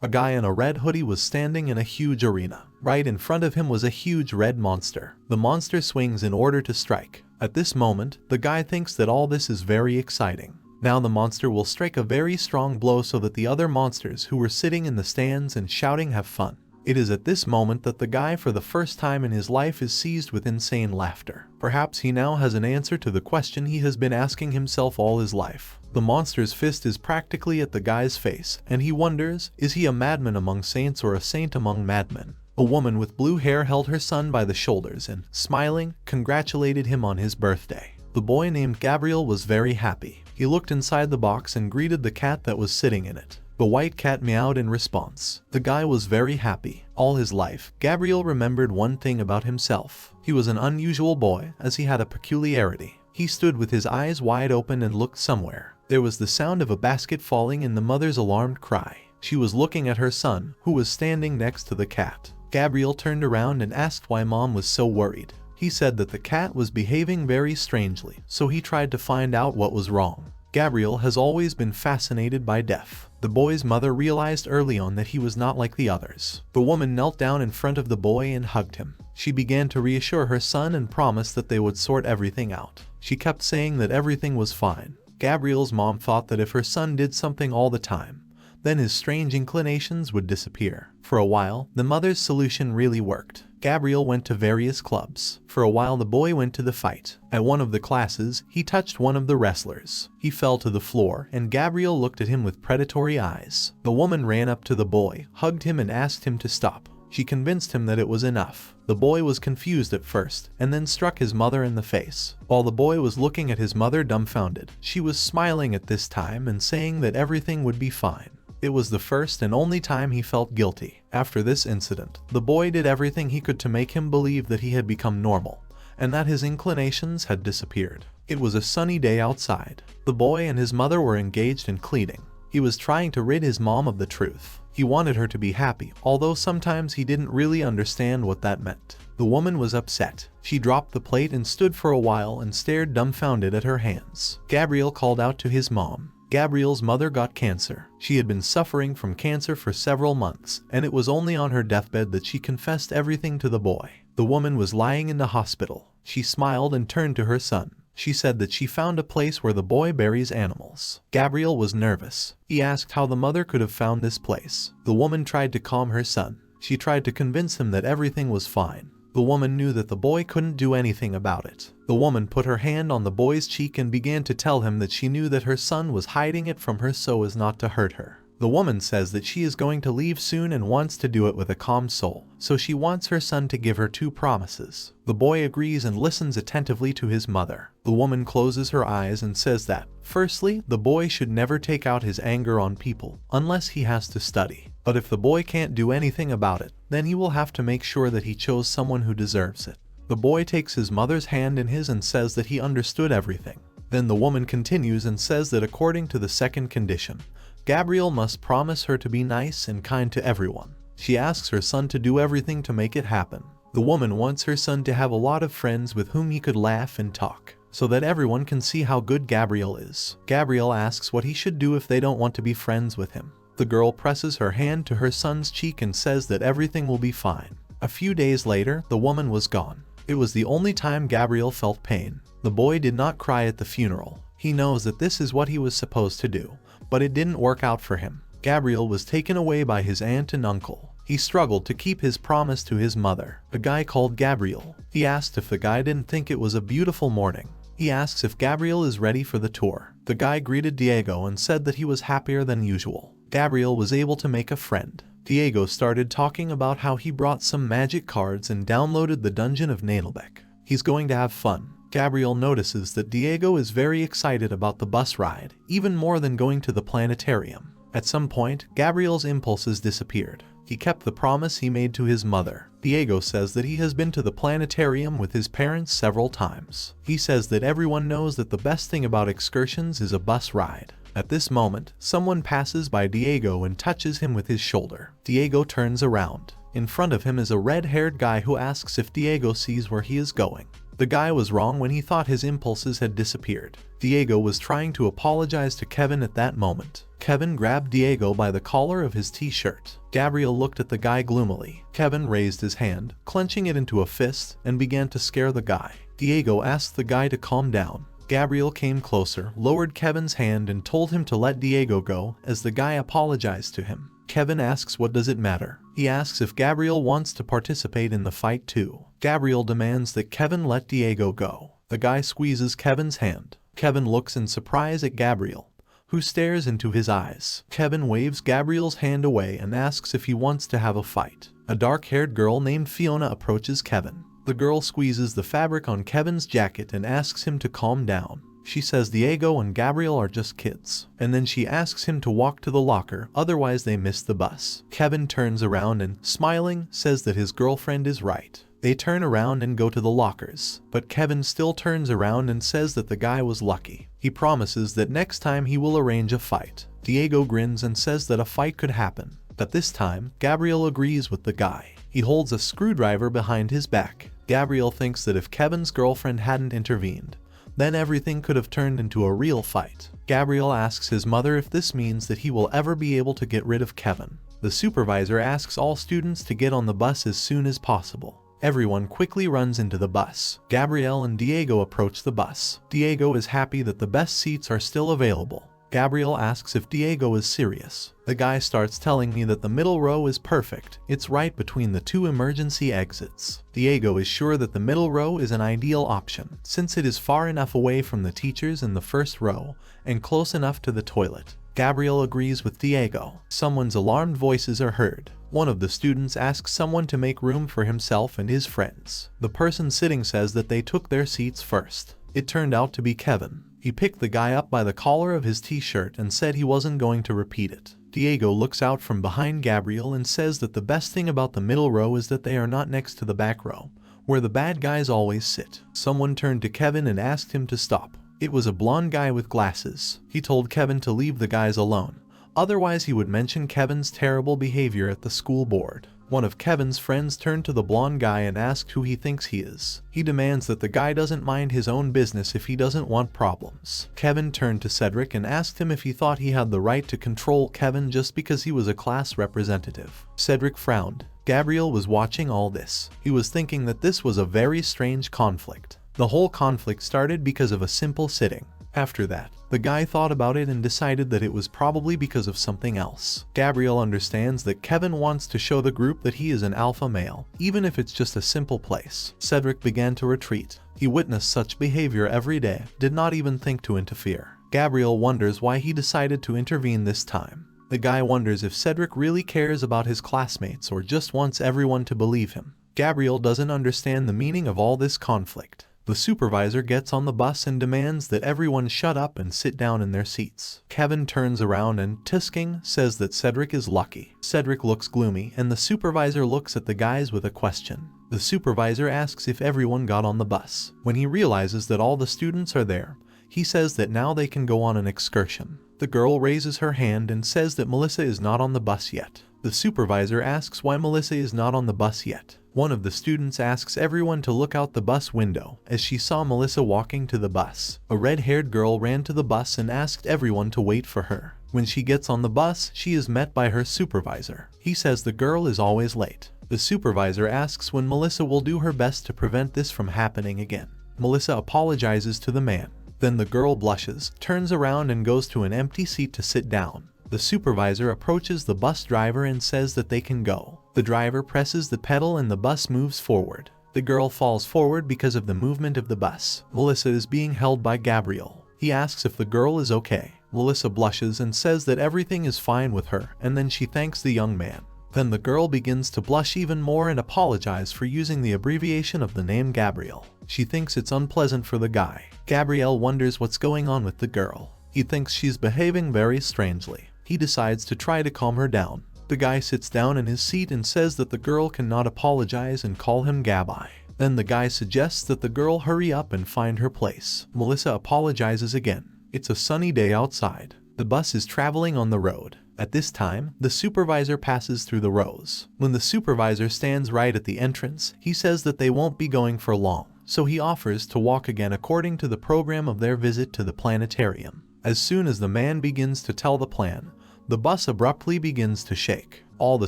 A guy in a red hoodie was standing in a huge arena. Right in front of him was a huge red monster. The monster swings in order to strike. At this moment, the guy thinks that all this is very exciting. Now the monster will strike a very strong blow so that the other monsters who were sitting in the stands and shouting have fun. It is at this moment that the guy for the first time in his life is seized with insane laughter. Perhaps he now has an answer to the question he has been asking himself all his life. The monster's fist is practically at the guy's face, and he wonders, is he a madman among saints or a saint among madmen? A woman with blue hair held her son by the shoulders and, smiling, congratulated him on his birthday. The boy named Gabriel was very happy. He looked inside the box and greeted the cat that was sitting in it. The white cat meowed in response. The guy was very happy. All his life, Gabriel remembered one thing about himself. He was an unusual boy, as he had a peculiarity. He stood with his eyes wide open and looked somewhere. There was the sound of a basket falling and the mother's alarmed cry. She was looking at her son, who was standing next to the cat. Gabriel turned around and asked why mom was so worried. He said that the cat was behaving very strangely, so he tried to find out what was wrong. Gabriel has always been fascinated by death. The boy's mother realized early on that he was not like the others. The woman knelt down in front of the boy and hugged him. She began to reassure her son and promised that they would sort everything out. She kept saying that everything was fine. Gabriel's mom thought that if her son did something all the time, then his strange inclinations would disappear. For a while, the mother's solution really worked. Gabriel went to various clubs. For a while the boy went to the fight. At one of the classes, he touched one of the wrestlers. He fell to the floor, and Gabriel looked at him with predatory eyes. The woman ran up to the boy, hugged him and asked him to stop. She convinced him that it was enough. The boy was confused at first, and then struck his mother in the face. While the boy was looking at his mother dumbfounded, she was smiling at this time and saying that everything would be fine. It was the first and only time he felt guilty. After this incident, the boy did everything he could to make him believe that he had become normal, and that his inclinations had disappeared. It was a sunny day outside. The boy and his mother were engaged in pleading. He was trying to rid his mom of the truth. He wanted her to be happy, although sometimes he didn't really understand what that meant. The woman was upset. She dropped the plate and stood for a while and stared dumbfounded at her hands. Gabriel called out to his mom. Gabriel's mother got cancer. She had been suffering from cancer for several months, and it was only on her deathbed that she confessed everything to the boy. The woman was lying in the hospital. She smiled and turned to her son. She said that she found a place where the boy buries animals. Gabriel was nervous. He asked how the mother could have found this place. The woman tried to calm her son. She tried to convince him that everything was fine. The woman knew that the boy couldn't do anything about it. The woman put her hand on the boy's cheek and began to tell him that she knew that her son was hiding it from her so as not to hurt her. The woman says that she is going to leave soon and wants to do it with a calm soul, so she wants her son to give her 2 promises. The boy agrees and listens attentively to his mother. The woman closes her eyes and says that, firstly, the boy should never take out his anger on people unless he has to study. But if the boy can't do anything about it, then he will have to make sure that he chose someone who deserves it. The boy takes his mother's hand in his and says that he understood everything. Then the woman continues and says that according to the second condition, Gabriel must promise her to be nice and kind to everyone. She asks her son to do everything to make it happen. The woman wants her son to have a lot of friends with whom he could laugh and talk, so that everyone can see how good Gabriel is. Gabriel asks what he should do if they don't want to be friends with him. The girl presses her hand to her son's cheek and says that everything will be fine. A few days later, the woman was gone. It was the only time Gabriel felt pain. The boy did not cry at the funeral. He knows that this is what he was supposed to do, but it didn't work out for him. Gabriel was taken away by his aunt and uncle. He struggled to keep his promise to his mother. A guy called Gabriel. He asked if the guy didn't think it was a beautiful morning. He asks if Gabriel is ready for the tour. The guy greeted Diego and said that he was happier than usual. Gabriel was able to make a friend. Diego started talking about how he brought some magic cards and downloaded the Dungeon of Nadelbeck. He's going to have fun. Gabriel notices that Diego is very excited about the bus ride, even more than going to the planetarium. At some point, Gabriel's impulses disappeared. He kept the promise he made to his mother. Diego says that he has been to the planetarium with his parents several times. He says that everyone knows that the best thing about excursions is a bus ride. At this moment, someone passes by Diego and touches him with his shoulder. Diego turns around. In front of him is a red-haired guy who asks if Diego sees where he is going. The guy was wrong when he thought his impulses had disappeared. Diego was trying to apologize to Kevin at that moment. Kevin grabbed Diego by the collar of his t-shirt. Gabriel looked at the guy gloomily. Kevin raised his hand, clenching it into a fist, and began to scare the guy. Diego asked the guy to calm down. Gabriel came closer, lowered Kevin's hand, and told him to let Diego go as the guy apologized to him. Kevin asks what does it matter. He asks if Gabriel wants to participate in the fight too. Gabriel demands that Kevin let Diego go. The guy squeezes Kevin's hand. Kevin looks in surprise at Gabriel, who stares into his eyes. Kevin waves Gabriel's hand away and asks if he wants to have a fight. A dark-haired girl named Fiona approaches Kevin. The girl squeezes the fabric on Kevin's jacket and asks him to calm down. She says Diego and Gabriel are just kids, and then she asks him to walk to the locker, otherwise they miss the bus. Kevin turns around and, smiling, says that his girlfriend is right. They turn around and go to the lockers, but Kevin still turns around and says that the guy was lucky. He promises that next time he will arrange a fight. Diego grins and says that a fight could happen, but this time, Gabriel agrees with the guy. He holds a screwdriver behind his back. Gabriel thinks that if Kevin's girlfriend hadn't intervened, then everything could have turned into a real fight. Gabriel asks his mother if this means that he will ever be able to get rid of Kevin. The supervisor asks all students to get on the bus as soon as possible. Everyone quickly runs into the bus. Gabriel and Diego approach the bus. Diego is happy that the best seats are still available. Gabriel asks if Diego is serious. The guy starts telling me that the middle row is perfect. It's right between the two emergency exits. Diego is sure that the middle row is an ideal option, since it is far enough away from the teachers in the first row and close enough to the toilet. Gabriel agrees with Diego. Someone's alarmed voices are heard. One of the students asks someone to make room for himself and his friends. The person sitting says that they took their seats first. It turned out to be Kevin. He picked the guy up by the collar of his t-shirt and said he wasn't going to repeat it. Diego looks out from behind Gabriel and says that the best thing about the middle row is that they are not next to the back row, where the bad guys always sit. Someone turned to Kevin and asked him to stop. It was a blonde guy with glasses. He told Kevin to leave the guys alone, otherwise he would mention Kevin's terrible behavior at the school board. One of Kevin's friends turned to the blonde guy and asked who he thinks he is. He demands that the guy doesn't mind his own business if he doesn't want problems. Kevin turned to Cedric and asked him if he thought he had the right to control Kevin just because he was a class representative. Cedric frowned. Gabriel was watching all this. He was thinking that this was a very strange conflict. The whole conflict started because of a simple sitting. After that, the guy thought about it and decided that it was probably because of something else. Gabriel understands that Kevin wants to show the group that he is an alpha male, even if it's just a simple place. Cedric began to retreat. He witnessed such behavior every day, did not even think to interfere. Gabriel wonders why he decided to intervene this time. The guy wonders if Cedric really cares about his classmates or just wants everyone to believe him. Gabriel doesn't understand the meaning of all this conflict. The supervisor gets on the bus and demands that everyone shut up and sit down in their seats. Kevin turns around and, tusking, says that Cedric is lucky. Cedric looks gloomy and the supervisor looks at the guys with a question. The supervisor asks if everyone got on the bus. When he realizes that all the students are there, he says that now they can go on an excursion. The girl raises her hand and says that Melissa is not on the bus yet. The supervisor asks why Melissa is not on the bus yet. One of the students asks everyone to look out the bus window as she saw Melissa walking to the bus. A red-haired girl ran to the bus and asked everyone to wait for her. When she gets on the bus, she is met by her supervisor. He says the girl is always late. The supervisor asks when Melissa will do her best to prevent this from happening again. Melissa apologizes to the man. Then the girl blushes, turns around and goes to an empty seat to sit down. The supervisor approaches the bus driver and says that they can go. The driver presses the pedal and the bus moves forward. The girl falls forward because of the movement of the bus. Melissa is being held by Gabriel. He asks if the girl is okay. Melissa blushes and says that everything is fine with her, and then she thanks the young man. Then the girl begins to blush even more and apologize for using the abbreviation of the name Gabriel. She thinks it's unpleasant for the guy. Gabriel wonders what's going on with the girl. He thinks she's behaving very strangely. He decides to try to calm her down. The guy sits down in his seat and says that the girl cannot apologize and call him Gabi. Then the guy suggests that the girl hurry up and find her place. Melissa apologizes again. It's a sunny day outside. The bus is traveling on the road. At this time, the supervisor passes through the rows. When the supervisor stands right at the entrance, he says that they won't be going for long, so he offers to walk again according to the program of their visit to the planetarium. As soon as the man begins to tell the plan, the bus abruptly begins to shake. All the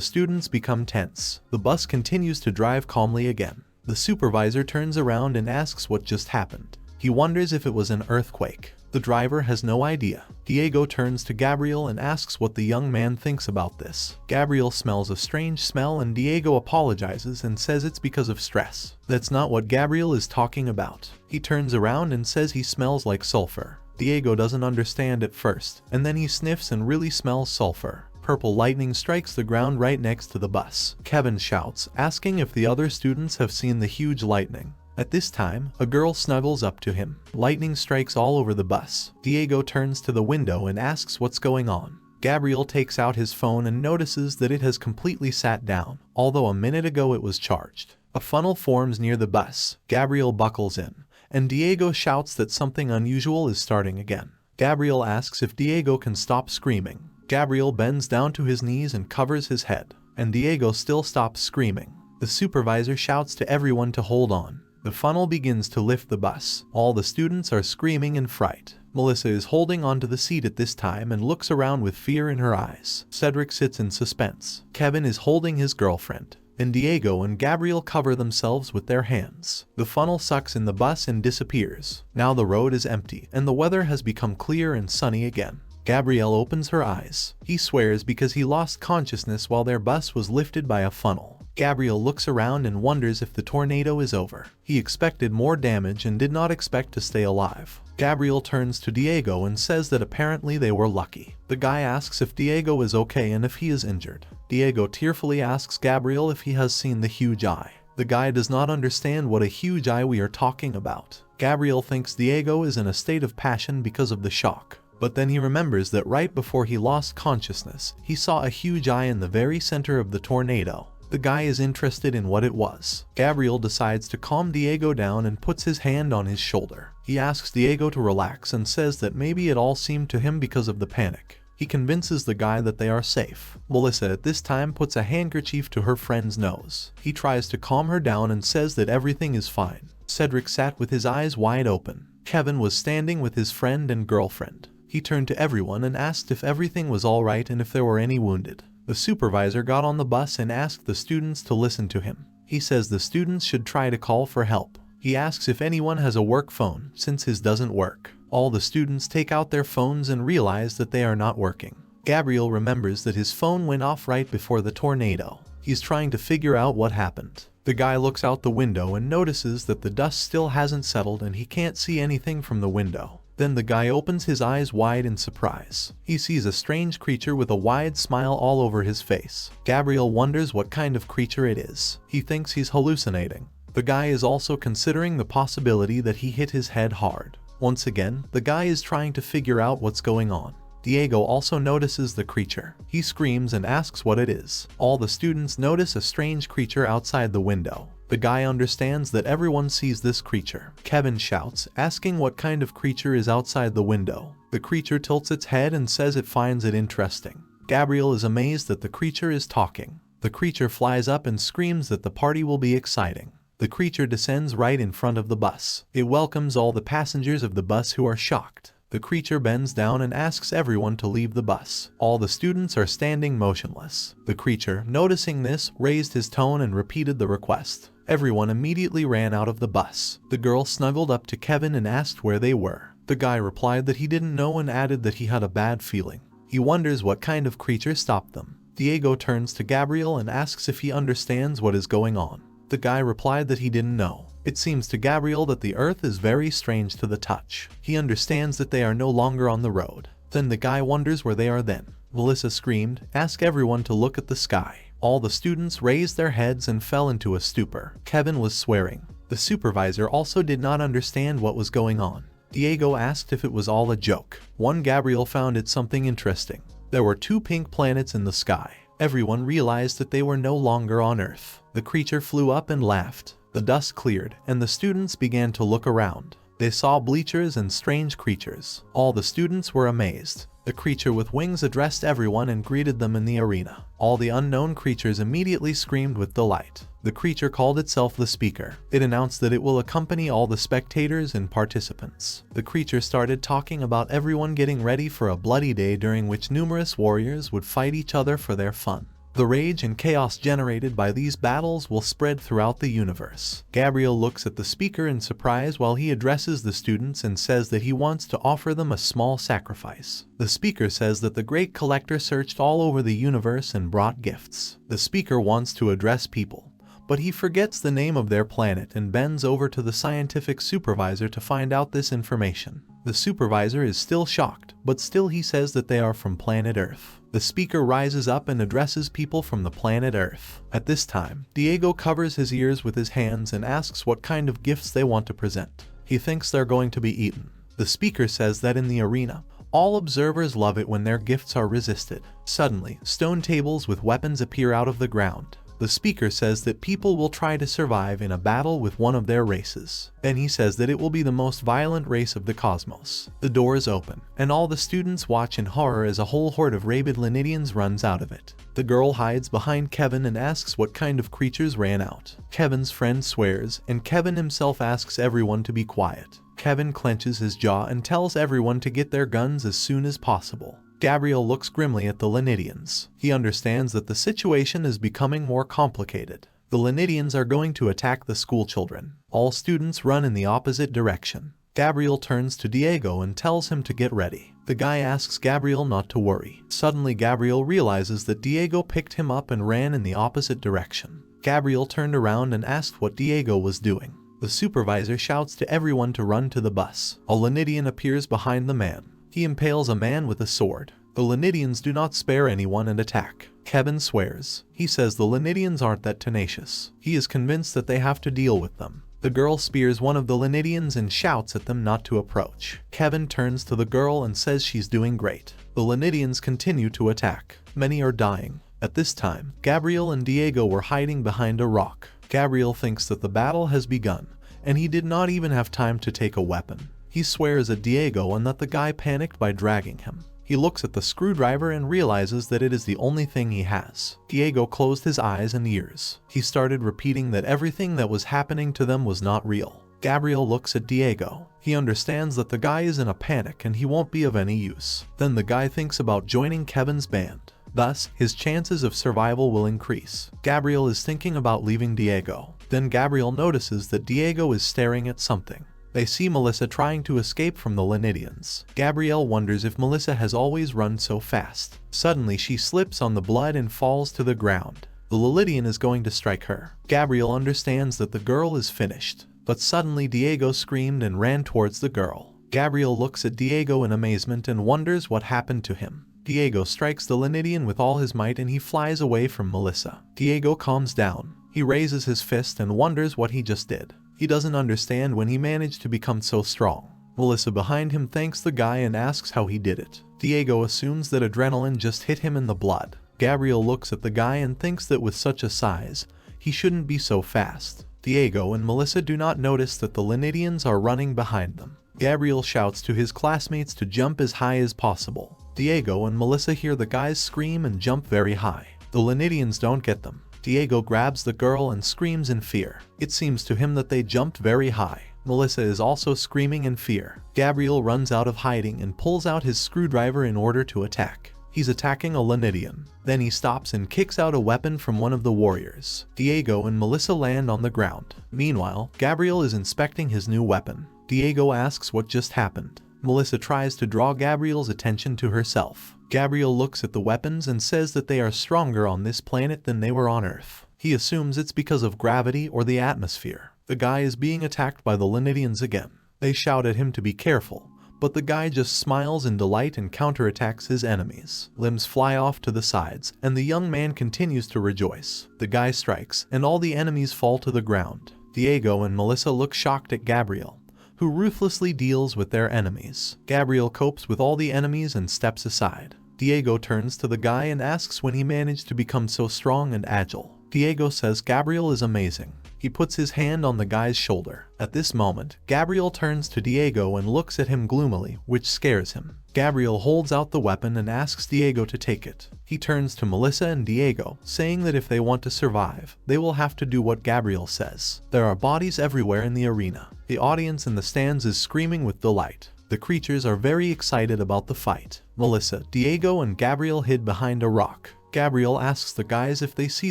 students become tense. The bus continues to drive calmly again. The supervisor turns around and asks what just happened. He wonders if it was an earthquake. The driver has no idea. Diego turns to Gabriel and asks what the young man thinks about this. Gabriel smells a strange smell and Diego apologizes and says it's because of stress. That's not what Gabriel is talking about. He turns around and says he smells like sulfur. Diego doesn't understand at first, and then he sniffs and really smells sulfur. Purple lightning strikes the ground right next to the bus. Kevin shouts, asking if the other students have seen the huge lightning. At this time, a girl snuggles up to him. Lightning strikes all over the bus. Diego turns to the window and asks what's going on. Gabriel takes out his phone and notices that it has completely sat down, although a minute ago it was charged. A funnel forms near the bus. Gabriel buckles in, and Diego shouts that something unusual is starting again. Gabriel asks if Diego can stop screaming. Gabriel bends down to his knees and covers his head, and Diego still stops screaming. The supervisor shouts to everyone to hold on. The funnel begins to lift the bus. All the students are screaming in fright. Melissa is holding onto the seat at this time and looks around with fear in her eyes. Cedric sits in suspense. Kevin is holding his girlfriend, and Diego and Gabriel cover themselves with their hands. The funnel sucks in the bus and disappears. Now the road is empty, and the weather has become clear and sunny again. Gabriel opens her eyes. He swears because he lost consciousness while their bus was lifted by a funnel. Gabriel looks around and wonders if the tornado is over. He expected more damage and did not expect to stay alive. Gabriel turns to Diego and says that apparently they were lucky. The guy asks if Diego is okay and if he is injured. Diego tearfully asks Gabriel if he has seen the huge eye. The guy does not understand what a huge eye we are talking about. Gabriel thinks Diego is in a state of passion because of the shock. But then he remembers that right before he lost consciousness, he saw a huge eye in the very center of the tornado. The guy is interested in what it was. Gabriel decides to calm Diego down and puts his hand on his shoulder. He asks Diego to relax and says that maybe it all seemed to him because of the panic. He convinces the guy that they are safe. Melissa at this time puts a handkerchief to her friend's nose. He tries to calm her down and says that everything is fine. Cedric sat with his eyes wide open. Kevin was standing with his friend and girlfriend. He turned to everyone and asked if everything was all right and if there were any wounded. The supervisor got on the bus and asked the students to listen to him. He says the students should try to call for help. He asks if anyone has a work phone, since his doesn't work. All the students take out their phones and realize that they are not working. Gabriel remembers that his phone went off right before the tornado. He's trying to figure out what happened. The guy looks out the window and notices that the dust still hasn't settled and he can't see anything from the window. Then the guy opens his eyes wide in surprise. He sees a strange creature with a wide smile all over his face. Gabriel wonders what kind of creature it is. He thinks he's hallucinating. The guy is also considering the possibility that he hit his head hard. Once again, the guy is trying to figure out what's going on. Diego also notices the creature. He screams and asks what it is. All the students notice a strange creature outside the window. The guy understands that everyone sees this creature. Kevin shouts, asking what kind of creature is outside the window. The creature tilts its head and says it finds it interesting. Gabriel is amazed that the creature is talking. The creature flies up and screams that the party will be exciting. The creature descends right in front of the bus. It welcomes all the passengers of the bus who are shocked. The creature bends down and asks everyone to leave the bus. All the students are standing motionless. The creature, noticing this, raised his tone and repeated the request. Everyone immediately ran out of the bus. The girl snuggled up to Kevin and asked where they were. The guy replied that he didn't know and added that he had a bad feeling. He wonders what kind of creature stopped them. Diego turns to Gabriel and asks if he understands what is going on. The guy replied that he didn't know. It seems to Gabriel that the earth is very strange to the touch. He understands that they are no longer on the road. Then the guy wonders where they are then. Melissa screamed, "Ask everyone to look at the sky." All the students raised their heads and fell into a stupor. Kevin was swearing. The supervisor also did not understand what was going on. Diego asked if it was all a joke. Gabriel found it something interesting. There were 2 pink planets in the sky. Everyone realized that they were no longer on Earth. The creature flew up and laughed. The dust cleared, and the students began to look around. They saw bleachers and strange creatures. All the students were amazed. The creature with wings addressed everyone and greeted them in the arena. All the unknown creatures immediately screamed with delight. The creature called itself the Speaker. It announced that it will accompany all the spectators and participants. The creature started talking about everyone getting ready for a bloody day during which numerous warriors would fight each other for their fun. The rage and chaos generated by these battles will spread throughout the universe. Gabriel looks at the speaker in surprise while he addresses the students and says that he wants to offer them a small sacrifice. The speaker says that the great collector searched all over the universe and brought gifts. The speaker wants to address people, but he forgets the name of their planet and bends over to the scientific supervisor to find out this information. The supervisor is still shocked, but still he says that they are from planet Earth. The speaker rises up and addresses people from the planet Earth. At this time, Diego covers his ears with his hands and asks what kind of gifts they want to present. He thinks they're going to be eaten. The speaker says that in the arena, all observers love it when their gifts are resisted. Suddenly, stone tables with weapons appear out of the ground. The speaker says that people will try to survive in a battle with one of their races. Then he says that it will be the most violent race of the cosmos. The doors open, and all the students watch in horror as a whole horde of rabid Lenidians runs out of it. The girl hides behind Kevin and asks what kind of creatures ran out. Kevin's friend swears, and Kevin himself asks everyone to be quiet. Kevin clenches his jaw and tells everyone to get their guns as soon as possible. Gabriel looks grimly at the Lenidians. He understands that the situation is becoming more complicated. The Lenidians are going to attack the school children. All students run in the opposite direction. Gabriel turns to Diego and tells him to get ready. The guy asks Gabriel not to worry. Suddenly Gabriel realizes that Diego picked him up and ran in the opposite direction. Gabriel turned around and asked what Diego was doing. The supervisor shouts to everyone to run to the bus. A Lenidian appears behind the man. He impales a man with a sword. The Lenidians do not spare anyone and attack. Kevin swears. He says the Lenidians aren't that tenacious. He is convinced that they have to deal with them. The girl spears one of the Lenidians and shouts at them not to approach. Kevin turns to the girl and says she's doing great. The Lenidians continue to attack. Many are dying. At this time, Gabriel and Diego were hiding behind a rock. Gabriel thinks that the battle has begun, and he did not even have time to take a weapon. He swears at Diego and that the guy panicked by dragging him. He looks at the screwdriver and realizes that it is the only thing he has. Diego closed his eyes and ears. He started repeating that everything that was happening to them was not real. Gabriel looks at Diego. He understands that the guy is in a panic and he won't be of any use. Then the guy thinks about joining Kevin's band. Thus, his chances of survival will increase. Gabriel is thinking about leaving Diego. Then Gabriel notices that Diego is staring at something. They see Melissa trying to escape from the Lenidians. Gabriel wonders if Melissa has always run so fast. Suddenly she slips on the blood and falls to the ground. The Lenidian is going to strike her. Gabriel understands that the girl is finished. But suddenly Diego screamed and ran towards the girl. Gabriel looks at Diego in amazement and wonders what happened to him. Diego strikes the Lenidian with all his might and he flies away from Melissa. Diego calms down. He raises his fist and wonders what he just did. He doesn't understand when he managed to become so strong. Melissa behind him thanks the guy and asks how he did it. Diego assumes that adrenaline just hit him in the blood. Gabriel looks at the guy and thinks that with such a size, he shouldn't be so fast. Diego and Melissa do not notice that the Lenidians are running behind them. Gabriel shouts to his classmates to jump as high as possible. Diego and Melissa hear the guys scream and jump very high. The Lenidians don't get them. Diego grabs the girl and screams in fear. It seems to him that they jumped very high. Melissa is also screaming in fear. Gabriel runs out of hiding and pulls out his screwdriver in order to attack. He's attacking a Lenidian. Then he stops and kicks out a weapon from one of the warriors. Diego and Melissa land on the ground. Meanwhile, Gabriel is inspecting his new weapon. Diego asks what just happened. Melissa tries to draw Gabriel's attention to herself. Gabriel looks at the weapons and says that they are stronger on this planet than they were on Earth. He assumes it's because of gravity or the atmosphere. The guy is being attacked by the Lenidians again. They shout at him to be careful, but the guy just smiles in delight and counterattacks his enemies. Limbs fly off to the sides, and the young man continues to rejoice. The guy strikes, and all the enemies fall to the ground. Diego and Melissa look shocked at Gabriel, who ruthlessly deals with their enemies. Gabriel copes with all the enemies and steps aside. Diego turns to the guy and asks when he managed to become so strong and agile. Diego says Gabriel is amazing. He puts his hand on the guy's shoulder. At this moment, Gabriel turns to Diego and looks at him gloomily, which scares him. Gabriel holds out the weapon and asks Diego to take it. He turns to Melissa and Diego, saying that if they want to survive, they will have to do what Gabriel says. There are bodies everywhere in the arena. The audience in the stands is screaming with delight. The creatures are very excited about the fight. Melissa, Diego, and Gabriel hid behind a rock. Gabriel asks the guys if they see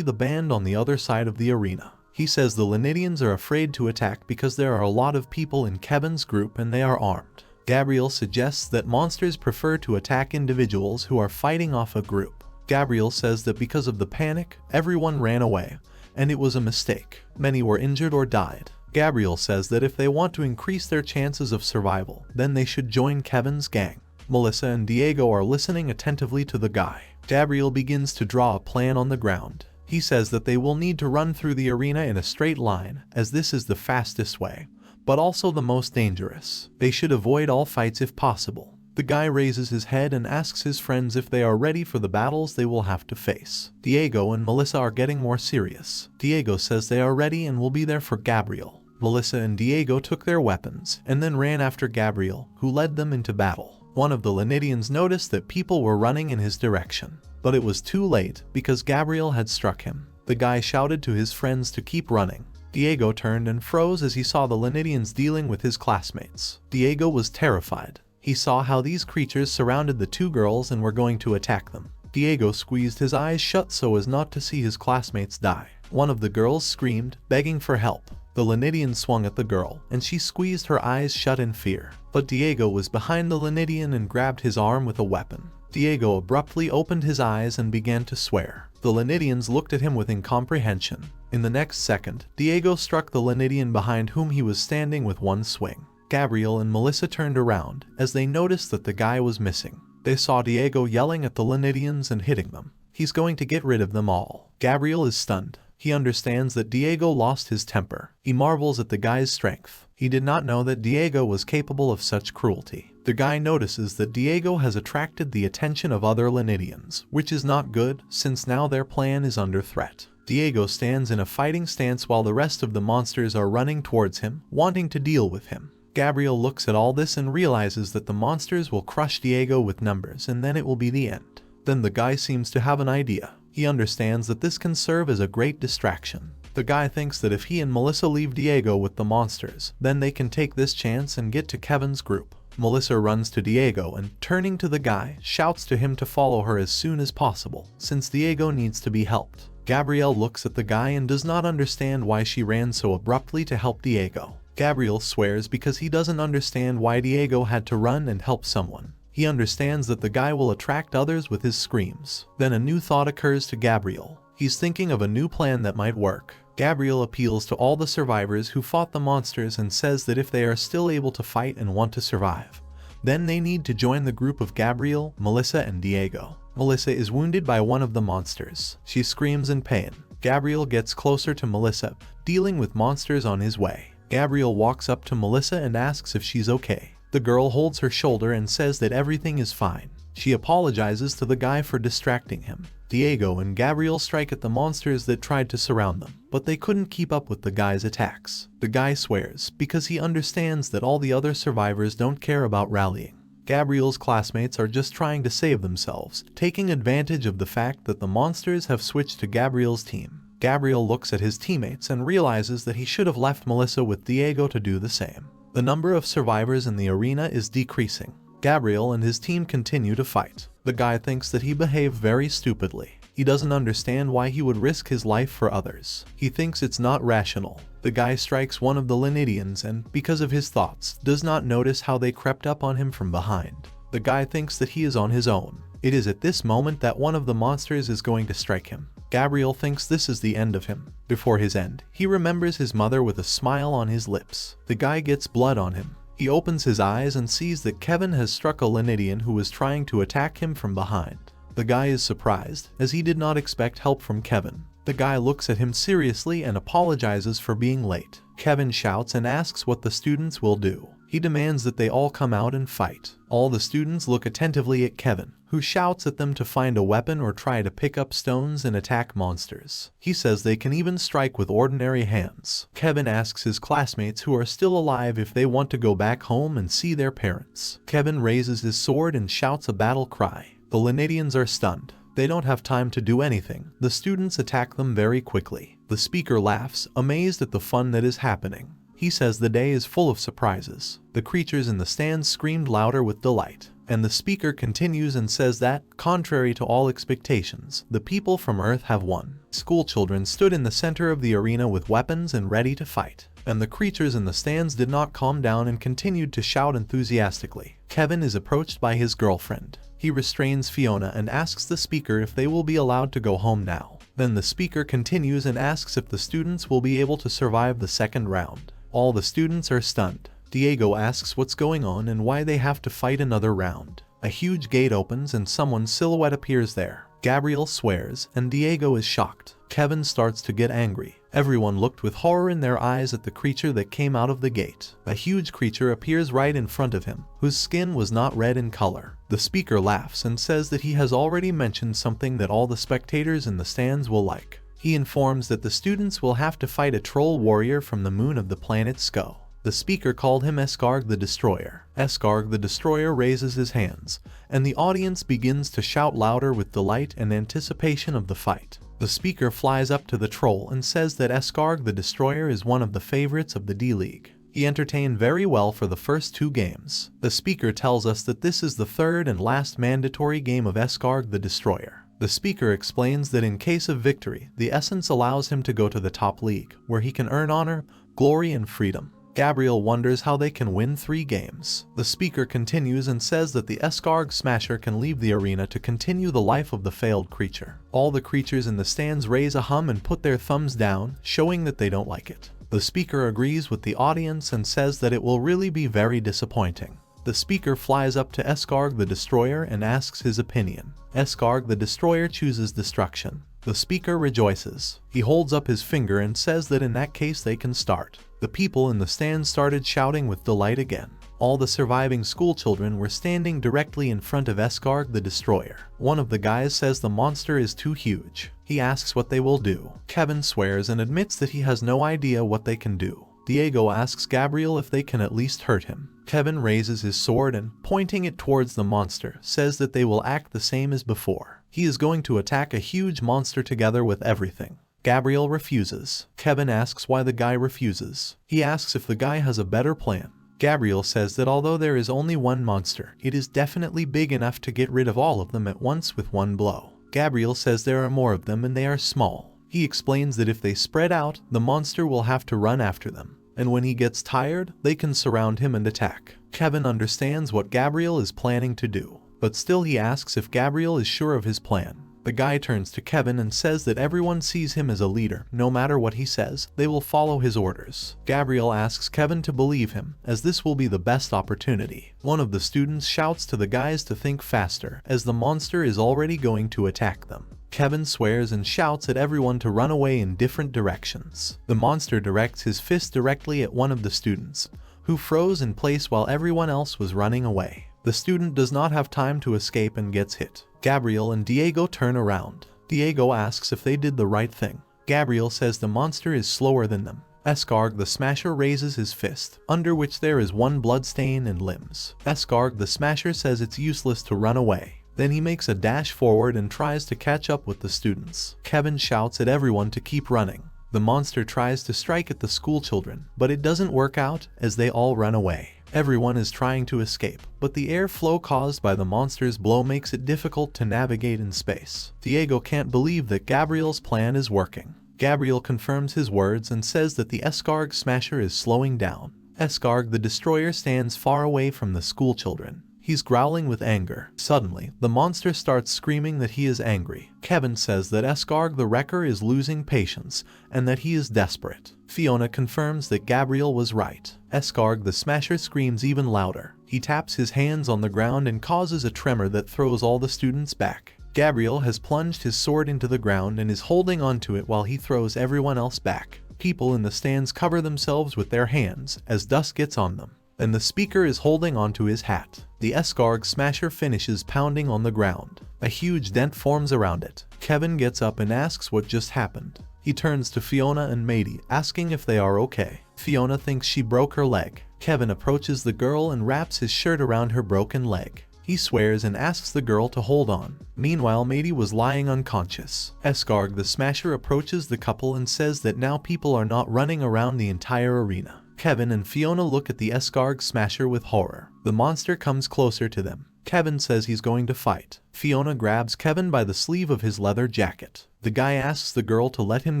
the band on the other side of the arena. He says the Lenidians are afraid to attack because there are a lot of people in Kevin's group and they are armed. Gabriel suggests that monsters prefer to attack individuals who are fighting off a group. Gabriel says that because of the panic, everyone ran away, and it was a mistake. Many were injured or died. Gabriel says that if they want to increase their chances of survival, then they should join Kevin's gang. Melissa and Diego are listening attentively to the guy. Gabriel begins to draw a plan on the ground. He says that they will need to run through the arena in a straight line, as this is the fastest way, but also the most dangerous. They should avoid all fights if possible. The guy raises his head and asks his friends if they are ready for the battles they will have to face. Diego and Melissa are getting more serious. Diego says they are ready and will be there for Gabriel. Melissa and Diego took their weapons and then ran after Gabriel, who led them into battle. One of the Lenidians noticed that people were running in his direction, but it was too late because Gabriel had struck him. The guy shouted to his friends to keep running. Diego turned and froze as he saw the Lenidians dealing with his classmates. Diego was terrified. He saw how these creatures surrounded the two girls and were going to attack them. Diego squeezed his eyes shut so as not to see his classmates die. One of the girls screamed, begging for help. The Lenidian swung at the girl, and she squeezed her eyes shut in fear. But Diego was behind the Lenidian and grabbed his arm with a weapon. Diego abruptly opened his eyes and began to swear. The Lenidians looked at him with incomprehension. In the next second, Diego struck the Lenidian behind whom he was standing with one swing. Gabriel and Melissa turned around as they noticed that the guy was missing. They saw Diego yelling at the Lenidians and hitting them. He's going to get rid of them all. Gabriel is stunned. He understands that Diego lost his temper. He marvels at the guy's strength. He did not know that Diego was capable of such cruelty. The guy notices that Diego has attracted the attention of other Lenidians, which is not good since now their plan is under threat. Diego stands in a fighting stance while the rest of the monsters are running towards him, wanting to deal with him. Gabriel looks at all this and realizes that the monsters will crush Diego with numbers and then it will be the end. Then the guy seems to have an idea. He understands that this can serve as a great distraction. The guy thinks that if he and Melissa leave Diego with the monsters, then they can take this chance and get to Kevin's group. Melissa runs to Diego and, turning to the guy, shouts to him to follow her as soon as possible, since Diego needs to be helped. Gabriel looks at the guy and does not understand why she ran so abruptly to help Diego. Gabriel swears because he doesn't understand why Diego had to run and help someone. He understands that the guy will attract others with his screams. Then a new thought occurs to Gabriel. He's thinking of a new plan that might work. Gabriel appeals to all the survivors who fought the monsters and says that if they are still able to fight and want to survive, then they need to join the group of Gabriel, Melissa, and Diego. Melissa is wounded by one of the monsters. She screams in pain. Gabriel gets closer to Melissa, dealing with monsters on his way. Gabriel walks up to Melissa and asks if she's okay. The girl holds her shoulder and says that everything is fine. She apologizes to the guy for distracting him. Diego and Gabriel strike at the monsters that tried to surround them, but they couldn't keep up with the guy's attacks. The guy swears because he understands that all the other survivors don't care about rallying. Gabriel's classmates are just trying to save themselves, taking advantage of the fact that the monsters have switched to Gabriel's team. Gabriel looks at his teammates and realizes that he should have left Melissa with Diego to do the same. The number of survivors in the arena is decreasing. Gabriel and his team continue to fight. The guy thinks that he behaved very stupidly. He doesn't understand why he would risk his life for others. He thinks it's not rational. The guy strikes one of the Lenidians and, because of his thoughts, does not notice how they crept up on him from behind. The guy thinks that he is on his own. It is at this moment that one of the monsters is going to strike him. Gabriel thinks this is the end of him. Before his end, he remembers his mother with a smile on his lips. The guy gets blood on him. He opens his eyes and sees that Kevin has struck a Lenidian who was trying to attack him from behind. The guy is surprised, as he did not expect help from Kevin. The guy looks at him seriously and apologizes for being late. Kevin shouts and asks what the students will do. He demands that they all come out and fight. All the students look attentively at Kevin, who shouts at them to find a weapon or try to pick up stones and attack monsters. He says they can even strike with ordinary hands. Kevin asks his classmates who are still alive if they want to go back home and see their parents. Kevin raises his sword and shouts a battle cry. The Lanadians are stunned. They don't have time to do anything. The students attack them very quickly. The speaker laughs, amazed at the fun that is happening. He says the day is full of surprises. The creatures in the stands screamed louder with delight. And the speaker continues and says that, contrary to all expectations, the people from Earth have won. Schoolchildren stood in the center of the arena with weapons and ready to fight. And the creatures in the stands did not calm down and continued to shout enthusiastically. Kevin is approached by his girlfriend. He restrains Fiona and asks the speaker if they will be allowed to go home now. Then the speaker continues and asks if the students will be able to survive the second round. All the students are stunned. Diego asks what's going on and why they have to fight another round. A huge gate opens and someone's silhouette appears there. Gabriel swears, and Diego is shocked. Kevin starts to get angry. Everyone looked with horror in their eyes at the creature that came out of the gate. A huge creature appears right in front of him, whose skin was not red in color. The speaker laughs and says that he has already mentioned something that all the spectators in the stands will like. He informs that the students will have to fight a troll warrior from the moon of the planet Sko. The speaker called him Escarg the Destroyer. Escarg the Destroyer raises his hands, and the audience begins to shout louder with delight and anticipation of the fight. The speaker flies up to the troll and says that Escarg the Destroyer is one of the favorites of the D-League. He entertained very well for the first 2 games. The speaker tells us that this is the third and last mandatory game of Escarg the Destroyer. The speaker explains that in case of victory, the essence allows him to go to the top league, where he can earn honor, glory, and freedom. Gabriel wonders how they can win 3 games. The speaker continues and says that the Escarg Smasher can leave the arena to continue the life of the failed creature. All the creatures in the stands raise a hum and put their thumbs down, showing that they don't like it. The speaker agrees with the audience and says that it will really be very disappointing. The speaker flies up to Escarg the Destroyer and asks his opinion. Escarg the Destroyer chooses destruction. The speaker rejoices. He holds up his finger and says that in that case they can start. The people in the stands started shouting with delight again. All the surviving schoolchildren were standing directly in front of Escarg the Destroyer. One of the guys says the monster is too huge. He asks what they will do. Kevin swears and admits that he has no idea what they can do. Diego asks Gabriel if they can at least hurt him. Kevin raises his sword and, pointing it towards the monster, says that they will act the same as before. He is going to attack a huge monster together with everything. Gabriel refuses. Kevin asks why the guy refuses. He asks if the guy has a better plan. Gabriel says that although there is only one monster, it is definitely big enough to get rid of all of them at once with one blow. Gabriel says there are more of them and they are small. He explains that if they spread out, the monster will have to run after them. And when he gets tired, they can surround him and attack. Kevin understands what Gabriel is planning to do, but still he asks if Gabriel is sure of his plan. The guy turns to Kevin and says that everyone sees him as a leader. No matter what he says, they will follow his orders. Gabriel asks Kevin to believe him, as this will be the best opportunity. One of the students shouts to the guys to think faster, as the monster is already going to attack them. Kevin swears and shouts at everyone to run away in different directions. The monster directs his fist directly at one of the students, who froze in place while everyone else was running away. The student does not have time to escape and gets hit. Gabriel and Diego turn around. Diego asks if they did the right thing. Gabriel says the monster is slower than them. Escarg the Smasher raises his fist, under which there is one blood stain and limbs. Escarg the Smasher says it's useless to run away. Then he makes a dash forward and tries to catch up with the students. Kevin shouts at everyone to keep running. The monster tries to strike at the schoolchildren, but it doesn't work out as they all run away. Everyone is trying to escape, but the airflow caused by the monster's blow makes it difficult to navigate in space. Diego can't believe that Gabriel's plan is working. Gabriel confirms his words and says that the Escarg Smasher is slowing down. Escarg the Destroyer stands far away from the schoolchildren. He's growling with anger. Suddenly, the monster starts screaming that he is angry. Kevin says that Escarg the Wrecker is losing patience and that he is desperate. Fiona confirms that Gabriel was right. Escarg the Smasher screams even louder. He taps his hands on the ground and causes a tremor that throws all the students back. Gabriel has plunged his sword into the ground and is holding onto it while he throws everyone else back. People in the stands cover themselves with their hands as dust gets on them. and the speaker is holding onto his hat. The escargot smasher finishes pounding on the ground. A huge dent forms around it. Kevin gets up and asks what just happened. He turns to Fiona and Maddie, asking if they are okay. Fiona thinks she broke her leg. Kevin approaches the girl and wraps his shirt around her broken leg. He swears and asks the girl to hold on. Meanwhile, Maddie was lying unconscious. Escargot the Smasher approaches the couple and says that now people are not running around the entire arena. Kevin and Fiona look at the Escargot Smasher with horror. The monster comes closer to them. Kevin says he's going to fight. Fiona grabs Kevin by the sleeve of his leather jacket. The guy asks the girl to let him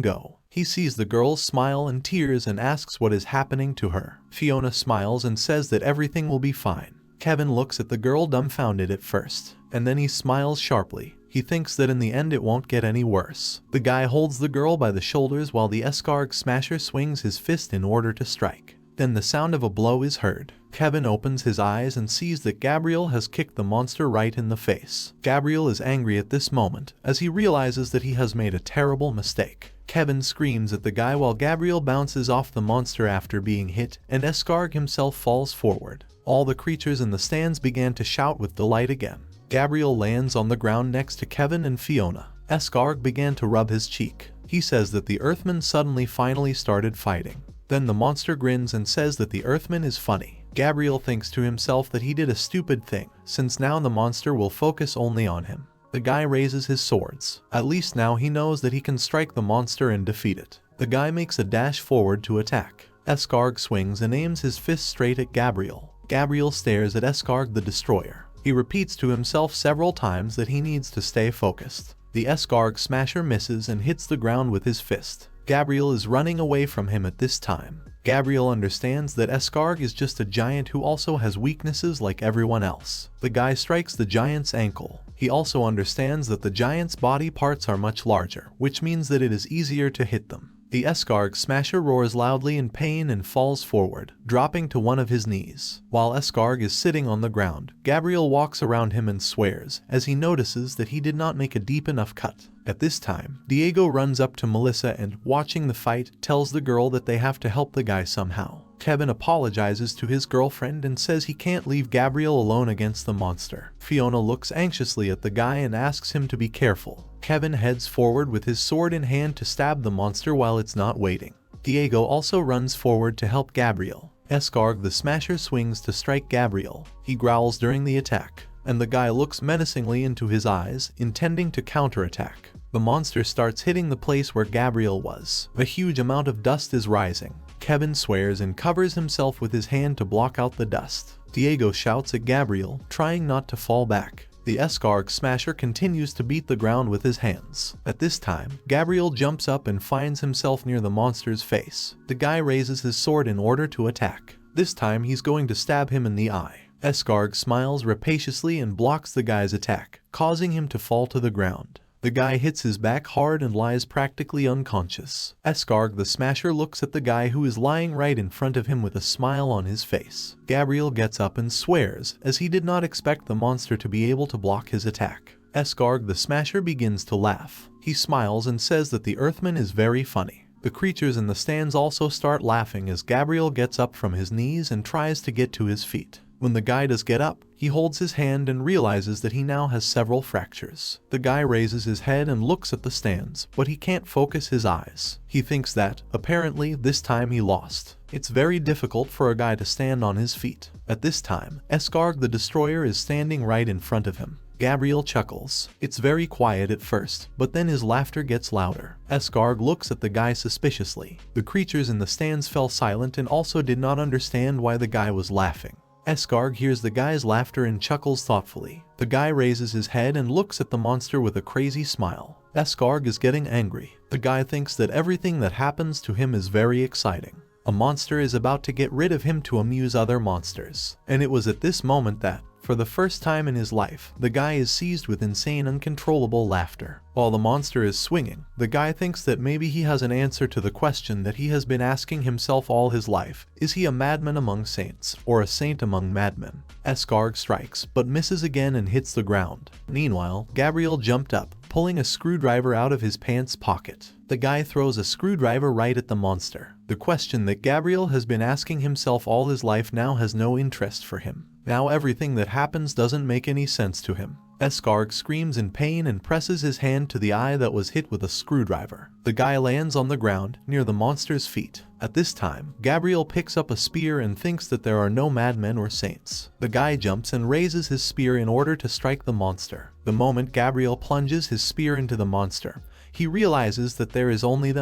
go. He sees the girl's smile and tears and asks what is happening to her. Fiona smiles and says that everything will be fine. Kevin looks at the girl dumbfounded at first, and then he smiles sharply. He thinks that in the end it won't get any worse. The guy holds the girl by the shoulders while the Escargot Smasher swings his fist in order to strike. Then the sound of a blow is heard. Kevin opens his eyes and sees that Gabriel has kicked the monster right in the face. Gabriel is angry at this moment, as he realizes that he has made a terrible mistake. Kevin screams at the guy while Gabriel bounces off the monster after being hit, and Escargot himself falls forward. All the creatures in the stands began to shout with delight again. Gabriel lands on the ground next to Kevin and Fiona. Escargot began to rub his cheek. He says that the Earthman suddenly finally started fighting. Then the monster grins and says that the Earthman is funny. Gabriel thinks to himself that he did a stupid thing, since now the monster will focus only on him. The guy raises his swords. At least now he knows that he can strike the monster and defeat it. The guy makes a dash forward to attack. Escargot swings and aims his fist straight at Gabriel. Gabriel stares at Escargot the Destroyer. He repeats to himself several times that he needs to stay focused. The Escargot Smasher misses and hits the ground with his fist. Gabriel is running away from him at this time. Gabriel understands that Escargot is just a giant who also has weaknesses like everyone else. The guy strikes the giant's ankle. He also understands that the giant's body parts are much larger, which means that it is easier to hit them. The Escargot Smasher roars loudly in pain and falls forward, dropping to one of his knees. While Escargot is sitting on the ground, Gabriel walks around him and swears, as he notices that he did not make a deep enough cut. At this time, Diego runs up to Melissa and, watching the fight, tells the girl that they have to help the guy somehow. Kevin apologizes to his girlfriend and says he can't leave Gabriel alone against the monster. Fiona looks anxiously at the guy and asks him to be careful. Kevin heads forward with his sword in hand to stab the monster while it's not waiting. Diego also runs forward to help Gabriel. Escargot the Smasher swings to strike Gabriel. He growls during the attack, and the guy looks menacingly into his eyes, intending to counterattack. The monster starts hitting the place where Gabriel was. A huge amount of dust is rising. Kevin swears and covers himself with his hand to block out the dust. Diego shouts at Gabriel, trying not to fall back. The Escargot Smasher continues to beat the ground with his hands. At this time, Gabriel jumps up and finds himself near the monster's face. The guy raises his sword in order to attack. This time he's going to stab him in the eye. Escargot smiles rapaciously and blocks the guy's attack, causing him to fall to the ground. The guy hits his back hard and lies practically unconscious. Escargot the Smasher looks at the guy who is lying right in front of him with a smile on his face. Gabriel gets up and swears, as he did not expect the monster to be able to block his attack. Escargot the Smasher begins to laugh. He smiles and says that the Earthman is very funny. The creatures in the stands also start laughing as Gabriel gets up from his knees and tries to get to his feet. When the guy does get up, he holds his hand and realizes that he now has several fractures. The guy raises his head and looks at the stands, but he can't focus his eyes. He thinks that, apparently, this time he lost. It's very difficult for a guy to stand on his feet. At this time, Escargot the Destroyer is standing right in front of him. Gabriel chuckles. It's very quiet at first, but then his laughter gets louder. Escargot looks at the guy suspiciously. The creatures in the stands fell silent and also did not understand why the guy was laughing. Escargot hears the guy's laughter and chuckles thoughtfully. The guy raises his head and looks at the monster with a crazy smile. Escargot is getting angry. The guy thinks that everything that happens to him is very exciting. A monster is about to get rid of him to amuse other monsters. And it was at this moment that, For the first time in his life, the guy is seized with insane, uncontrollable laughter. While the monster is swinging, the guy thinks that maybe he has an answer to the question that he has been asking himself all his life. Is he a madman among saints, or a saint among madmen? Escarg strikes, but misses again and hits the ground. Meanwhile, Gabriel jumped up, pulling a screwdriver out of his pants pocket. The guy throws a screwdriver right at the monster. The question that Gabriel has been asking himself all his life now has no interest for him. Now everything that happens doesn't make any sense to him. Escarg screams in pain and presses his hand to the eye that was hit with a screwdriver. The guy lands on the ground, near the monster's feet. At this time, Gabriel picks up a spear and thinks that there are no madmen or saints. The guy jumps and raises his spear in order to strike the monster. The moment Gabriel plunges his spear into the monster, he realizes that there is only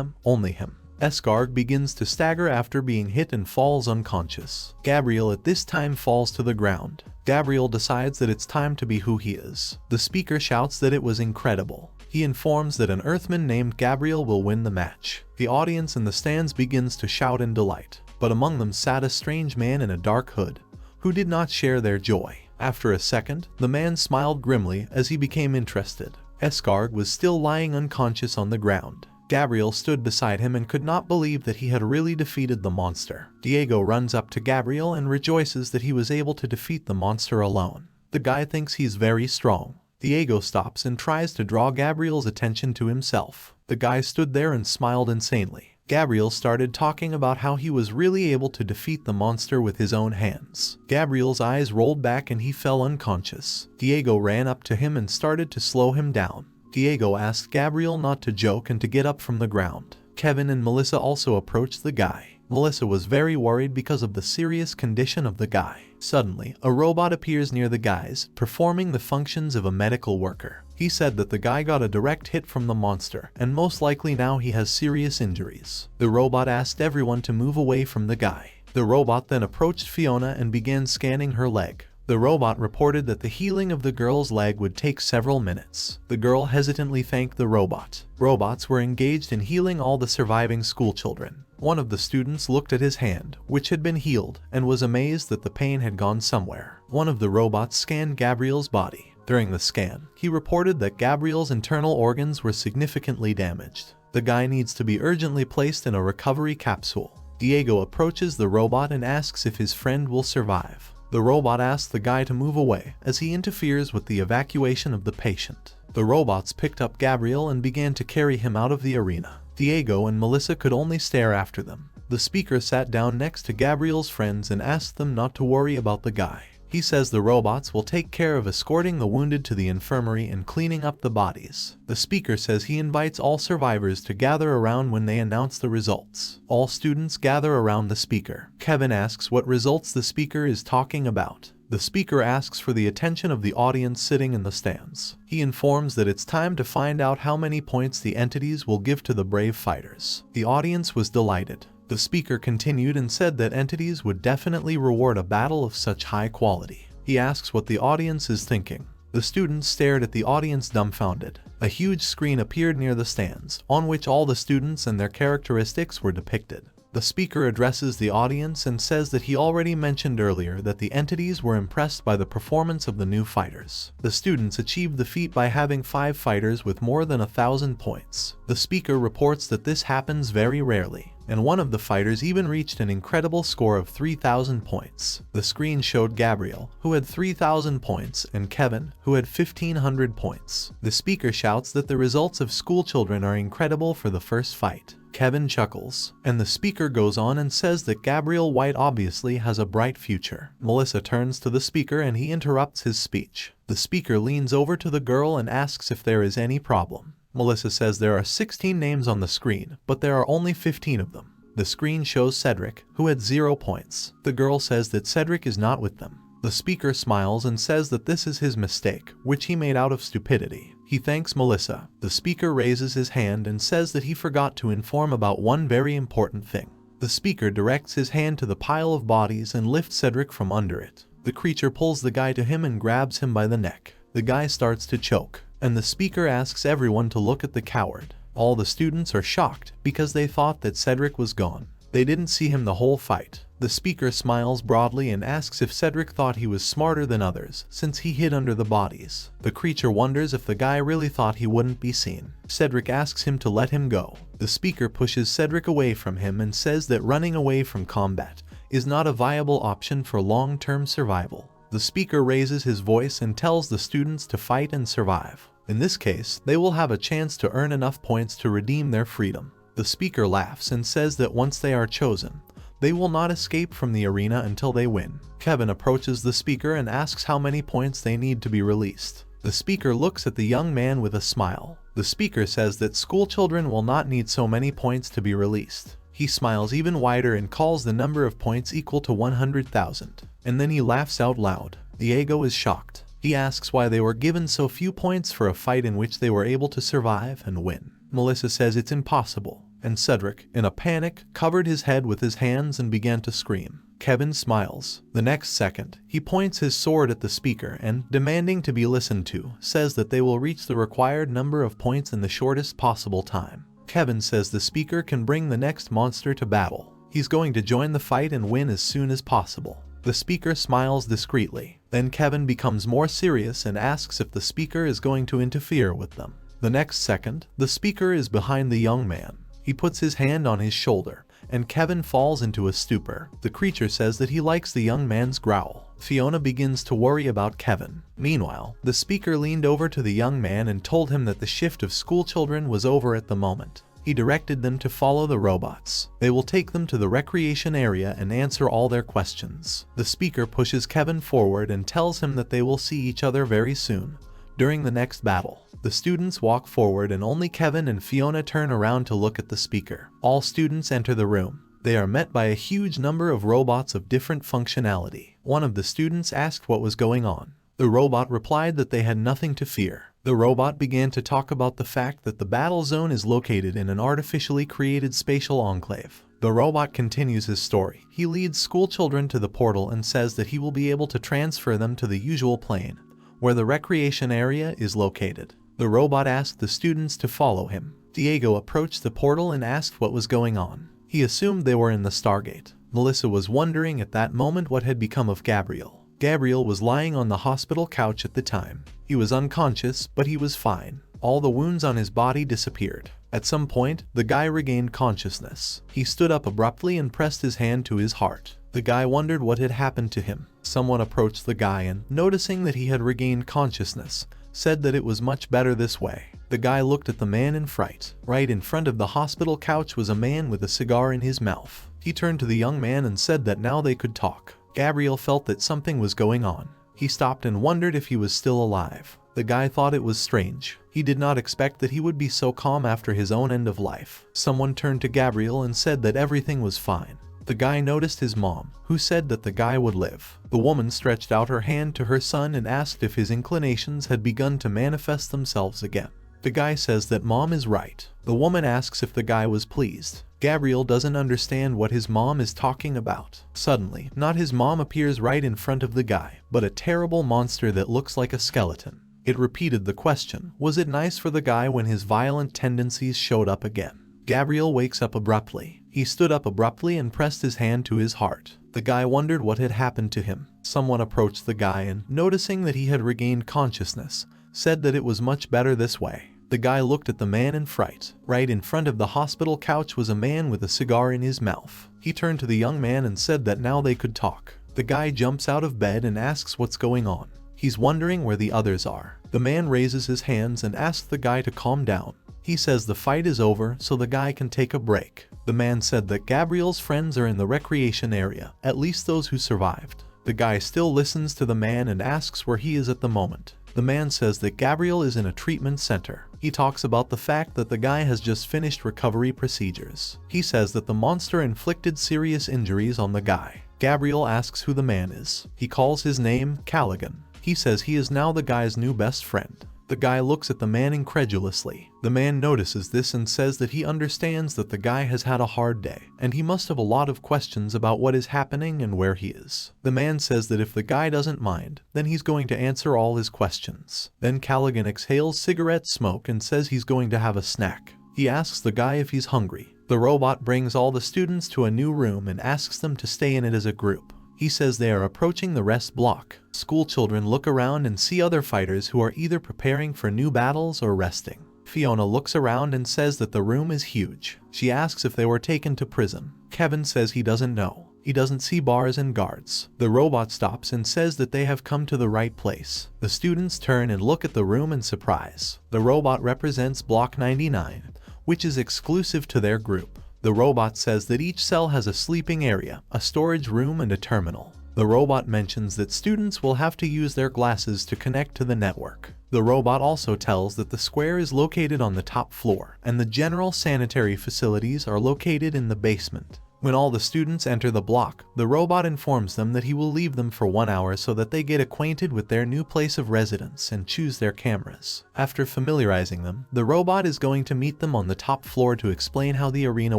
him. Escarg begins to stagger after being hit and falls unconscious. Gabriel at this time falls to the ground. Gabriel decides that it's time to be who he is. The speaker shouts that it was incredible. He informs that an Earthman named Gabriel will win the match. The audience in the stands begins to shout in delight, but among them sat a strange man in a dark hood, who did not share their joy. After a second, the man smiled grimly as he became interested. Escarg was still lying unconscious on the ground. Gabriel stood beside him and could not believe that he had really defeated the monster. Diego runs up to Gabriel and rejoices that he was able to defeat the monster alone. The guy thinks he's very strong. Diego stops and tries to draw Gabriel's attention to himself. The guy stood there and smiled insanely. Gabriel started talking about how he was really able to defeat the monster with his own hands. Gabriel's eyes rolled back and he fell unconscious. Diego ran up to him and started to slow him down. Diego asked Gabriel not to joke and to get up from the ground. Kevin and Melissa also approached the guy. Melissa was very worried because of the serious condition of the guy. Suddenly, a robot appears near the guys, performing the functions of a medical worker. He said that the guy got a direct hit from the monster, and most likely now he has serious injuries. The robot asked everyone to move away from the guy. The robot then approached Fiona and began scanning her leg. The robot reported that the healing of the girl's leg would take several minutes. The girl hesitantly thanked the robot. Robots were engaged in healing all the surviving schoolchildren. One of the students looked at his hand, which had been healed, and was amazed that the pain had gone somewhere. One of the robots scanned Gabriel's body. During the scan, he reported that Gabriel's internal organs were significantly damaged. The guy needs to be urgently placed in a recovery capsule. Diego approaches the robot and asks if his friend will survive. The robot asks the guy to move away as he interferes with the evacuation of the patient. The robots picked up Gabriel and began to carry him out of the arena. Diego and Melissa could only stare after them. The speaker sat down next to Gabriel's friends and asked them not to worry about the guy. He says the robots will take care of escorting the wounded to the infirmary and cleaning up the bodies. The speaker says he invites all survivors to gather around when they announce the results. All students gather around the speaker. Kevin asks what results the speaker is talking about. The speaker asks for the attention of the audience sitting in the stands. He informs that it's time to find out how many points the entities will give to the brave fighters. The audience was delighted. The speaker continued and said that entities would definitely reward a battle of such high quality. He asks what the audience is thinking. The students stared at the audience dumbfounded. A huge screen appeared near the stands, on which all the students and their characteristics were depicted. The speaker addresses the audience and says that he already mentioned earlier that the entities were impressed by the performance of the new fighters. The students achieved the feat by having 5 fighters with more than 1,000 points. The speaker reports that this happens very rarely, and one of the fighters even reached an incredible score of 3,000 points. The screen showed Gabriel, who had 3,000 points, and Kevin, who had 1,500 points. The speaker shouts that the results of schoolchildren are incredible for the first fight. Kevin chuckles, and the speaker goes on and says that Gabriel White obviously has a bright future. Melissa turns to the speaker and he interrupts his speech. The speaker leans over to the girl and asks if there is any problem. Melissa says there are 16 names on the screen, but there are only 15 of them. The screen shows Cedric, who had 0 points. The girl says that Cedric is not with them. The speaker smiles and says that this is his mistake, which he made out of stupidity. He thanks Melissa. The speaker raises his hand and says that he forgot to inform about one very important thing. The speaker directs his hand to the pile of bodies and lifts Cedric from under it. The creature pulls the guy to him and grabs him by the neck. The guy starts to choke, and the speaker asks everyone to look at the coward. All the students are shocked because they thought that Cedric was gone. They didn't see him the whole fight. The speaker smiles broadly and asks if Cedric thought he was smarter than others since he hid under the bodies. The creature wonders if the guy really thought he wouldn't be seen. Cedric asks him to let him go. The speaker pushes Cedric away from him and says that running away from combat is not a viable option for long-term survival. The speaker raises his voice and tells the students to fight and survive. In this case, they will have a chance to earn enough points to redeem their freedom. The speaker laughs and says that once they are chosen, they will not escape from the arena until they win. Kevin approaches the speaker and asks how many points they need to be released. The speaker looks at the young man with a smile. The speaker says that school children will not need so many points to be released. He smiles even wider and calls the number of points equal to 100,000. And then he laughs out loud. Diego is shocked. He asks why they were given so few points for a fight in which they were able to survive and win. Melissa says it's impossible, and Cedric, in a panic, covered his head with his hands and began to scream. Kevin smiles. The next second, he points his sword at the speaker and, demanding to be listened to, says that they will reach the required number of points in the shortest possible time. Kevin says the speaker can bring the next monster to battle. He's going to join the fight and win as soon as possible. The speaker smiles discreetly. Then Kevin becomes more serious and asks if the speaker is going to interfere with them. The next second, the speaker is behind the young man. He puts his hand on his shoulder, and Kevin falls into a stupor. The creature says that he likes the young man's growl. Fiona begins to worry about Kevin. Meanwhile, the speaker leaned over to the young man and told him that the shift of school children was over at the moment. He directed them to follow the robots. They will take them to the recreation area and answer all their questions. The speaker pushes Kevin forward and tells him that they will see each other very soon, during the next battle. The students walk forward and only Kevin and Fiona turn around to look at the speaker. All students enter the room. They are met by a huge number of robots of different functionality. One of the students asked what was going on. The robot replied that they had nothing to fear. The robot began to talk about the fact that the battle zone is located in an artificially created spatial enclave. The robot continues his story. He leads school children to the portal and says that he will be able to transfer them to the usual plane, where the recreation area is located. The robot asked the students to follow him. Diego approached the portal and asked what was going on. He assumed they were in the Stargate. Melissa was wondering at that moment what had become of Gabriel. Gabriel was lying on the hospital couch at the time. He was unconscious, but he was fine. All the wounds on his body disappeared. At some point, the guy regained consciousness. He stood up abruptly and pressed his hand to his heart. The guy wondered what had happened to him. Someone approached the guy and, noticing that he had regained consciousness, said that it was much better this way. The guy looked at the man in fright. Right in front of the hospital couch was a man with a cigar in his mouth. He turned to the young man and said that now they could talk. Gabriel felt that something was going on. He stopped and wondered if he was still alive. The guy thought it was strange. He did not expect that he would be so calm after his own end of life. Someone turned to Gabriel and said that everything was fine. The guy noticed his mom, who said that the guy would live. The woman stretched out her hand to her son and asked if his inclinations had begun to manifest themselves again. The guy says that mom is right. The woman asks if the guy was pleased. Gabriel doesn't understand what his mom is talking about. Suddenly, not his mom appears right in front of the guy, but a terrible monster that looks like a skeleton. It repeated the question, was it nice for the guy when his violent tendencies showed up again? Gabriel wakes up abruptly. He stood up abruptly and pressed his hand to his heart. The guy wondered what had happened to him. Someone approached the guy and, noticing that he had regained consciousness, said that it was much better this way. The guy looked at the man in fright. Right in front of the hospital couch was a man with a cigar in his mouth. He turned to the young man and said that now they could talk. The guy jumps out of bed and asks what's going on. He's wondering where the others are. The man raises his hands and asks the guy to calm down. He says the fight is over so the guy can take a break. The man said that Gabriel's friends are in the recreation area, at least those who survived. The guy still listens to the man and asks where he is at the moment. The man says that Gabriel is in a treatment center. He talks about the fact that the guy has just finished recovery procedures. He says that the monster inflicted serious injuries on the guy. Gabriel asks who the man is. He calls his name Callaghan. He says he is now the guy's new best friend. The guy looks at the man incredulously. The man notices this and says that he understands that the guy has had a hard day, and he must have a lot of questions about what is happening and where he is. The man says that if the guy doesn't mind, then he's going to answer all his questions. Then Callaghan exhales cigarette smoke and says he's going to have a snack. He asks the guy if he's hungry. The robot brings all the students to a new room and asks them to stay in it as a group. He says they are approaching the rest block. School children look around and see other fighters who are either preparing for new battles or resting. Fiona looks around and says that the room is huge. She asks if they were taken to prison. Kevin says he doesn't know. He doesn't see bars and guards. The robot stops and says that they have come to the right place. The students turn and look at the room in surprise. The robot represents Block 99, which is exclusive to their group. The robot says that each cell has a sleeping area, a storage room, and a terminal. The robot mentions that students will have to use their glasses to connect to the network. The robot also tells that the square is located on the top floor, and the general sanitary facilities are located in the basement. When all the students enter the block, the robot informs them that he will leave them for 1 hour so that they get acquainted with their new place of residence and choose their cameras. After familiarizing them, the robot is going to meet them on the top floor to explain how the arena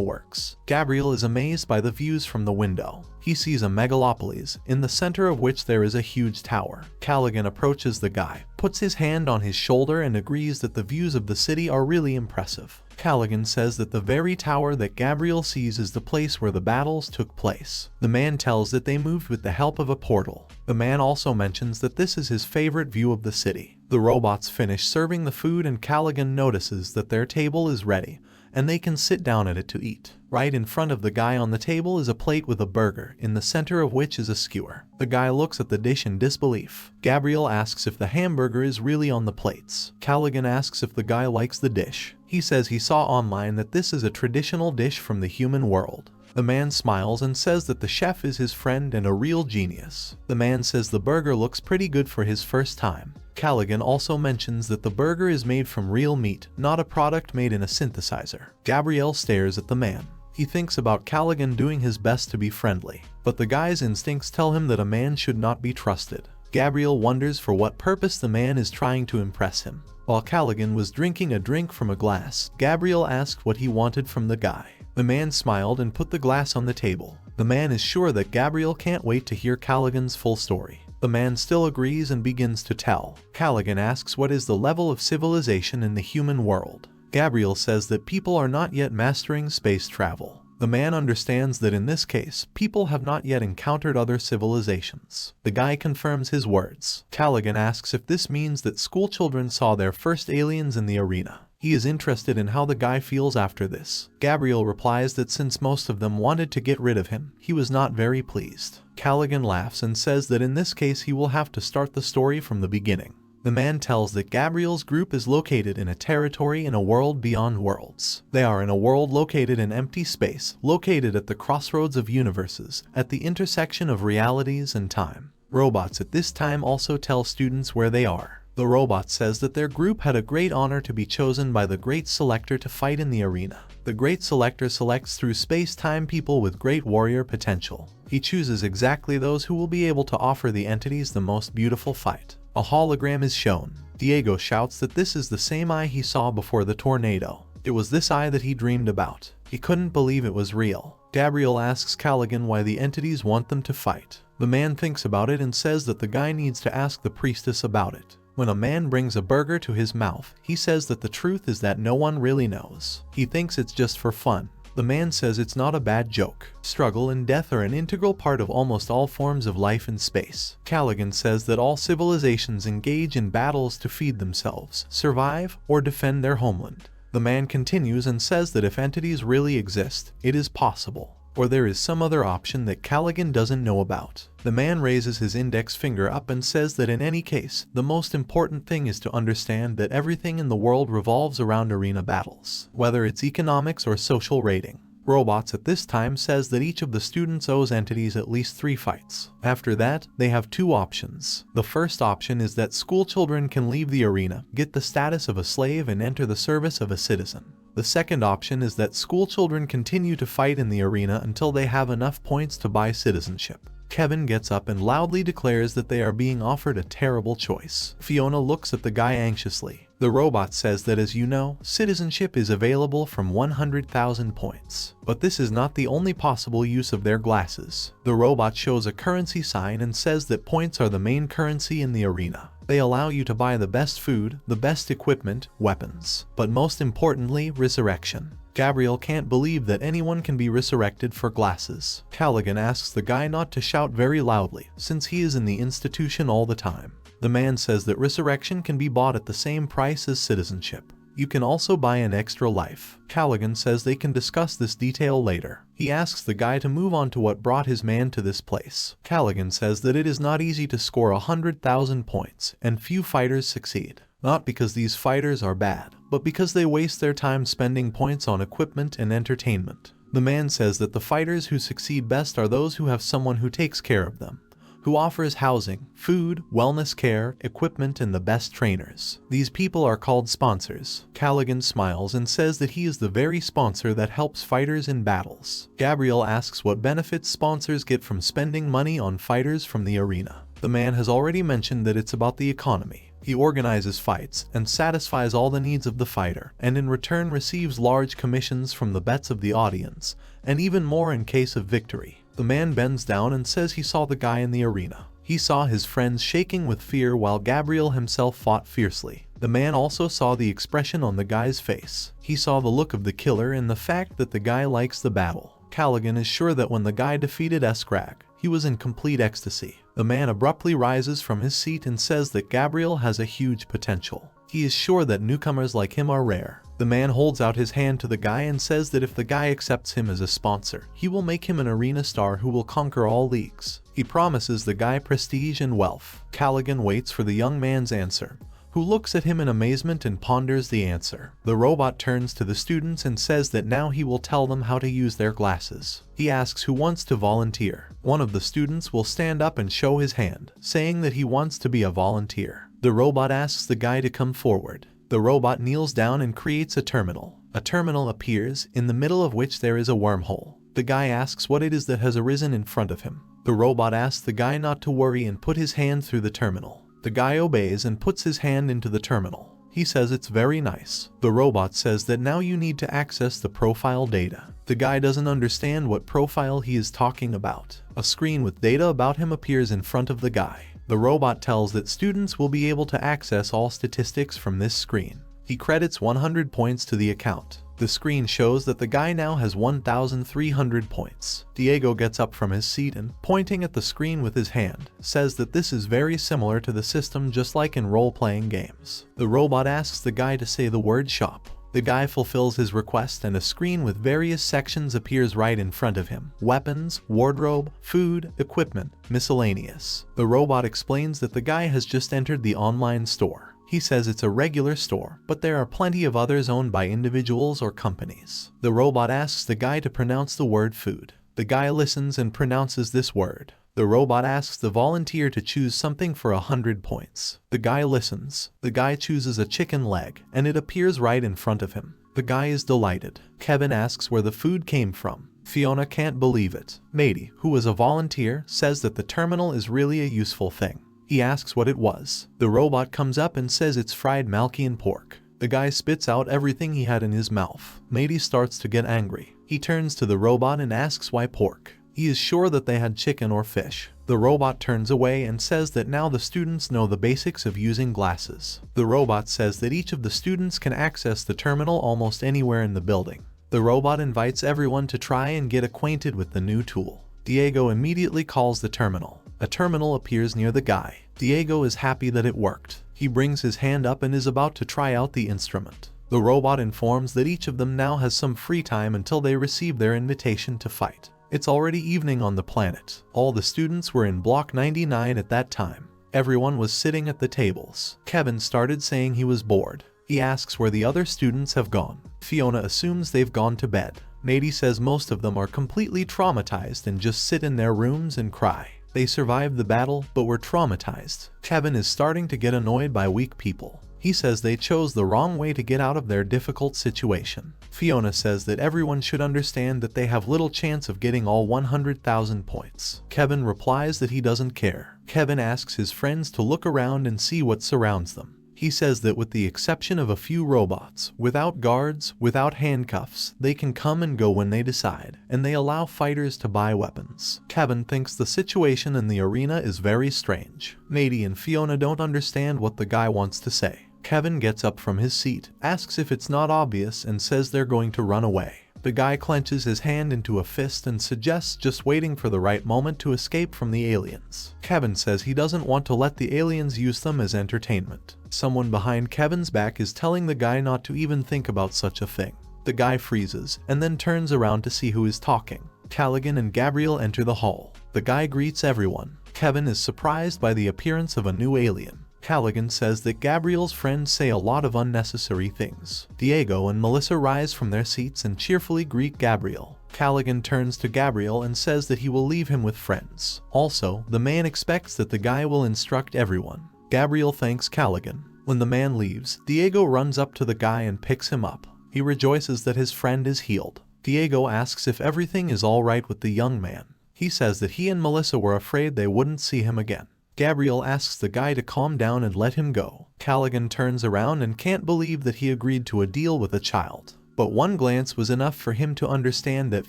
works. Gabriel is amazed by the views from the window. He sees a megalopolis, in the center of which there is a huge tower. Callaghan approaches the guy, puts his hand on his shoulder, and agrees that the views of the city are really impressive. Callaghan says that the very tower that Gabriel sees is the place where the battles took place. The man tells that they moved with the help of a portal. The man also mentions that this is his favorite view of the city. The robots finish serving the food and Callaghan notices that their table is ready, and they can sit down at it to eat. Right in front of the guy on the table is a plate with a burger, in the center of which is a skewer. The guy looks at the dish in disbelief. Gabriel asks if the hamburger is really on the plates. Callaghan asks if the guy likes the dish. He says he saw online that this is a traditional dish from the human world. The man smiles and says that the chef is his friend and a real genius. The man says the burger looks pretty good for his first time. Callaghan also mentions that the burger is made from real meat, not a product made in a synthesizer. Gabriel stares at the man. He thinks about Callaghan doing his best to be friendly, but the guy's instincts tell him that a man should not be trusted. Gabriel wonders for what purpose the man is trying to impress him. While Callaghan was drinking a drink from a glass, Gabriel asked what he wanted from the guy. The man smiled and put the glass on the table. The man is sure that Gabriel can't wait to hear Callaghan's full story. The man still agrees and begins to tell. Callaghan asks what is the level of civilization in the human world. Gabriel says that people are not yet mastering space travel. The man understands that in this case, people have not yet encountered other civilizations. The guy confirms his words. Callaghan asks if this means that school children saw their first aliens in the arena. He is interested in how the guy feels after this. Gabriel replies that since most of them wanted to get rid of him, he was not very pleased. Callaghan laughs and says that in this case he will have to start the story from the beginning. The man tells that Gabriel's group is located in a territory in a world beyond worlds. They are in a world located in empty space, located at the crossroads of universes, at the intersection of realities and time. Robots at this time also tell students where they are. The robot says that their group had a great honor to be chosen by the Great Selector to fight in the arena. The Great Selector selects through space-time people with great warrior potential. He chooses exactly those who will be able to offer the entities the most beautiful fight. A hologram is shown. Diego shouts that this is the same eye he saw before the tornado. It was this eye that he dreamed about. He couldn't believe it was real. Gabriel asks Callaghan why the entities want them to fight. The man thinks about it and says that the guy needs to ask the priestess about it. When a man brings a burger to his mouth, he says that the truth is that no one really knows. He thinks it's just for fun. The man says it's not a bad joke. Struggle and death are an integral part of almost all forms of life in space. Callaghan says that all civilizations engage in battles to feed themselves, survive, or defend their homeland. The man continues and says that if entities really exist, it is possible. Or there is some other option that Callaghan doesn't know about. The man raises his index finger up and says that in any case, the most important thing is to understand that everything in the world revolves around arena battles, whether it's economics or social rating. Robots at this time says that each of the students owes entities at least 3 fights. After that, they have 2 options. The first option is that school children can leave the arena, get the status of a slave, and enter the service of a citizen. The second option is that school children continue to fight in the arena until they have enough points to buy citizenship. Kevin gets up and loudly declares that they are being offered a terrible choice. Fiona looks at the guy anxiously. The robot says that, as you know, citizenship is available from 100,000 points. But this is not the only possible use of their glasses. The robot shows a currency sign and says that points are the main currency in the arena. They allow you to buy the best food, the best equipment, weapons, but most importantly, resurrection. Gabriel can't believe that anyone can be resurrected for glasses. Callaghan asks the guy not to shout very loudly, since he is in the institution all the time. The man says that resurrection can be bought at the same price as citizenship. You can also buy an extra life. Callaghan says they can discuss this detail later. He asks the guy to move on to what brought his man to this place. Callaghan says that it is not easy to score 100,000 points, and few fighters succeed. Not because these fighters are bad, but because they waste their time spending points on equipment and entertainment. The man says that the fighters who succeed best are those who have someone who takes care of them, who offers housing, food, wellness care, equipment, and the best trainers. These people are called sponsors. Callaghan smiles and says that he is the very sponsor that helps fighters in battles. Gabriel asks what benefits sponsors get from spending money on fighters from the arena. The man has already mentioned that it's about the economy. He organizes fights and satisfies all the needs of the fighter, and in return receives large commissions from the bets of the audience, and even more in case of victory. The man bends down and says he saw the guy in the arena. He saw his friends shaking with fear while Gabriel himself fought fiercely. The man also saw the expression on the guy's face. He saw the look of the killer and the fact that the guy likes the battle. Callaghan is sure that when the guy defeated Cedric, he was in complete ecstasy. The man abruptly rises from his seat and says that Gabriel has a huge potential. He is sure that newcomers like him are rare. The man holds out his hand to the guy and says that if the guy accepts him as a sponsor, he will make him an arena star who will conquer all leagues. He promises the guy prestige and wealth. Callaghan waits for the young man's answer, who looks at him in amazement and ponders the answer. The robot turns to the students and says that now he will tell them how to use their glasses. He asks who wants to volunteer. One of the students will stand up and show his hand, saying that he wants to be a volunteer. The robot asks the guy to come forward. The robot kneels down and creates a terminal. A terminal appears, in the middle of which there is a wormhole. The guy asks what it is that has arisen in front of him. The robot asks the guy not to worry and put his hand through the terminal. The guy obeys and puts his hand into the terminal. He says it's very nice. The robot says that now you need to access the profile data. The guy doesn't understand what profile he is talking about. A screen with data about him appears in front of the guy. The robot tells that students will be able to access all statistics from this screen. He credits 100 points to the account. The screen shows that the guy now has 1,300 points. Diego gets up from his seat and, pointing at the screen with his hand, says that this is very similar to the system just like in role-playing games. The robot asks the guy to say the word shop. The guy fulfills his request and a screen with various sections appears right in front of him. Weapons, wardrobe, food, equipment, miscellaneous. The robot explains that the guy has just entered the online store. He says it's a regular store, but there are plenty of others owned by individuals or companies. The robot asks the guy to pronounce the word food. The guy listens and pronounces this word. The robot asks the volunteer to choose something for 100 points. The guy listens. The guy chooses a chicken leg, and it appears right in front of him. The guy is delighted. Kevin asks where the food came from. Fiona can't believe it. Matey, who is a volunteer, says that the terminal is really a useful thing. He asks what it was. The robot comes up and says it's fried Malkian pork. The guy spits out everything he had in his mouth. Matey starts to get angry. He turns to the robot and asks why pork. He is sure that they had chicken or fish. The robot turns away and says that now the students know the basics of using glasses. The robot says that each of the students can access the terminal almost anywhere in the building. The robot invites everyone to try and get acquainted with the new tool. Diego immediately calls the terminal. A terminal appears near the guy. Diego is happy that it worked. He brings his hand up and is about to try out the instrument. The robot informs that each of them now has some free time until they receive their invitation to fight. It's already evening on the planet. All the students were in block 99 at that time. Everyone was sitting at the tables. Kevin started saying he was bored. He asks where the other students have gone. Fiona assumes they've gone to bed. Matey says most of them are completely traumatized and just sit in their rooms and cry. They survived the battle, but were traumatized. Kevin is starting to get annoyed by weak people. He says they chose the wrong way to get out of their difficult situation. Fiona says that everyone should understand that they have little chance of getting all 100,000 points. Kevin replies that he doesn't care. Kevin asks his friends to look around and see what surrounds them. He says that with the exception of a few robots, without guards, without handcuffs, they can come and go when they decide, and they allow fighters to buy weapons. Kevin thinks the situation in the arena is very strange. Matey and Fiona don't understand what the guy wants to say. Kevin gets up from his seat, asks if it's not obvious, and says they're going to run away. The guy clenches his hand into a fist and suggests just waiting for the right moment to escape from the aliens. Kevin says he doesn't want to let the aliens use them as entertainment. Someone behind Kevin's back is telling the guy not to even think about such a thing. The guy freezes and then turns around to see who is talking. Callaghan and Gabriel enter the hall. The guy greets everyone. Kevin is surprised by the appearance of a new alien. Callaghan says that Gabriel's friends say a lot of unnecessary things. Diego and Melissa rise from their seats and cheerfully greet Gabriel. Callaghan turns to Gabriel and says that he will leave him with friends. Also, the man expects that the guy will instruct everyone. Gabriel thanks Callaghan. When the man leaves, Diego runs up to the guy and picks him up. He rejoices that his friend is healed. Diego asks if everything is alright with the young man. He says that he and Melissa were afraid they wouldn't see him again. Gabriel asks the guy to calm down and let him go. Callaghan turns around and can't believe that he agreed to a deal with a child. But one glance was enough for him to understand that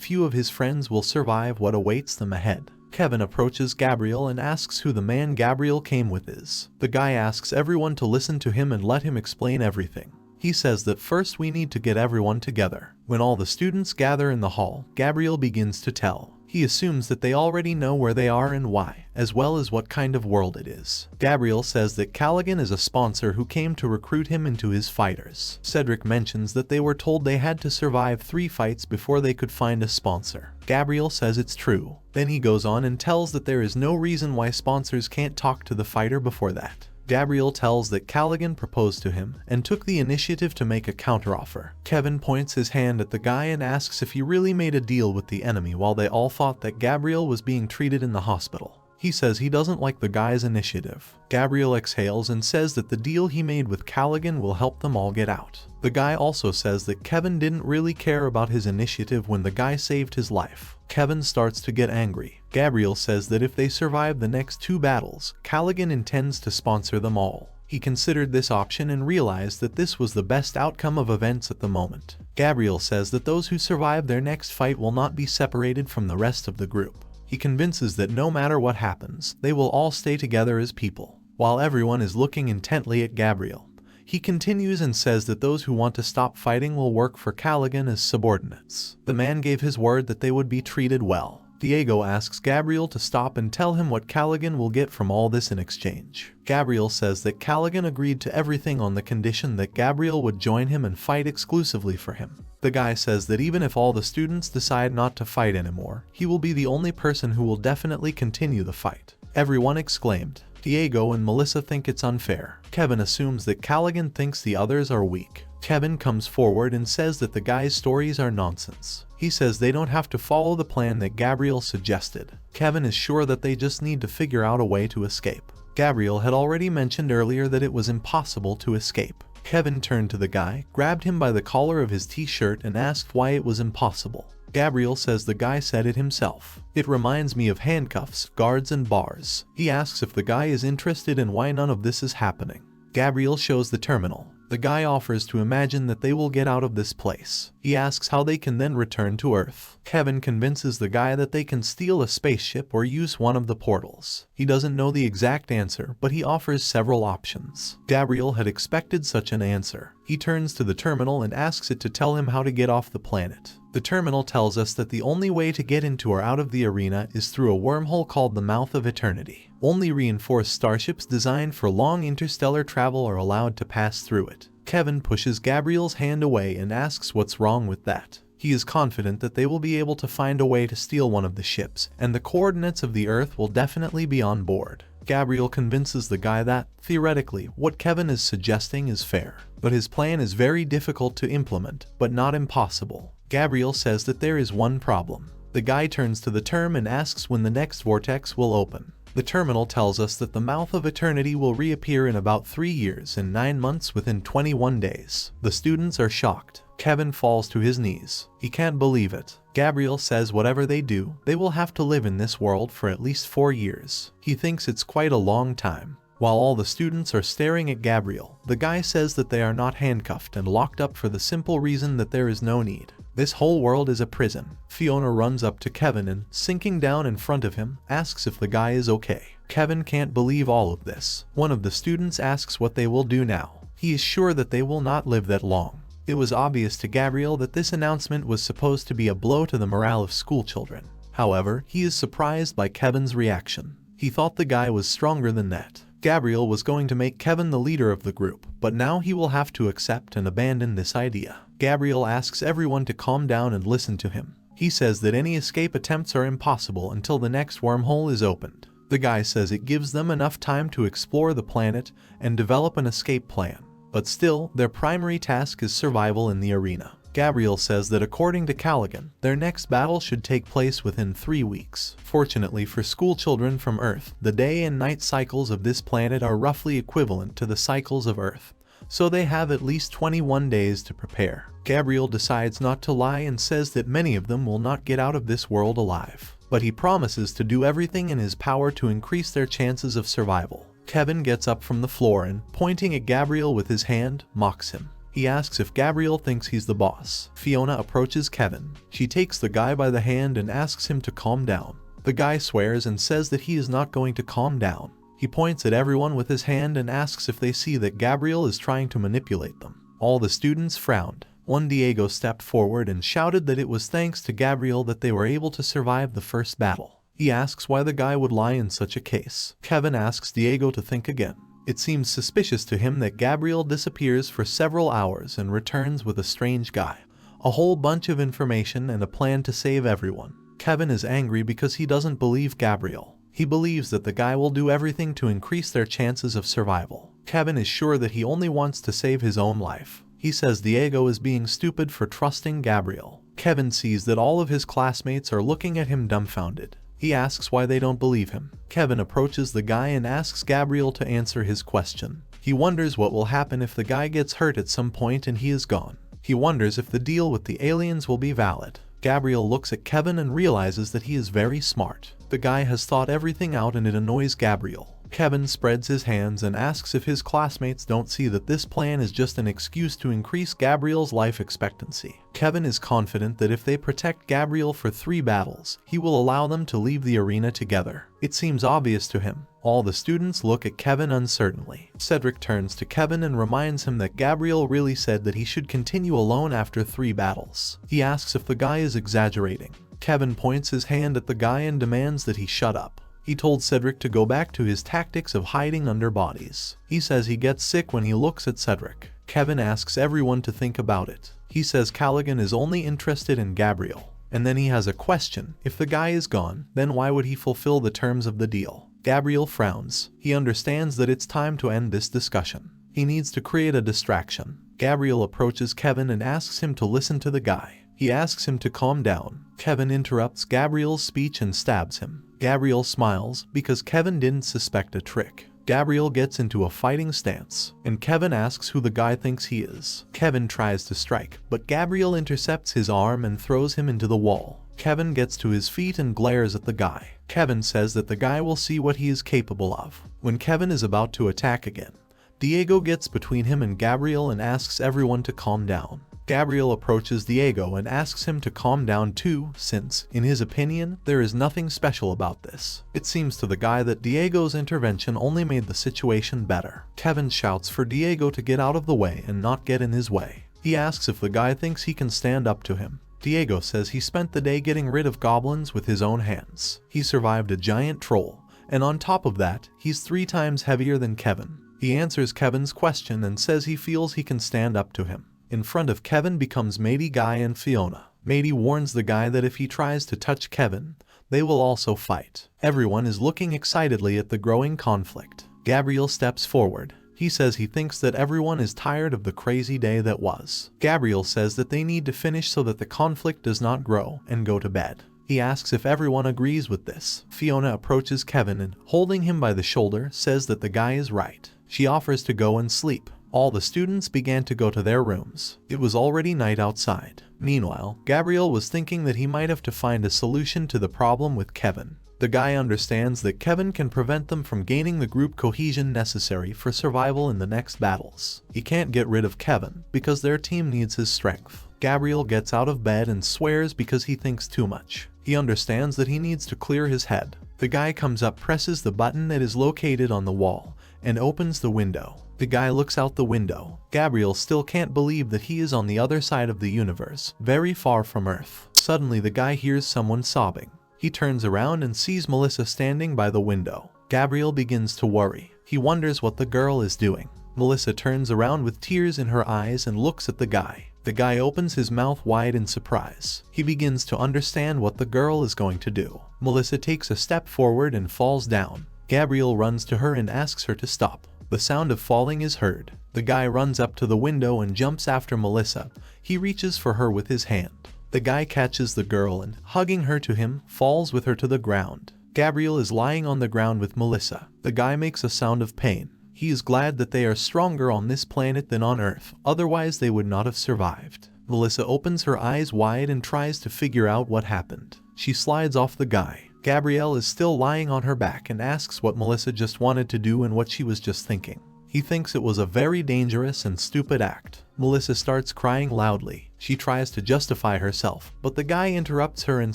few of his friends will survive what awaits them ahead. Kevin approaches Gabriel and asks who the man Gabriel came with is. The guy asks everyone to listen to him and let him explain everything. He says that first we need to get everyone together. When all the students gather in the hall, Gabriel begins to tell. He assumes that they already know where they are and why, as well as what kind of world it is. Gabriel says that Callaghan is a sponsor who came to recruit him into his fighters. Cedric mentions that they were told they had to survive 3 fights before they could find a sponsor. Gabriel says it's true. Then he goes on and tells that there is no reason why sponsors can't talk to the fighter before that. Gabriel tells that Callaghan proposed to him and took the initiative to make a counteroffer. Kevin points his hand at the guy and asks if he really made a deal with the enemy while they all thought that Gabriel was being treated in the hospital. He says he doesn't like the guy's initiative. Gabriel exhales and says that the deal he made with Callaghan will help them all get out. The guy also says that Kevin didn't really care about his initiative when the guy saved his life. Kevin starts to get angry. Gabriel says that if they survive the next 2 battles, Callaghan intends to sponsor them all. He considered this option and realized that this was the best outcome of events at the moment. Gabriel says that those who survive their next fight will not be separated from the rest of the group. He convinces that no matter what happens, they will all stay together as people. While everyone is looking intently at Gabriel, he continues and says that those who want to stop fighting will work for Callaghan as subordinates. The man gave his word that they would be treated well. Diego asks Gabriel to stop and tell him what Callaghan will get from all this in exchange. Gabriel says that Callaghan agreed to everything on the condition that Gabriel would join him and fight exclusively for him. The guy says that even if all the students decide not to fight anymore, he will be the only person who will definitely continue the fight. Everyone exclaimed. Diego and Melissa think it's unfair. Kevin assumes that Callaghan thinks the others are weak. Kevin comes forward and says that the guy's stories are nonsense. He says they don't have to follow the plan that Gabriel suggested. Kevin is sure that they just need to figure out a way to escape. Gabriel had already mentioned earlier that it was impossible to escape. Kevin turned to the guy, grabbed him by the collar of his t-shirt and asked why it was impossible. Gabriel says the guy said it himself. It reminds me of handcuffs, guards and bars. He asks if the guy is interested and why none of this is happening. Gabriel shows the terminal. The guy offers to imagine that they will get out of this place. He asks how they can then return to Earth. Kevin convinces the guy that they can steal a spaceship or use one of the portals. He doesn't know the exact answer, but he offers several options. Gabriel had expected such an answer. He turns to the terminal and asks it to tell him how to get off the planet. The terminal tells us that the only way to get into or out of the arena is through a wormhole called the Mouth of Eternity. Only reinforced starships designed for long interstellar travel are allowed to pass through it. Kevin pushes Gabriel's hand away and asks what's wrong with that. He is confident that they will be able to find a way to steal one of the ships, and the coordinates of the Earth will definitely be on board. Gabriel convinces the guy that, theoretically, what Kevin is suggesting is fair. But his plan is very difficult to implement, but not impossible. Gabriel says that there is one problem. The guy turns to the term and asks when the next vortex will open. The terminal tells us that the Mouth of Eternity will reappear in about 3 years and 9 months within 21 days. The students are shocked. Kevin falls to his knees. He can't believe it. Gabriel says whatever they do, they will have to live in this world for at least 4 years. He thinks it's quite a long time. While all the students are staring at Gabriel, the guy says that they are not handcuffed and locked up for the simple reason that there is no need. This whole world is a prison. Fiona runs up to Kevin and, sinking down in front of him, asks if the guy is okay. Kevin can't believe all of this. One of the students asks what they will do now. He is sure that they will not live that long. It was obvious to Gabriel that this announcement was supposed to be a blow to the morale of school children. However, he is surprised by Kevin's reaction. He thought the guy was stronger than that. Gabriel was going to make Kevin the leader of the group, but now he will have to accept and abandon this idea. Gabriel asks everyone to calm down and listen to him. He says that any escape attempts are impossible until the next wormhole is opened. The guy says it gives them enough time to explore the planet and develop an escape plan. But still, their primary task is survival in the arena. Gabriel says that according to Callaghan, their next battle should take place within 3 weeks. Fortunately for school children from Earth, the day and night cycles of this planet are roughly equivalent to the cycles of Earth, so they have at least 21 days to prepare. Gabriel decides not to lie and says that many of them will not get out of this world alive, but he promises to do everything in his power to increase their chances of survival. Kevin gets up from the floor and, pointing at Gabriel with his hand, mocks him. He asks if Gabriel thinks he's the boss. Fiona approaches Kevin. She takes the guy by the hand and asks him to calm down. The guy swears and says that he is not going to calm down. He points at everyone with his hand and asks if they see that Gabriel is trying to manipulate them. All the students frowned. One Diego stepped forward and shouted that it was thanks to Gabriel that they were able to survive the first battle. He asks why the guy would lie in such a case. Kevin asks Diego to think again. It seems suspicious to him that Gabriel disappears for several hours and returns with a strange guy, a whole bunch of information and a plan to save everyone. Kevin is angry because he doesn't believe Gabriel. He believes that the guy will do everything to increase their chances of survival. Kevin is sure that he only wants to save his own life. He says Diego is being stupid for trusting Gabriel. Kevin sees that all of his classmates are looking at him dumbfounded. He asks why they don't believe him. Kevin approaches the guy and asks Gabriel to answer his question. He wonders what will happen if the guy gets hurt at some point and he is gone. He wonders if the deal with the aliens will be valid. Gabriel looks at Kevin and realizes that he is very smart. The guy has thought everything out and it annoys Gabriel. Kevin spreads his hands and asks if his classmates don't see that this plan is just an excuse to increase Gabriel's life expectancy. Kevin is confident that if they protect Gabriel for 3 battles, he will allow them to leave the arena together. It seems obvious to him. All the students look at Kevin uncertainly. Cedric turns to Kevin and reminds him that Gabriel really said that he should continue alone after 3 battles. He asks if the guy is exaggerating. Kevin points his hand at the guy and demands that he shut up. He told Cedric to go back to his tactics of hiding under bodies. He says he gets sick when he looks at Cedric. Kevin asks everyone to think about it. He says Callaghan is only interested in Gabriel. And then he has a question. If the guy is gone, then why would he fulfill the terms of the deal? Gabriel frowns. He understands that it's time to end this discussion. He needs to create a distraction. Gabriel approaches Kevin and asks him to listen to the guy. He asks him to calm down. Kevin interrupts Gabriel's speech and stabs him. Gabriel smiles because Kevin didn't suspect a trick. Gabriel gets into a fighting stance, and Kevin asks who the guy thinks he is. Kevin tries to strike, but Gabriel intercepts his arm and throws him into the wall. Kevin gets to his feet and glares at the guy. Kevin says that the guy will see what he is capable of. When Kevin is about to attack again, Diego gets between him and Gabriel and asks everyone to calm down. Gabriel approaches Diego and asks him to calm down too, since, in his opinion, there is nothing special about this. It seems to the guy that Diego's intervention only made the situation better. Kevin shouts for Diego to get out of the way and not get in his way. He asks if the guy thinks he can stand up to him. Diego says he spent the day getting rid of goblins with his own hands. He survived a giant troll, and on top of that, he's 3 times heavier than Kevin. He answers Kevin's question and says he feels he can stand up to him. In front of Kevin becomes Matey, Guy, and Fiona. Matey warns the guy that if he tries to touch Kevin, they will also fight. Everyone is looking excitedly at the growing conflict. Gabriel steps forward. He says he thinks that everyone is tired of the crazy day that was. Gabriel says that they need to finish so that the conflict does not grow, and go to bed. He asks if everyone agrees with this. Fiona approaches Kevin and, holding him by the shoulder, says that the guy is right. She offers to go and sleep. All the students began to go to their rooms. It was already night outside. Meanwhile, Gabriel was thinking that he might have to find a solution to the problem with Kevin. The guy understands that Kevin can prevent them from gaining the group cohesion necessary for survival in the next battles. He can't get rid of Kevin because their team needs his strength. Gabriel gets out of bed and swears because he thinks too much. He understands that he needs to clear his head. The guy comes up, presses the button that is located on the wall, and opens the window. The guy looks out the window. Gabriel still can't believe that he is on the other side of the universe, very far from Earth. Suddenly the guy hears someone sobbing. He turns around and sees Melissa standing by the window. Gabriel begins to worry. He wonders what the girl is doing. Melissa turns around with tears in her eyes and looks at the guy. The guy opens his mouth wide in surprise. He begins to understand what the girl is going to do. Melissa takes a step forward and falls down. Gabriel runs to her and asks her to stop. The sound of falling is heard. The guy runs up to the window and jumps after Melissa. He reaches for her with his hand. The guy catches the girl and, hugging her to him, falls with her to the ground. Gabriel is lying on the ground with Melissa. The guy makes a sound of pain. He is glad that they are stronger on this planet than on Earth, otherwise they would not have survived. Melissa opens her eyes wide and tries to figure out what happened. She slides off the guy. Gabriel is still lying on her back and asks what Melissa just wanted to do and what she was just thinking. He thinks it was a very dangerous and stupid act. Melissa starts crying loudly. She tries to justify herself, but the guy interrupts her and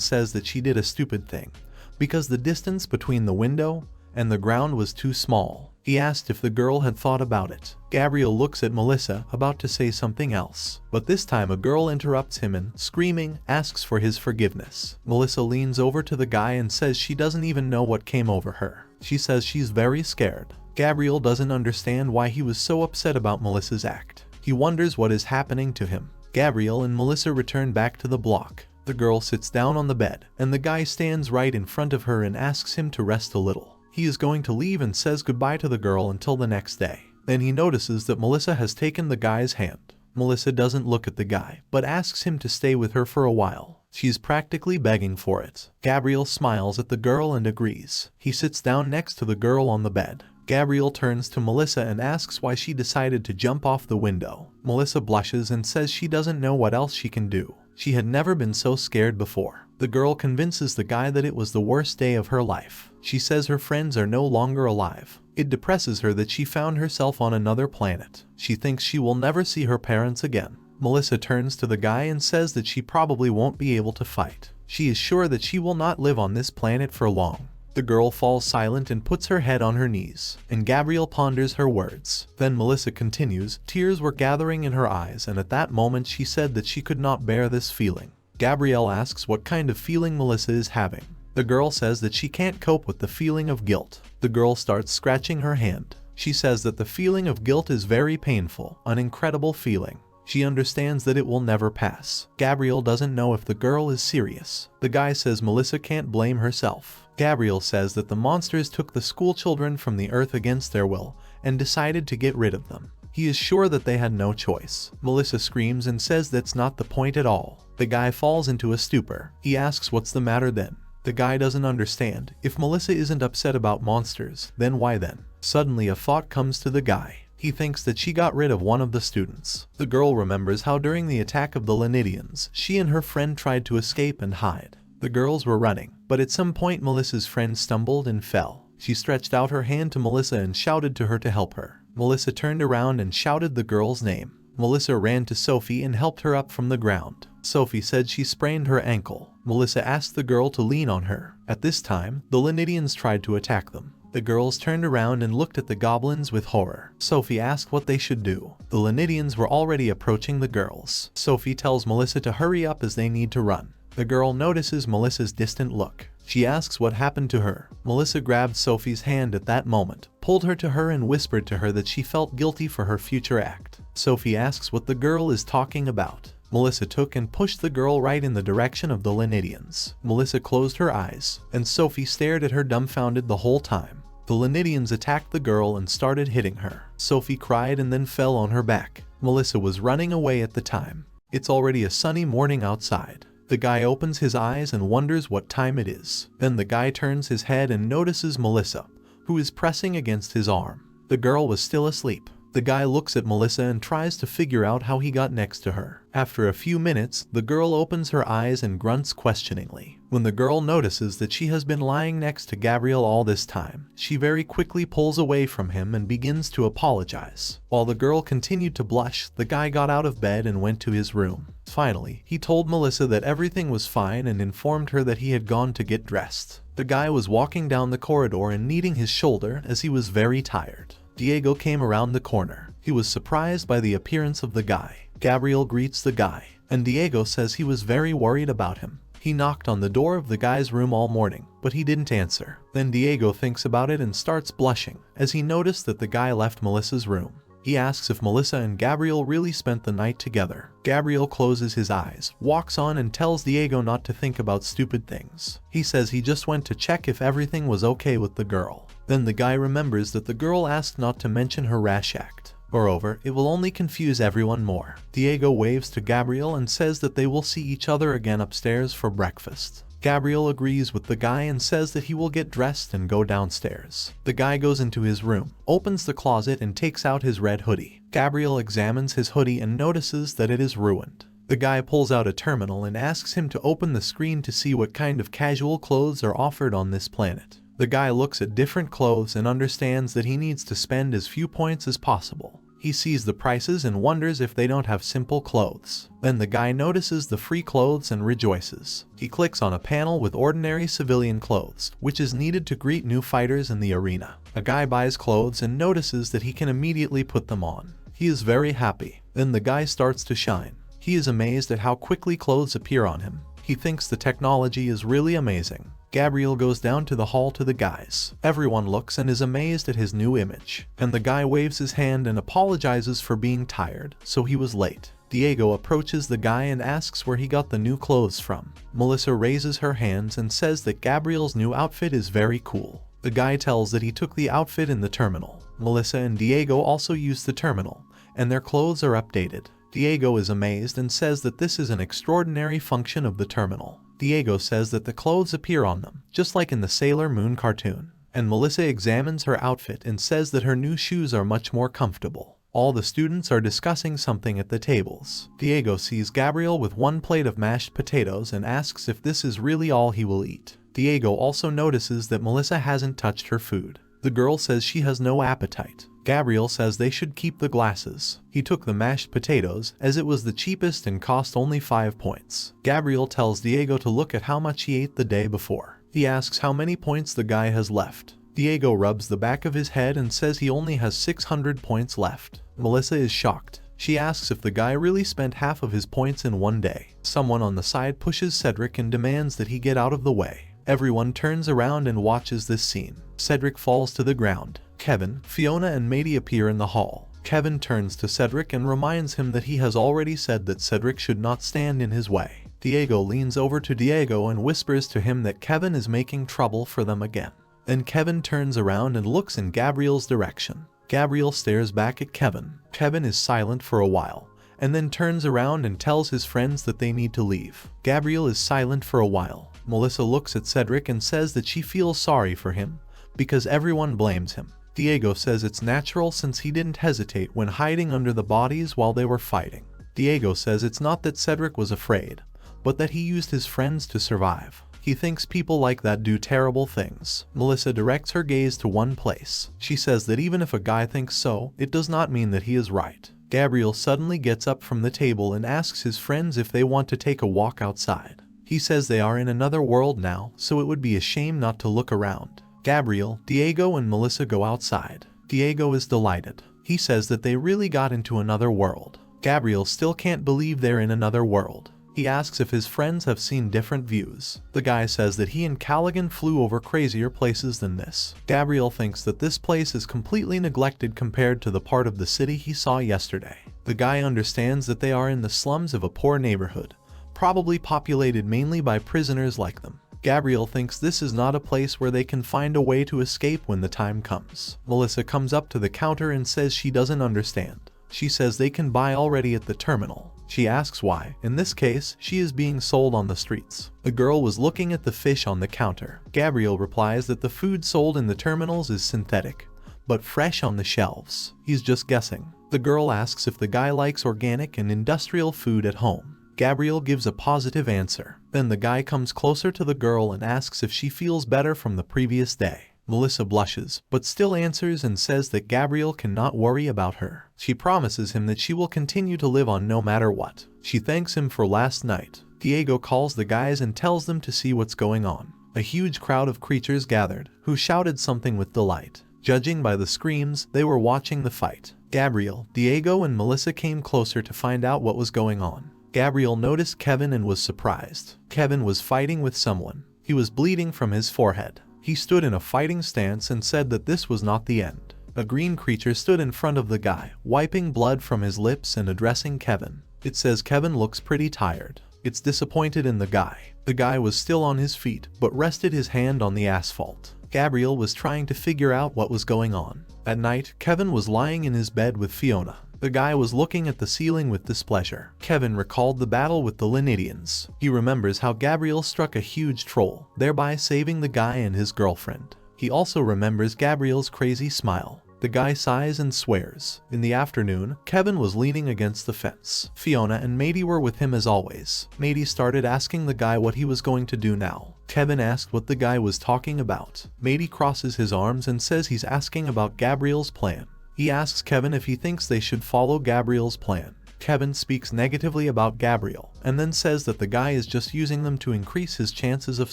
says that she did a stupid thing, because the distance between the window and the ground was too small. He asked if the girl had thought about it. Gabriel looks at Melissa, about to say something else. But this time a girl interrupts him and, screaming, asks for his forgiveness. Melissa leans over to the guy and says she doesn't even know what came over her. She says she's very scared. Gabriel doesn't understand why he was so upset about Melissa's act. He wonders what is happening to him. Gabriel and Melissa return back to the block. The girl sits down on the bed, and the guy stands right in front of her and asks him to rest a little. He is going to leave and says goodbye to the girl until the next day. Then he notices that Melissa has taken the guy's hand. Melissa doesn't look at the guy, but asks him to stay with her for a while. She's practically begging for it. Gabriel smiles at the girl and agrees. He sits down next to the girl on the bed. Gabriel turns to Melissa and asks why she decided to jump off the window. Melissa blushes and says she doesn't know what else she can do. She had never been so scared before. The girl convinces the guy that it was the worst day of her life. She says her friends are no longer alive. It depresses her that she found herself on another planet. She thinks she will never see her parents again. Melissa turns to the guy and says that she probably won't be able to fight. She is sure that she will not live on this planet for long. The girl falls silent and puts her head on her knees, and Gabriel ponders her words. Then Melissa continues. Tears were gathering in her eyes, and at that moment she said that she could not bear this feeling. Gabriel asks what kind of feeling Melissa is having. The girl says that she can't cope with the feeling of guilt. The girl starts scratching her hand. She says that the feeling of guilt is very painful, an incredible feeling. She understands that it will never pass. Gabriel doesn't know if the girl is serious. The guy says Melissa can't blame herself. Gabriel says that the monsters took the school children from the earth against their will and decided to get rid of them. He is sure that they had no choice. Melissa screams and says that's not the point at all. The guy falls into a stupor. He asks what's the matter then. The guy doesn't understand. If Melissa isn't upset about monsters, then why then? Suddenly a thought comes to the guy. He thinks that she got rid of one of the students. The girl remembers how during the attack of the Lenidians, she and her friend tried to escape and hide. The girls were running, but at some point Melissa's friend stumbled and fell. She stretched out her hand to Melissa and shouted to her to help her. Melissa turned around and shouted the girl's name. Melissa ran to Sophie and helped her up from the ground. Sophie said she sprained her ankle. Melissa asked the girl to lean on her. At this time, the Lenidians tried to attack them. The girls turned around and looked at the goblins with horror. Sophie asked what they should do. The Lenidians were already approaching the girls. Sophie tells Melissa to hurry up as they need to run. The girl notices Melissa's distant look. She asks what happened to her. Melissa grabbed Sophie's hand at that moment, pulled her to her and whispered to her that she felt guilty for her future act. Sophie asks what the girl is talking about. Melissa took and pushed the girl right in the direction of the Lenidians. Melissa closed her eyes, and Sophie stared at her dumbfounded the whole time. The Lenidians attacked the girl and started hitting her. Sophie cried and then fell on her back. Melissa was running away at the time. It's already a sunny morning outside. The guy opens his eyes and wonders what time it is. Then the guy turns his head and notices Melissa, who is pressing against his arm. The girl was still asleep. The guy looks at Melissa and tries to figure out how he got next to her. After a few minutes, the girl opens her eyes and grunts questioningly. When the girl notices that she has been lying next to Gabriel all this time, she very quickly pulls away from him and begins to apologize. While the girl continued to blush, the guy got out of bed and went to his room. Finally, he told Melissa that everything was fine and informed her that he had gone to get dressed. The guy was walking down the corridor and kneading his shoulder as he was very tired. Diego came around the corner. He was surprised by the appearance of the guy. Gabriel greets the guy, and Diego says he was very worried about him. He knocked on the door of the guy's room all morning, but he didn't answer. Then Diego thinks about it and starts blushing as he noticed that the guy left Melissa's room. He asks if Melissa and Gabriel really spent the night together. Gabriel closes his eyes, walks on and tells Diego not to think about stupid things. He says he just went to check if everything was okay with the girl. Then the guy remembers that the girl asked not to mention her rash act. Moreover, it will only confuse everyone more. Diego waves to Gabriel and says that they will see each other again upstairs for breakfast. Gabriel agrees with the guy and says that he will get dressed and go downstairs. The guy goes into his room, opens the closet and takes out his red hoodie. Gabriel examines his hoodie and notices that it is ruined. The guy pulls out a terminal and asks him to open the screen to see what kind of casual clothes are offered on this planet. The guy looks at different clothes and understands that he needs to spend as few points as possible. He sees the prices and wonders if they don't have simple clothes. Then the guy notices the free clothes and rejoices. He clicks on a panel with ordinary civilian clothes, which is needed to greet new fighters in the arena. A guy buys clothes and notices that he can immediately put them on. He is very happy. Then the guy starts to shine. He is amazed at how quickly clothes appear on him. He thinks the technology is really amazing. Gabriel goes down to the hall to the guys. Everyone looks and is amazed at his new image. And the guy waves his hand and apologizes for being tired, so he was late. Diego approaches the guy and asks where he got the new clothes from. Melissa raises her hands and says that Gabriel's new outfit is very cool. The guy tells that he took the outfit in the terminal. Melissa and Diego also use the terminal, and their clothes are updated. Diego is amazed and says that this is an extraordinary function of the terminal. Diego says that the clothes appear on them, just like in the Sailor Moon cartoon. And Melissa examines her outfit and says that her new shoes are much more comfortable. All the students are discussing something at the tables. Diego sees Gabriel with one plate of mashed potatoes and asks if this is really all he will eat. Diego also notices that Melissa hasn't touched her food. The girl says she has no appetite. Gabriel says they should keep the glasses. He took the mashed potatoes as it was the cheapest and cost only 5 points. Gabriel tells Diego to look at how much he ate the day before. He asks how many points the guy has left. Diego rubs the back of his head and says he only has 600 points left. Melissa is shocked. She asks if the guy really spent half of his points in one day. Someone on the side pushes Cedric and demands that he get out of the way. Everyone turns around and watches this scene. Cedric falls to the ground. Kevin, Fiona and Mady appear in the hall. Kevin turns to Cedric and reminds him that he has already said that Cedric should not stand in his way. Diego leans over to Diego and whispers to him that Kevin is making trouble for them again. Then Kevin turns around and looks in Gabriel's direction. Gabriel stares back at Kevin. Kevin is silent for a while, and then turns around and tells his friends that they need to leave. Gabriel is silent for a while. Melissa looks at Cedric and says that she feels sorry for him, because everyone blames him. Diego says it's natural since he didn't hesitate when hiding under the bodies while they were fighting. Diego says it's not that Cedric was afraid, but that he used his friends to survive. He thinks people like that do terrible things. Melissa directs her gaze to one place. She says that even if a guy thinks so, it does not mean that he is right. Gabriel suddenly gets up from the table and asks his friends if they want to take a walk outside. He says they are in another world now, so it would be a shame not to look around. Gabriel, Diego and Melissa go outside. Diego is delighted. He says that they really got into another world. Gabriel still can't believe they're in another world. He asks if his friends have seen different views. The guy says that he and Callaghan flew over crazier places than this. Gabriel thinks that this place is completely neglected compared to the part of the city he saw yesterday. The guy understands that they are in the slums of a poor neighborhood, probably populated mainly by prisoners like them. Gabriel thinks this is not a place where they can find a way to escape when the time comes. Melissa comes up to the counter and says she doesn't understand. She says they can buy already at the terminal. She asks why. In this case, she is being sold on the streets. The girl was looking at the fish on the counter. Gabriel replies that the food sold in the terminals is synthetic, but fresh on the shelves. He's just guessing. The girl asks if the guy likes organic and industrial food at home. Gabriel gives a positive answer. Then the guy comes closer to the girl and asks if she feels better from the previous day. Melissa blushes, but still answers and says that Gabriel cannot worry about her. She promises him that she will continue to live on no matter what. She thanks him for last night. Diego calls the guys and tells them to see what's going on. A huge crowd of creatures gathered, who shouted something with delight. Judging by the screams, they were watching the fight. Gabriel, Diego and Melissa came closer to find out what was going on. Gabriel noticed Kevin and was surprised. Kevin was fighting with someone. He was bleeding from his forehead. He stood in a fighting stance and said that this was not the end. A green creature stood in front of the guy, wiping blood from his lips and addressing Kevin. It says Kevin looks pretty tired. It's disappointed in the guy. The guy was still on his feet, but rested his hand on the asphalt. Gabriel was trying to figure out what was going on. At night, Kevin was lying in his bed with Fiona. The guy was looking at the ceiling with displeasure. Kevin recalled the battle with the Lenidians. He remembers how Gabriel struck a huge troll, thereby saving the guy and his girlfriend. He also remembers Gabriel's crazy smile. The guy sighs and swears. In the afternoon, Kevin was leaning against the fence. Fiona and Matey were with him as always. Matey started asking the guy what he was going to do now. Kevin asked what the guy was talking about. Matey crosses his arms and says he's asking about Gabriel's plan. He asks Kevin if he thinks they should follow Gabriel's plan. Kevin speaks negatively about Gabriel, and then says that the guy is just using them to increase his chances of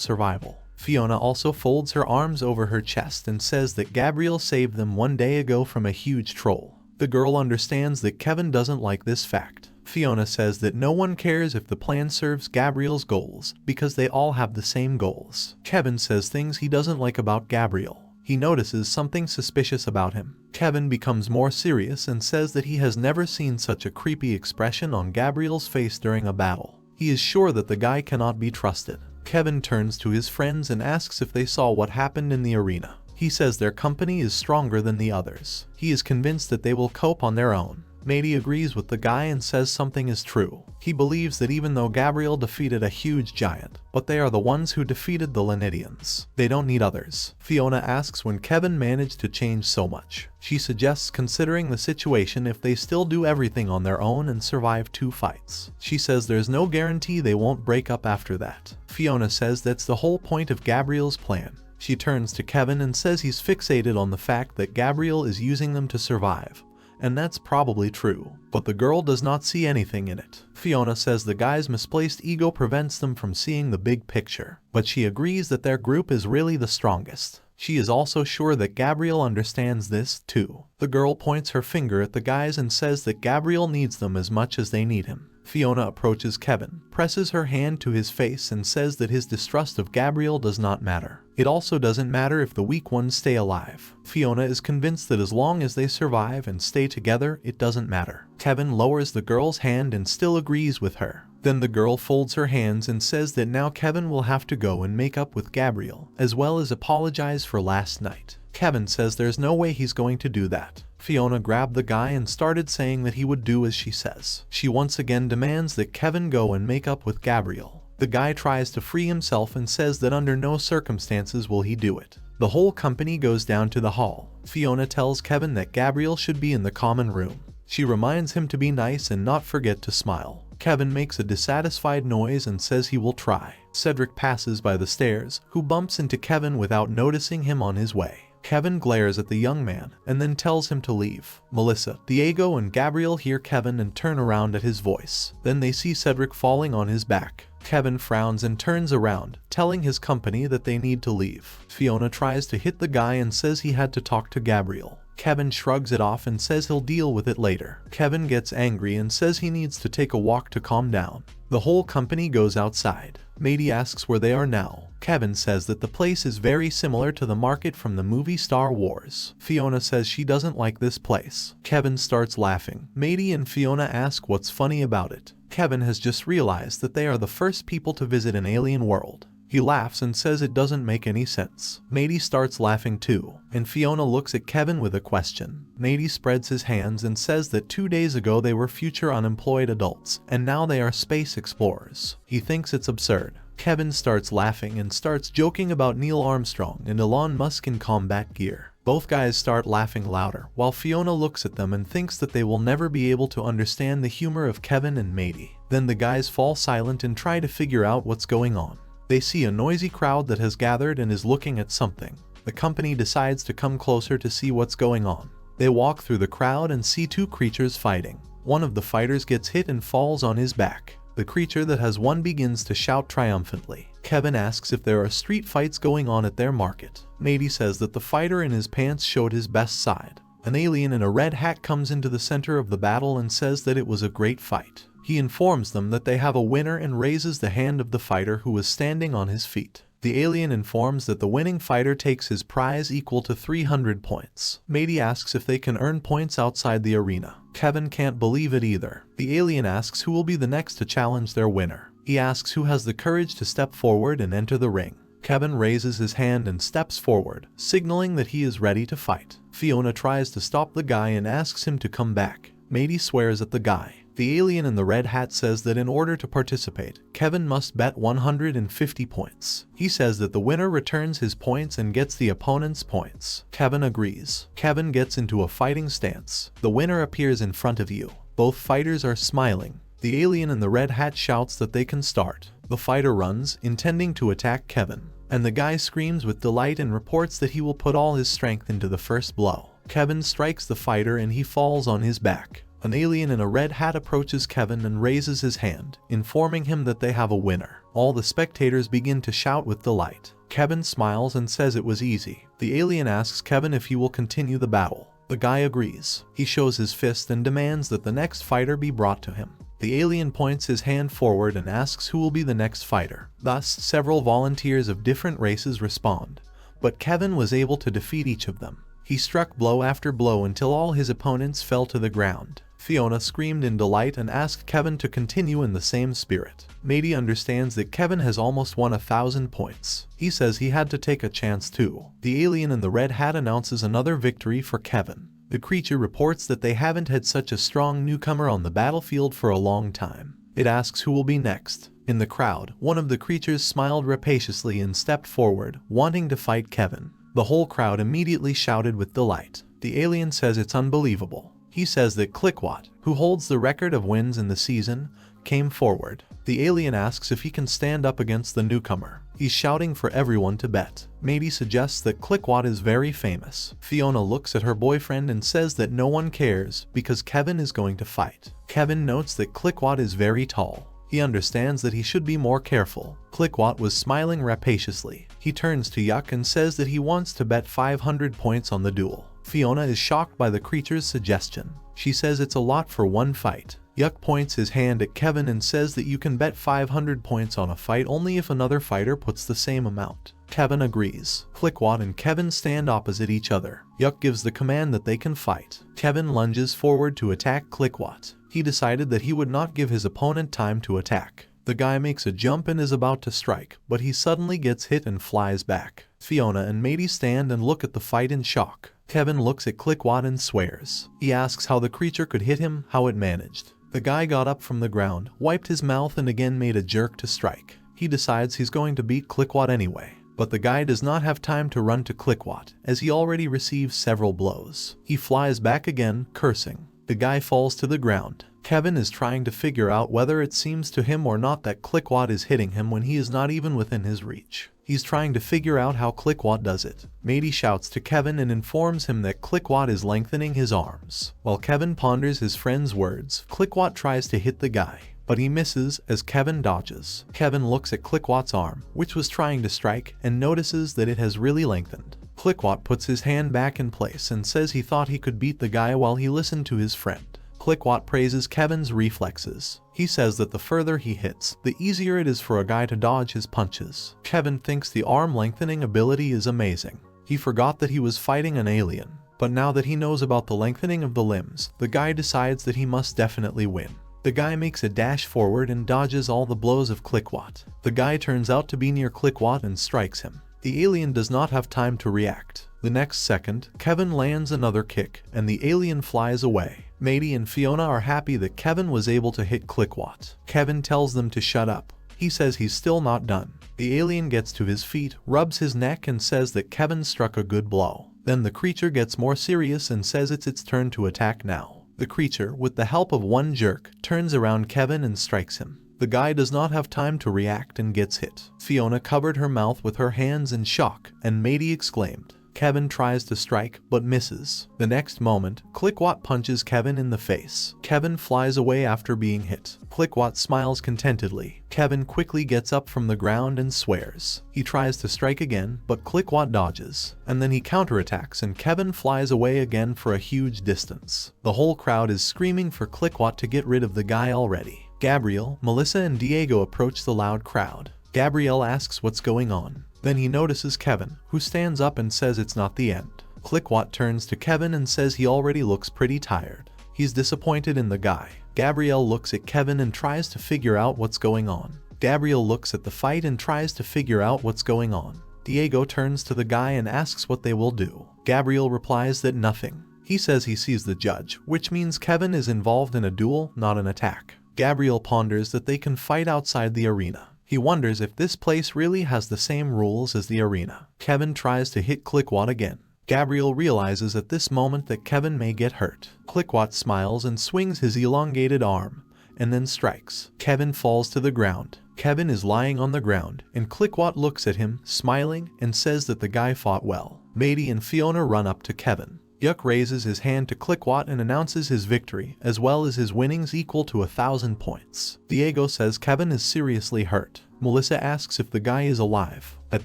survival. Fiona also folds her arms over her chest and says that Gabriel saved them one day ago from a huge troll. The girl understands that Kevin doesn't like this fact. Fiona says that no one cares if the plan serves Gabriel's goals, because they all have the same goals. Kevin says things he doesn't like about Gabriel. He notices something suspicious about him. Kevin becomes more serious and says that he has never seen such a creepy expression on Gabriel's face during a battle. He is sure that the guy cannot be trusted. Kevin turns to his friends and asks if they saw what happened in the arena. He says their company is stronger than the others. He is convinced that they will cope on their own. Matey agrees with the guy and says something is true. He believes that even though Gabriel defeated a huge giant, but they are the ones who defeated the Lenidians. They don't need others. Fiona asks when Kevin managed to change so much. She suggests considering the situation if they still do everything on their own and survive 2 fights. She says there's no guarantee they won't break up after that. Fiona says that's the whole point of Gabriel's plan. She turns to Kevin and says he's fixated on the fact that Gabriel is using them to survive. And that's probably true, but the girl does not see anything in it. Fiona says the guy's misplaced ego prevents them from seeing the big picture, but she agrees that their group is really the strongest. She is also sure that Gabriel understands this, too. The girl points her finger at the guys and says that Gabriel needs them as much as they need him. Fiona approaches Kevin, presses her hand to his face and says that his distrust of Gabriel does not matter. It also doesn't matter if the weak ones stay alive. Fiona is convinced that as long as they survive and stay together, it doesn't matter. Kevin lowers the girl's hand and still agrees with her. Then the girl folds her hands and says that now Kevin will have to go and make up with Gabriel, as well as apologize for last night. Kevin says there's no way he's going to do that. Fiona grabbed the guy and started saying that he would do as she says. She once again demands that Kevin go and make up with Gabriel. The guy tries to free himself and says that under no circumstances will he do it. The whole company goes down to the hall. Fiona tells Kevin that Gabriel should be in the common room. She reminds him to be nice and not forget to smile. Kevin makes a dissatisfied noise and says he will try. Cedric passes by the stairs, who bumps into Kevin without noticing him on his way. Kevin glares at the young man and then tells him to leave. Melissa, Diego and Gabriel hear Kevin and turn around at his voice. Then they see Cedric falling on his back. Kevin frowns and turns around, telling his company that they need to leave. Fiona tries to hit the guy and says he had to talk to Gabriel. Kevin shrugs it off and says he'll deal with it later. Kevin gets angry and says he needs to take a walk to calm down. The whole company goes outside. Matey asks where they are now. Kevin says that the place is very similar to the market from the movie Star Wars. Fiona says she doesn't like this place. Kevin starts laughing. Matey and Fiona ask what's funny about it. Kevin has just realized that they are the first people to visit an alien world. He laughs and says it doesn't make any sense. Matey starts laughing too, and Fiona looks at Kevin with a question. Matey spreads his hands and says that 2 days ago they were future unemployed adults, and now they are space explorers. He thinks it's absurd. Kevin starts laughing and starts joking about Neil Armstrong and Elon Musk in combat gear. Both guys start laughing louder, while Fiona looks at them and thinks that they will never be able to understand the humor of Kevin and Matey. Then the guys fall silent and try to figure out what's going on. They see a noisy crowd that has gathered and is looking at something. The company decides to come closer to see what's going on. They walk through the crowd and see 2 creatures fighting. One of the fighters gets hit and falls on his back. The creature that has won begins to shout triumphantly. Kevin asks if there are street fights going on at their market. Matey says that the fighter in his pants showed his best side. An alien in a red hat comes into the center of the battle and says that it was a great fight. He informs them that they have a winner and raises the hand of the fighter who was standing on his feet. The alien informs that the winning fighter takes his prize equal to 300 points. Matey asks if they can earn points outside the arena. Kevin can't believe it either. The alien asks who will be the next to challenge their winner. He asks who has the courage to step forward and enter the ring. Kevin raises his hand and steps forward, signaling that he is ready to fight. Fiona tries to stop the guy and asks him to come back. Matey swears at the guy. The alien in the red hat says that in order to participate, Kevin must bet 150 points. He says that the winner returns his points and gets the opponent's points. Kevin agrees. Kevin gets into a fighting stance. The winner appears in front of you. Both fighters are smiling. The alien in the red hat shouts that they can start. The fighter runs, intending to attack Kevin, and the guy screams with delight and reports that he will put all his strength into the first blow. Kevin strikes the fighter and he falls on his back. An alien in a red hat approaches Kevin and raises his hand, informing him that they have a winner. All the spectators begin to shout with delight. Kevin smiles and says it was easy. The alien asks Kevin if he will continue the battle. The guy agrees. He shows his fist and demands that the next fighter be brought to him. The alien points his hand forward and asks who will be the next fighter. Thus, several volunteers of different races respond, but Kevin was able to defeat each of them. He struck blow after blow until all his opponents fell to the ground. Fiona screamed in delight and asked Kevin to continue in the same spirit. Matey understands that Kevin has almost won 1,000 points. He says he had to take a chance too. The alien in the red hat announces another victory for Kevin. The creature reports that they haven't had such a strong newcomer on the battlefield for a long time. It asks who will be next. In the crowd, one of the creatures smiled rapaciously and stepped forward, wanting to fight Kevin. The whole crowd immediately shouted with delight. The alien says it's unbelievable. He says that Clickwat, who holds the record of wins in the season, came forward. The alien asks if he can stand up against the newcomer. He's shouting for everyone to bet. Matey suggests that Clickwat is very famous. Fiona looks at her boyfriend and says that no one cares because Kevin is going to fight. Kevin notes that Clickwat is very tall. He understands that he should be more careful. Clickwat was smiling rapaciously. He turns to Yuck and says that he wants to bet 500 points on the duel. Fiona is shocked by the creature's suggestion. She says it's a lot for one fight. Yuck points his hand at Kevin and says that you can bet 500 points on a fight only if another fighter puts the same amount. Kevin agrees. Clickwat and Kevin stand opposite each other. Yuck gives the command that they can fight. Kevin lunges forward to attack Clickwat. He decided that he would not give his opponent time to attack. The guy makes a jump and is about to strike, but he suddenly gets hit and flies back. Fiona and Matey stand and look at the fight in shock. Kevin looks at Clickwat and swears. He asks how the creature could hit him, how it managed. The guy got up from the ground, wiped his mouth and again made a jerk to strike. He decides he's going to beat Clickwat anyway. But the guy does not have time to run to Clickwat, as he already receives several blows. He flies back again, cursing. The guy falls to the ground. Kevin is trying to figure out whether it seems to him or not that Clickwat is hitting him when he is not even within his reach. He's trying to figure out how Clickwat does it. Matey shouts to Kevin and informs him that Clickwat is lengthening his arms. While Kevin ponders his friend's words, Clickwat tries to hit the guy, but he misses as Kevin dodges. Kevin looks at Clickwat's arm, which was trying to strike, and notices that it has really lengthened. Clickwat puts his hand back in place and says he thought he could beat the guy while he listened to his friend. Clickwat praises Kevin's reflexes. He says that the further he hits, the easier it is for a guy to dodge his punches. Kevin thinks the arm lengthening ability is amazing. He forgot that he was fighting an alien, but now that he knows about the lengthening of the limbs, the guy decides that he must definitely win. The guy makes a dash forward and dodges all the blows of Clickwat. The guy turns out to be near Clickwat and strikes him. The alien does not have time to react. The next second, Kevin lands another kick, and the alien flies away. Matey and Fiona are happy that Kevin was able to hit Clickwat. Kevin tells them to shut up. He says he's still not done. The alien gets to his feet, rubs his neck and says that Kevin struck a good blow. Then the creature gets more serious and says it's its turn to attack now. The creature, with the help of one jerk, turns around Kevin and strikes him. The guy does not have time to react and gets hit. Fiona covered her mouth with her hands in shock, and Matey exclaimed, Kevin tries to strike, but misses. The next moment, Clickwot punches Kevin in the face. Kevin flies away after being hit. Clickwot smiles contentedly. Kevin quickly gets up from the ground and swears. He tries to strike again, but Clickwot dodges. And then he counterattacks and Kevin flies away again for a huge distance. The whole crowd is screaming for Clickwot to get rid of the guy already. Gabriel, Melissa and Diego approach the loud crowd. Gabriel asks what's going on. Then he notices Kevin, who stands up and says it's not the end. Clickwot turns to Kevin and says he already looks pretty tired. He's disappointed in the guy. Gabriel looks at Kevin and tries to figure out what's going on. Gabriel looks at the fight and tries to figure out what's going on. Diego turns to the guy and asks what they will do. Gabriel replies that nothing. He says he sees the judge, which means Kevin is involved in a duel, not an attack. Gabriel ponders that they can fight outside the arena. He wonders if this place really has the same rules as the arena. Kevin tries to hit Clickwot again. Gabriel realizes at this moment that Kevin may get hurt. Clickwot smiles and swings his elongated arm, and then strikes. Kevin falls to the ground. Kevin is lying on the ground, and Clickwot looks at him, smiling, and says that the guy fought well. Mady and Fiona run up to Kevin. Yuck raises his hand to Clickwot and announces his victory, as well as his winnings equal to 1,000 points. Diego says Kevin is seriously hurt. Melissa asks if the guy is alive. At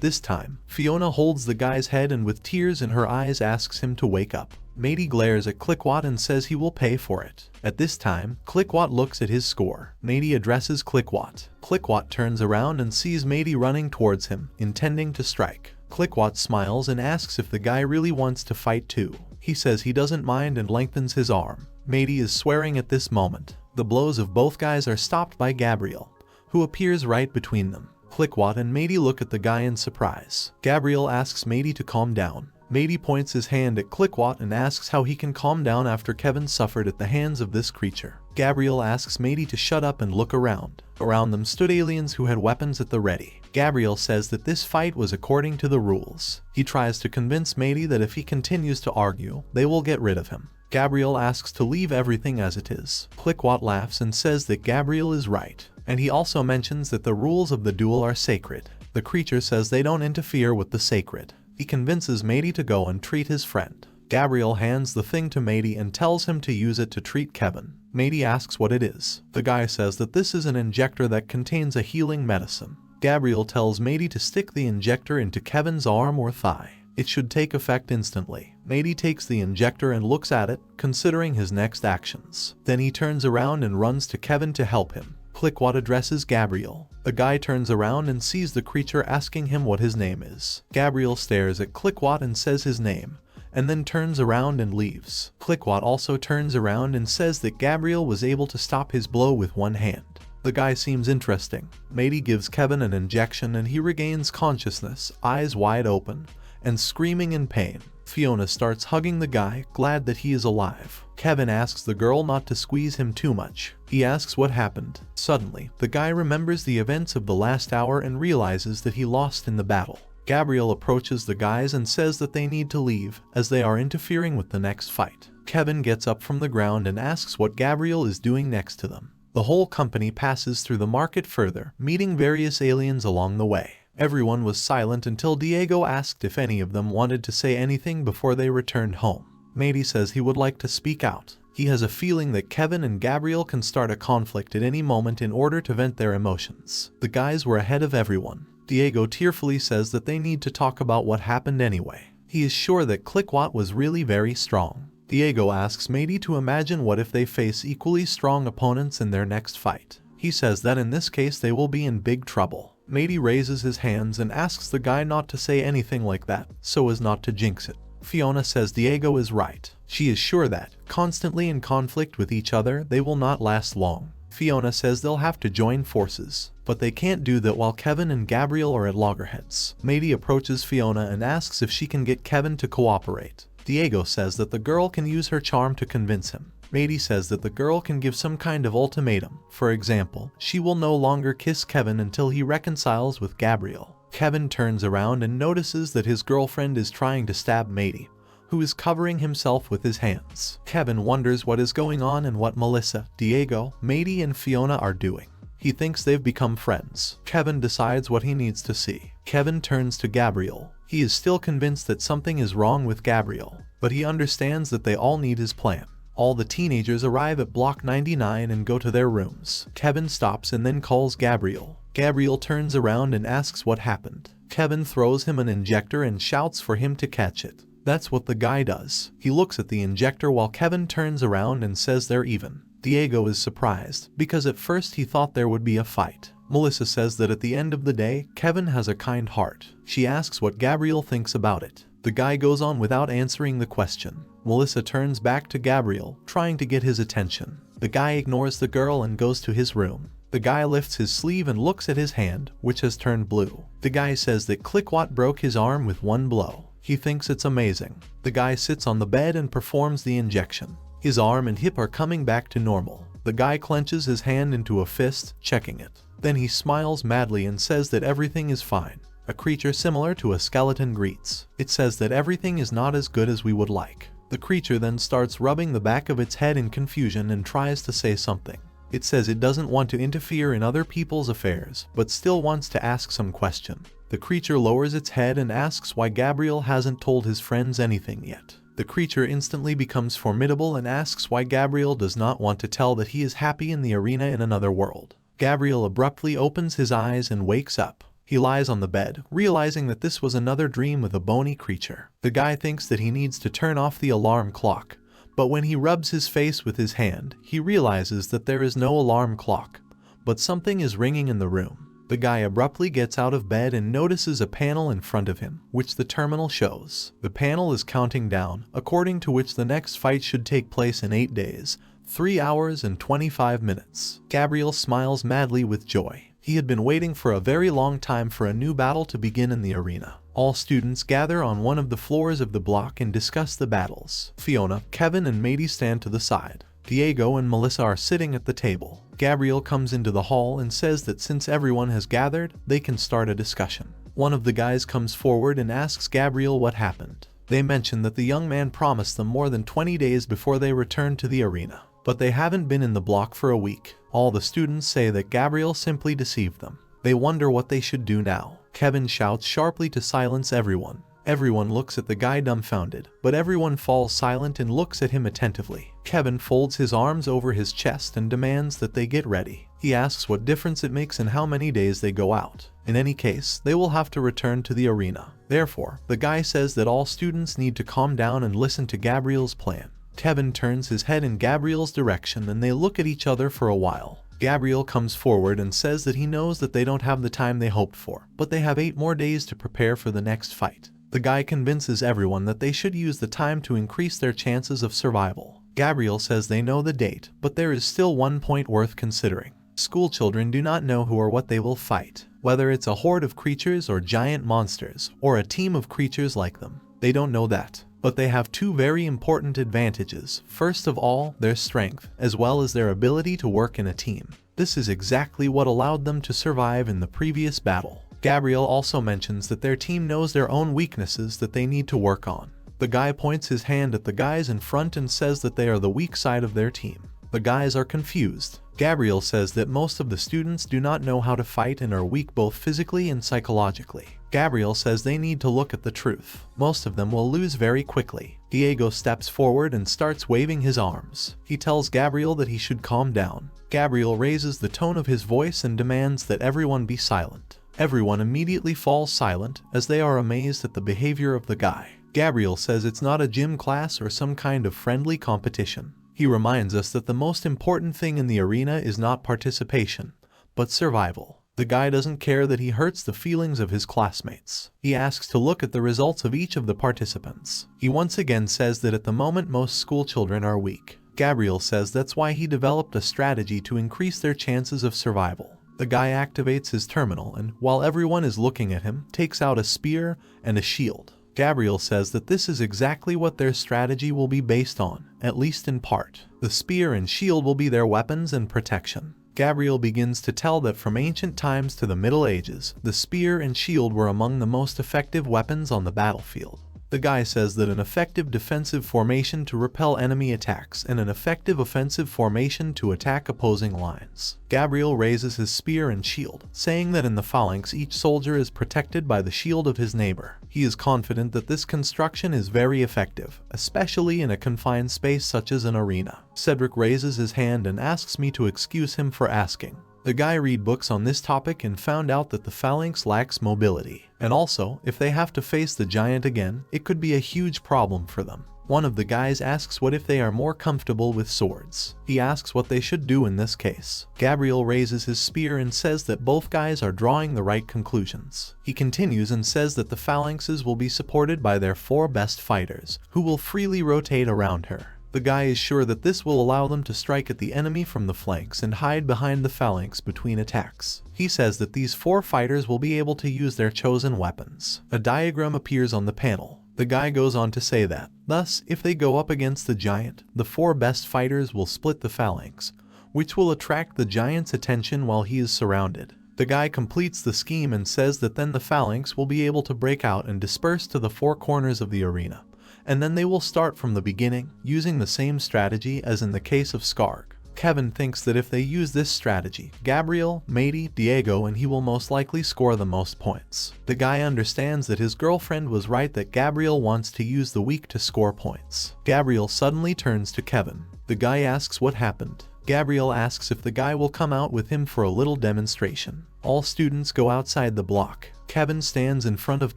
this time, Fiona holds the guy's head and with tears in her eyes asks him to wake up. Mady glares at Clickwot and says he will pay for it. At this time, Clickwot looks at his score. Mady addresses Clickwot. Clickwot turns around and sees Mady running towards him, intending to strike. Clickwot smiles and asks if the guy really wants to fight too. He says he doesn't mind and lengthens his arm. Mady is swearing at this moment. The blows of both guys are stopped by Gabriel, who appears right between them. Clickwot and Mady look at the guy in surprise. Gabriel asks Mady to calm down. Mady points his hand at Clickwot and asks how he can calm down after Kevin suffered at the hands of this creature. Gabriel asks Mady to shut up and look around. Around them stood aliens who had weapons at the ready. Gabriel says that this fight was according to the rules. He tries to convince Mady that if he continues to argue, they will get rid of him. Gabriel asks to leave everything as it is. Clickwot laughs and says that Gabriel is right, and he also mentions that the rules of the duel are sacred. The creature says they don't interfere with the sacred. He convinces Mady to go and treat his friend. Gabriel hands the thing to Mady and tells him to use it to treat Kevin. Mady asks what it is. The guy says that this is an injector that contains a healing medicine. Gabriel tells Mady to stick the injector into Kevin's arm or thigh. It should take effect instantly. Mady takes the injector and looks at it, considering his next actions. Then he turns around and runs to Kevin to help him. Clickwot addresses Gabriel. The guy turns around and sees the creature asking him what his name is. Gabriel stares at Clickwot and says his name, and then turns around and leaves. Clickwot also turns around and says that Gabriel was able to stop his blow with one hand. The guy seems interesting. Mady gives Kevin an injection and he regains consciousness, eyes wide open, and screaming in pain. Fiona starts hugging the guy, glad that he is alive. Kevin asks the girl not to squeeze him too much. He asks what happened. Suddenly, the guy remembers the events of the last hour and realizes that he lost in the battle. Gabriel approaches the guys and says that they need to leave, as they are interfering with the next fight. Kevin gets up from the ground and asks what Gabriel is doing next to them. The whole company passes through the market further, meeting various aliens along the way. Everyone was silent until Diego asked if any of them wanted to say anything before they returned home. Mady says he would like to speak out. He has a feeling that Kevin and Gabriel can start a conflict at any moment in order to vent their emotions. The guys were ahead of everyone. Diego tearfully says that they need to talk about what happened anyway. He is sure that Clickwot was really very strong. Diego asks Mady to imagine what if they face equally strong opponents in their next fight. He says that in this case they will be in big trouble. Mady raises his hands and asks the guy not to say anything like that, so as not to jinx it. Fiona says Diego is right. She is sure that, constantly in conflict with each other, they will not last long. Fiona says they'll have to join forces, but they can't do that while Kevin and Gabriel are at loggerheads. Mady approaches Fiona and asks if she can get Kevin to cooperate. Diego says that the girl can use her charm to convince him. Mady says that the girl can give some kind of ultimatum. For example, she will no longer kiss Kevin until he reconciles with Gabriel. Kevin turns around and notices that his girlfriend is trying to stab Mady, who is covering himself with his hands. Kevin wonders what is going on and what Melissa, Diego, Mady and Fiona are doing. He thinks they've become friends. Kevin decides what he needs to see. Kevin turns to Gabriel. He is still convinced that something is wrong with Gabriel, but he understands that they all need his plan. All the teenagers arrive at Block 99 and go to their rooms. Kevin stops and then calls Gabriel. Gabriel turns around and asks what happened. Kevin throws him an injector and shouts for him to catch it. That's what the guy does. He looks at the injector while Kevin turns around and says they're even. Diego is surprised, because at first he thought there would be a fight. Melissa says that at the end of the day, Kevin has a kind heart. She asks what Gabriel thinks about it. The guy goes on without answering the question. Melissa turns back to Gabriel, trying to get his attention. The guy ignores the girl and goes to his room. The guy lifts his sleeve and looks at his hand, which has turned blue. The guy says that Clickwat broke his arm with one blow. He thinks it's amazing. The guy sits on the bed and performs the injection. His arm and hip are coming back to normal. The guy clenches his hand into a fist, checking it. Then he smiles madly and says that everything is fine. A creature similar to a skeleton greets. It says that everything is not as good as we would like. The creature then starts rubbing the back of its head in confusion and tries to say something. It says it doesn't want to interfere in other people's affairs, but still wants to ask some question. The creature lowers its head and asks why Gabriel hasn't told his friends anything yet. The creature instantly becomes formidable and asks why Gabriel does not want to tell that he is happy in the arena in another world. Gabriel abruptly opens his eyes and wakes up. He lies on the bed, realizing that this was another dream with a bony creature. The guy thinks that he needs to turn off the alarm clock, but when he rubs his face with his hand, he realizes that there is no alarm clock, but something is ringing in the room. The guy abruptly gets out of bed and notices a panel in front of him, which the terminal shows. The panel is counting down, according to which the next fight should take place in 8 days, 3 hours and 25 minutes. Gabriel smiles madly with joy. He had been waiting for a very long time for a new battle to begin in the arena. All students gather on one of the floors of the block and discuss the battles. Fiona, Kevin, and Mady stand to the side. Diego and Melissa are sitting at the table. Gabriel comes into the hall and says that since everyone has gathered, they can start a discussion. One of the guys comes forward and asks Gabriel what happened. They mention that the young man promised them more than 20 days before they returned to the arena, but they haven't been in the block for a week. All the students say that Gabriel simply deceived them. They wonder what they should do now. Kevin shouts sharply to silence everyone. Everyone looks at the guy dumbfounded, but everyone falls silent and looks at him attentively. Kevin folds his arms over his chest and demands that they get ready. He asks what difference it makes in how many days they go out. In any case, they will have to return to the arena. Therefore, the guy says that all students need to calm down and listen to Gabriel's plan. Kevin turns his head in Gabriel's direction and they look at each other for a while. Gabriel comes forward and says that he knows that they don't have the time they hoped for, but they have 8 more days to prepare for the next fight. The guy convinces everyone that they should use the time to increase their chances of survival. Gabriel says they know the date, but there is still one point worth considering. School children do not know who or what they will fight, whether it's a horde of creatures or giant monsters, or a team of creatures like them. They don't know that. But they have 2 very important advantages. First of all, their strength, as well as their ability to work in a team. This is exactly what allowed them to survive in the previous battle. Gabriel also mentions that their team knows their own weaknesses that they need to work on. The guy points his hand at the guys in front and says that they are the weak side of their team. The guys are confused. Gabriel says that most of the students do not know how to fight and are weak both physically and psychologically. Gabriel says they need to look at the truth. Most of them will lose very quickly. Diego steps forward and starts waving his arms. He tells Gabriel that he should calm down. Gabriel raises the tone of his voice and demands that everyone be silent. Everyone immediately falls silent as they are amazed at the behavior of the guy. Gabriel says it's not a gym class or some kind of friendly competition. He reminds us that the most important thing in the arena is not participation, but survival. The guy doesn't care that he hurts the feelings of his classmates. He asks to look at the results of each of the participants. He once again says that at the moment most school children are weak. Gabriel says that's why he developed a strategy to increase their chances of survival. The guy activates his terminal and, while everyone is looking at him, takes out a spear and a shield. Gabriel says that this is exactly what their strategy will be based on, at least in part. The spear and shield will be their weapons and protection. Gabriel begins to tell that from ancient times to the Middle Ages, the spear and shield were among the most effective weapons on the battlefield. The guy says that an effective defensive formation to repel enemy attacks and an effective offensive formation to attack opposing lines. Gabriel raises his spear and shield, saying that in the phalanx each soldier is protected by the shield of his neighbor. He is confident that this construction is very effective, especially in a confined space such as an arena. Cedric raises his hand and asks me to excuse him for asking. The guy read books on this topic and found out that the phalanx lacks mobility. And also, if they have to face the giant again, it could be a huge problem for them. One of the guys asks what if they are more comfortable with swords. He asks what they should do in this case. Gabriel raises his spear and says that both guys are drawing the right conclusions. He continues and says that the phalanxes will be supported by their 4 best fighters, who will freely rotate around her. The guy is sure that this will allow them to strike at the enemy from the flanks and hide behind the phalanx between attacks. He says that these 4 fighters will be able to use their chosen weapons. A diagram appears on the panel. The guy goes on to say that, thus, if they go up against the giant, the 4 best fighters will split the phalanx, which will attract the giant's attention while he is surrounded. The guy completes the scheme and says that then the phalanx will be able to break out and disperse to the 4 corners of the arena. And then they will start from the beginning, using the same strategy as in the case of Skarg. Kevin thinks that if they use this strategy, Gabriel, Mady, Diego and he will most likely score the most points. The guy understands that his girlfriend was right that Gabriel wants to use the weak to score points. Gabriel suddenly turns to Kevin. The guy asks what happened. Gabriel asks if the guy will come out with him for a little demonstration. All students go outside the block. Kevin stands in front of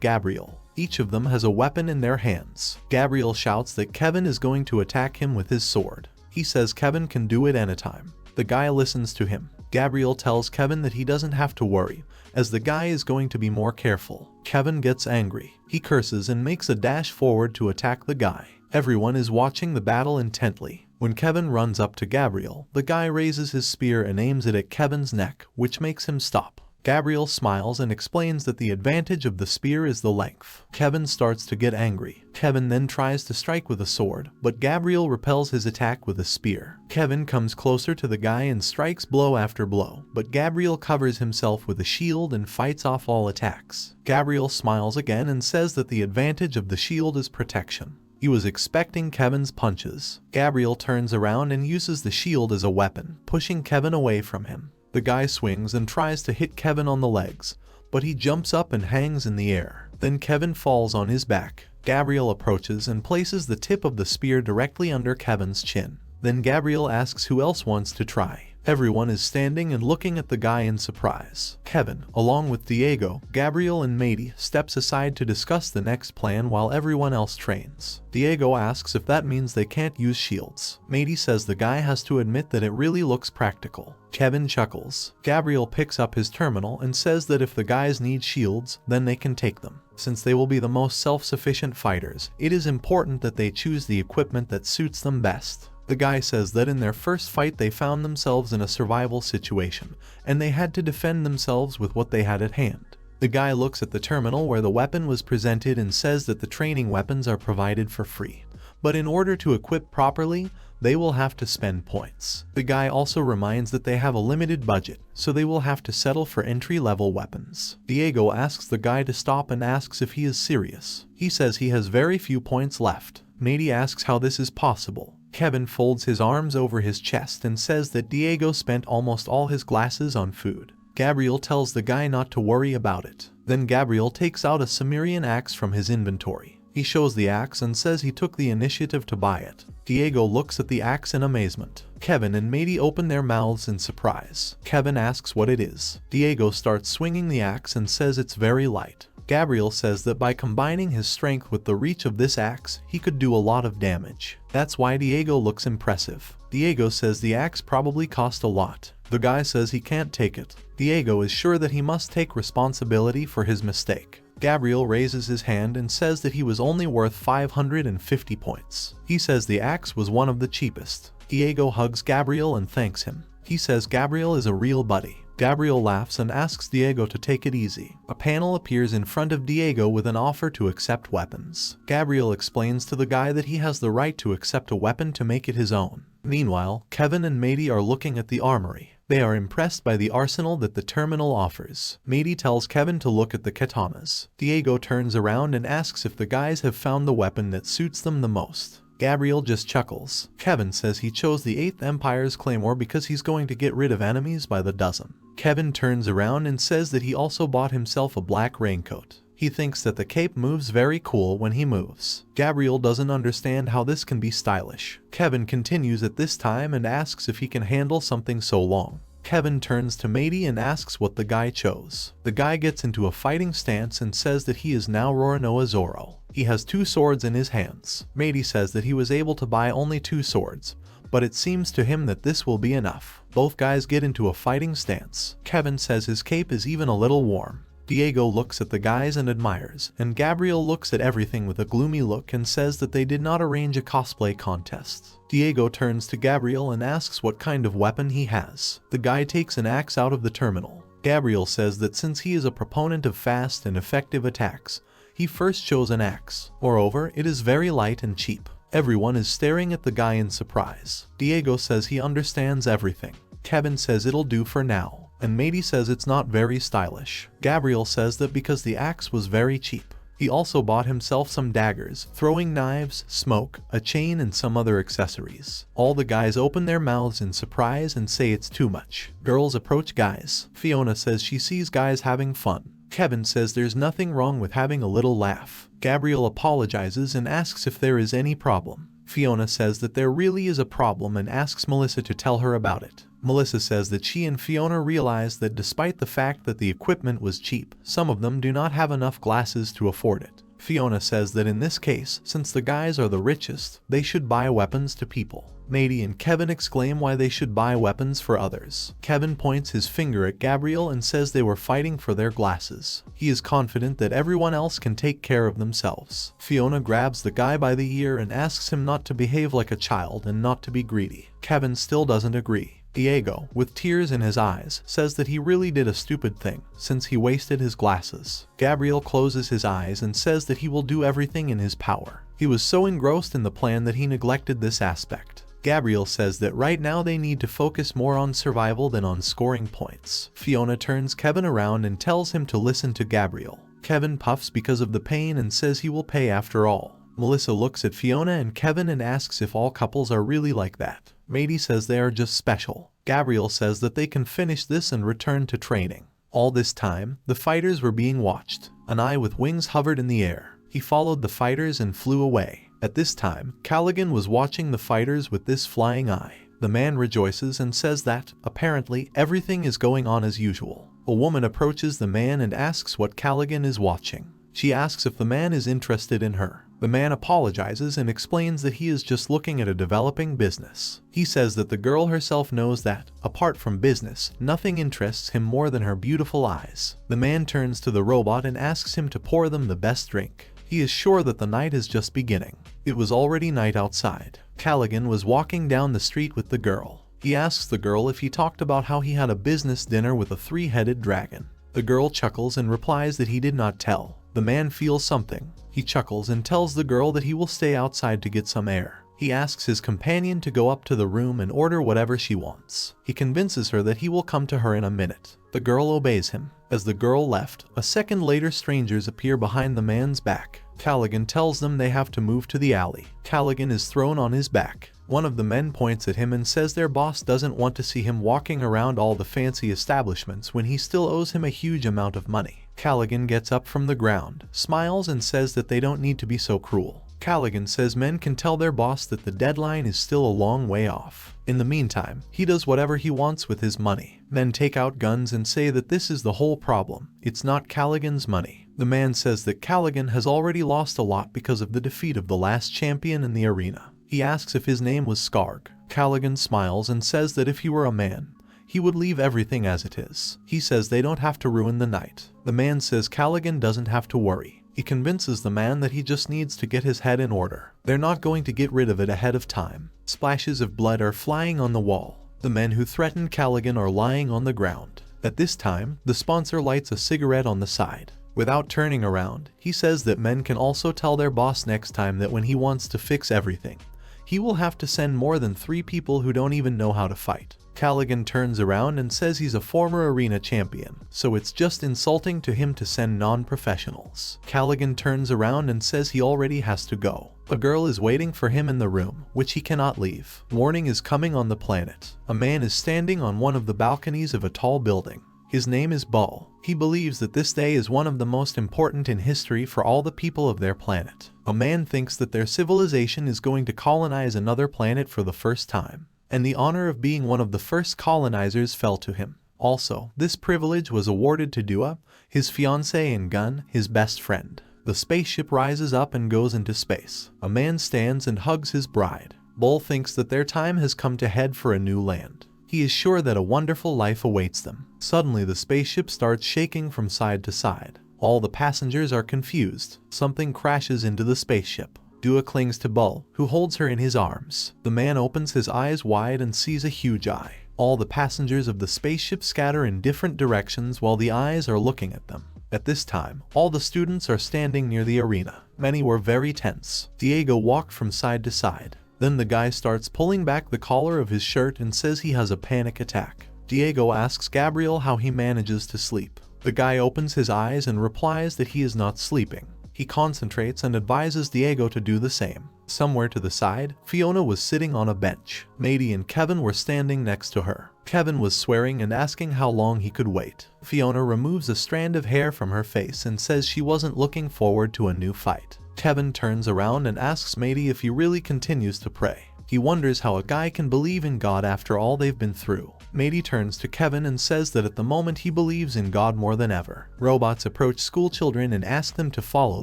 Gabriel. Each of them has a weapon in their hands. Gabriel shouts that Kevin is going to attack him with his sword. He says Kevin can do it anytime. The guy listens to him. Gabriel tells Kevin that he doesn't have to worry, as the guy is going to be more careful. Kevin gets angry. He curses and makes a dash forward to attack the guy. Everyone is watching the battle intently. When Kevin runs up to Gabriel, the guy raises his spear and aims it at Kevin's neck, which makes him stop. Gabriel smiles and explains that the advantage of the spear is the length. Kevin starts to get angry. Kevin then tries to strike with a sword, but Gabriel repels his attack with a spear. Kevin comes closer to the guy and strikes blow after blow, but Gabriel covers himself with a shield and fights off all attacks. Gabriel smiles again and says that the advantage of the shield is protection. He was expecting Kevin's punches. Gabriel turns around and uses the shield as a weapon, pushing Kevin away from him. The guy swings and tries to hit Kevin on the legs, but he jumps up and hangs in the air. Then Kevin falls on his back. Gabriel approaches and places the tip of the spear directly under Kevin's chin. Then Gabriel asks who else wants to try. Everyone is standing and looking at the guy in surprise. Kevin, along with Diego, Gabriel and Mady, steps aside to discuss the next plan while everyone else trains. Diego asks if that means they can't use shields. Mady says the guy has to admit that it really looks practical. Kevin chuckles. Gabriel picks up his terminal and says that if the guys need shields, then they can take them. Since they will be the most self-sufficient fighters, it is important that they choose the equipment that suits them best. The guy says that in their first fight they found themselves in a survival situation, and they had to defend themselves with what they had at hand. The guy looks at the terminal where the weapon was presented and says that the training weapons are provided for free. But in order to equip properly, they will have to spend points. The guy also reminds that they have a limited budget, so they will have to settle for entry-level weapons. Diego asks the guy to stop and asks if he is serious. He says he has very few points left. Mady asks how this is possible. Kevin folds his arms over his chest and says that Diego spent almost all his glasses on food. Gabriel tells the guy not to worry about it. Then Gabriel takes out a Sumerian axe from his inventory. He shows the axe and says he took the initiative to buy it. Diego looks at the axe in amazement. Kevin and Mady open their mouths in surprise. Kevin asks what it is. Diego starts swinging the axe and says it's very light. Gabriel says that by combining his strength with the reach of this axe, he could do a lot of damage. That's why Diego looks impressive. Diego says the axe probably cost a lot. The guy says he can't take it. Diego is sure that he must take responsibility for his mistake. Gabriel raises his hand and says that he was only worth 550 points. He says the axe was one of the cheapest. Diego hugs Gabriel and thanks him. He says Gabriel is a real buddy. Gabriel laughs and asks Diego to take it easy. A panel appears in front of Diego with an offer to accept weapons. Gabriel explains to the guy that he has the right to accept a weapon to make it his own. Meanwhile, Kevin and Mady are looking at the armory. They are impressed by the arsenal that the terminal offers. Matey tells Kevin to look at the katanas. Diego turns around and asks if the guys have found the weapon that suits them the most. Gabriel just chuckles. Kevin says he chose the 8th Empire's claymore because he's going to get rid of enemies by the dozen. Kevin turns around and says that he also bought himself a black raincoat. He thinks that the cape moves very cool when he moves. Gabriel doesn't understand how this can be stylish. Kevin continues at this time and asks if he can handle something so long. Kevin turns to Matey and asks what the guy chose. The guy gets into a fighting stance and says that he is now Roronoa Zoro. He has 2 swords in his hands. Matey says that he was able to buy only 2 swords, but it seems to him that this will be enough. Both guys get into a fighting stance. Kevin says his cape is even a little warm. Diego looks at the guys and admires, and Gabriel looks at everything with a gloomy look and says that they did not arrange a cosplay contest. Diego turns to Gabriel and asks what kind of weapon he has. The guy takes an axe out of the terminal. Gabriel says that since he is a proponent of fast and effective attacks, he first chose an axe. Moreover, it is very light and cheap. Everyone is staring at the guy in surprise. Diego says he understands everything. Kevin says it'll do for now. And Matey says it's not very stylish. Gabriel says that because the axe was very cheap. He also bought himself some daggers, throwing knives, smoke, a chain and some other accessories. All the guys open their mouths in surprise and say it's too much. Girls approach guys. Fiona says she sees guys having fun. Kevin says there's nothing wrong with having a little laugh. Gabriel apologizes and asks if there is any problem. Fiona says that there really is a problem and asks Melissa to tell her about it. Melissa says that she and Fiona realize that despite the fact that the equipment was cheap, some of them do not have enough glasses to afford it. Fiona says that in this case, since the guys are the richest, they should buy weapons to people. Matey and Kevin exclaim why they should buy weapons for others. Kevin points his finger at Gabriel and says they were fighting for their glasses. He is confident that everyone else can take care of themselves. Fiona grabs the guy by the ear and asks him not to behave like a child and not to be greedy. Kevin still doesn't agree. Diego, with tears in his eyes, says that he really did a stupid thing, since he wasted his glasses. Gabriel closes his eyes and says that he will do everything in his power. He was so engrossed in the plan that he neglected this aspect. Gabriel says that right now they need to focus more on survival than on scoring points. Fiona turns Kevin around and tells him to listen to Gabriel. Kevin puffs because of the pain and says he will pay after all. Melissa looks at Fiona and Kevin and asks if all couples are really like that. Matey says they are just special. Gabriel says that they can finish this and return to training. All this time, the fighters were being watched. An eye with wings hovered in the air. He followed the fighters and flew away. At this time, Callaghan was watching the fighters with this flying eye. The man rejoices and says that, apparently, everything is going on as usual. A woman approaches the man and asks what Callaghan is watching. She asks if the man is interested in her. The man apologizes and explains that he is just looking at a developing business. He says that the girl herself knows that, apart from business, nothing interests him more than her beautiful eyes. The man turns to the robot and asks him to pour them the best drink. He is sure that the night is just beginning. It was already night outside. Callaghan was walking down the street with the girl. He asks the girl if he talked about how he had a business dinner with a 3-headed dragon. The girl chuckles and replies that he did not tell. The man feels something. He chuckles and tells the girl that he will stay outside to get some air. He asks his companion to go up to the room and order whatever she wants. He convinces her that he will come to her in a minute. The girl obeys him. As the girl left, a second later strangers appear behind the man's back. Callaghan tells them they have to move to the alley. Callaghan is thrown on his back. One of the men points at him and says their boss doesn't want to see him walking around all the fancy establishments when he still owes him a huge amount of money. Callaghan gets up from the ground, smiles and says that they don't need to be so cruel. Callaghan says men can tell their boss that the deadline is still a long way off. In the meantime, he does whatever he wants with his money. Men take out guns and say that this is the whole problem. It's not Callaghan's money. The man says that Callaghan has already lost a lot because of the defeat of the last champion in the arena. He asks if his name was Skarg. Callaghan smiles and says that if he were a man, he would leave everything as it is. He says they don't have to ruin the night. The man says Callaghan doesn't have to worry. He convinces the man that he just needs to get his head in order. They're not going to get rid of it ahead of time. Splashes of blood are flying on the wall. The men who threatened Callaghan are lying on the ground. At this time, the sponsor lights a cigarette on the side. Without turning around, he says that men can also tell their boss next time that when he wants to fix everything, he will have to send more than 3 people who don't even know how to fight. Callaghan turns around and says he's a former arena champion, so it's just insulting to him to send non-professionals. Callaghan turns around and says he already has to go. A girl is waiting for him in the room, which he cannot leave. Warning is coming on the planet. A man is standing on one of the balconies of a tall building. His name is Bull. He believes that this day is one of the most important in history for all the people of their planet. A man thinks that their civilization is going to colonize another planet for the first time, and the honor of being one of the first colonizers fell to him. Also, this privilege was awarded to Dua, his fiancée, and Gun, his best friend. The spaceship rises up and goes into space. A man stands and hugs his bride. Bull thinks that their time has come to head for a new land. He is sure that a wonderful life awaits them. Suddenly the spaceship starts shaking from side to side. All the passengers are confused. Something crashes into the spaceship. Dua clings to Bull, who holds her in his arms. The man opens his eyes wide and sees a huge eye. All the passengers of the spaceship scatter in different directions while the eyes are looking at them. At this time, all the students are standing near the arena. Many were very tense. Diego walked from side to side. Then the guy starts pulling back the collar of his shirt and says he has a panic attack. Diego asks Gabriel how he manages to sleep. The guy opens his eyes and replies that he is not sleeping. He concentrates and advises Diego to do the same. Somewhere to the side, Fiona was sitting on a bench. Maddie and Kevin were standing next to her. Kevin was swearing and asking how long he could wait. Fiona removes a strand of hair from her face and says she wasn't looking forward to a new fight. Kevin turns around and asks Maddie if he really continues to pray. He wonders how a guy can believe in God after all they've been through. Maddie turns to Kevin and says that at the moment he believes in God more than ever. Robots approach school children and ask them to follow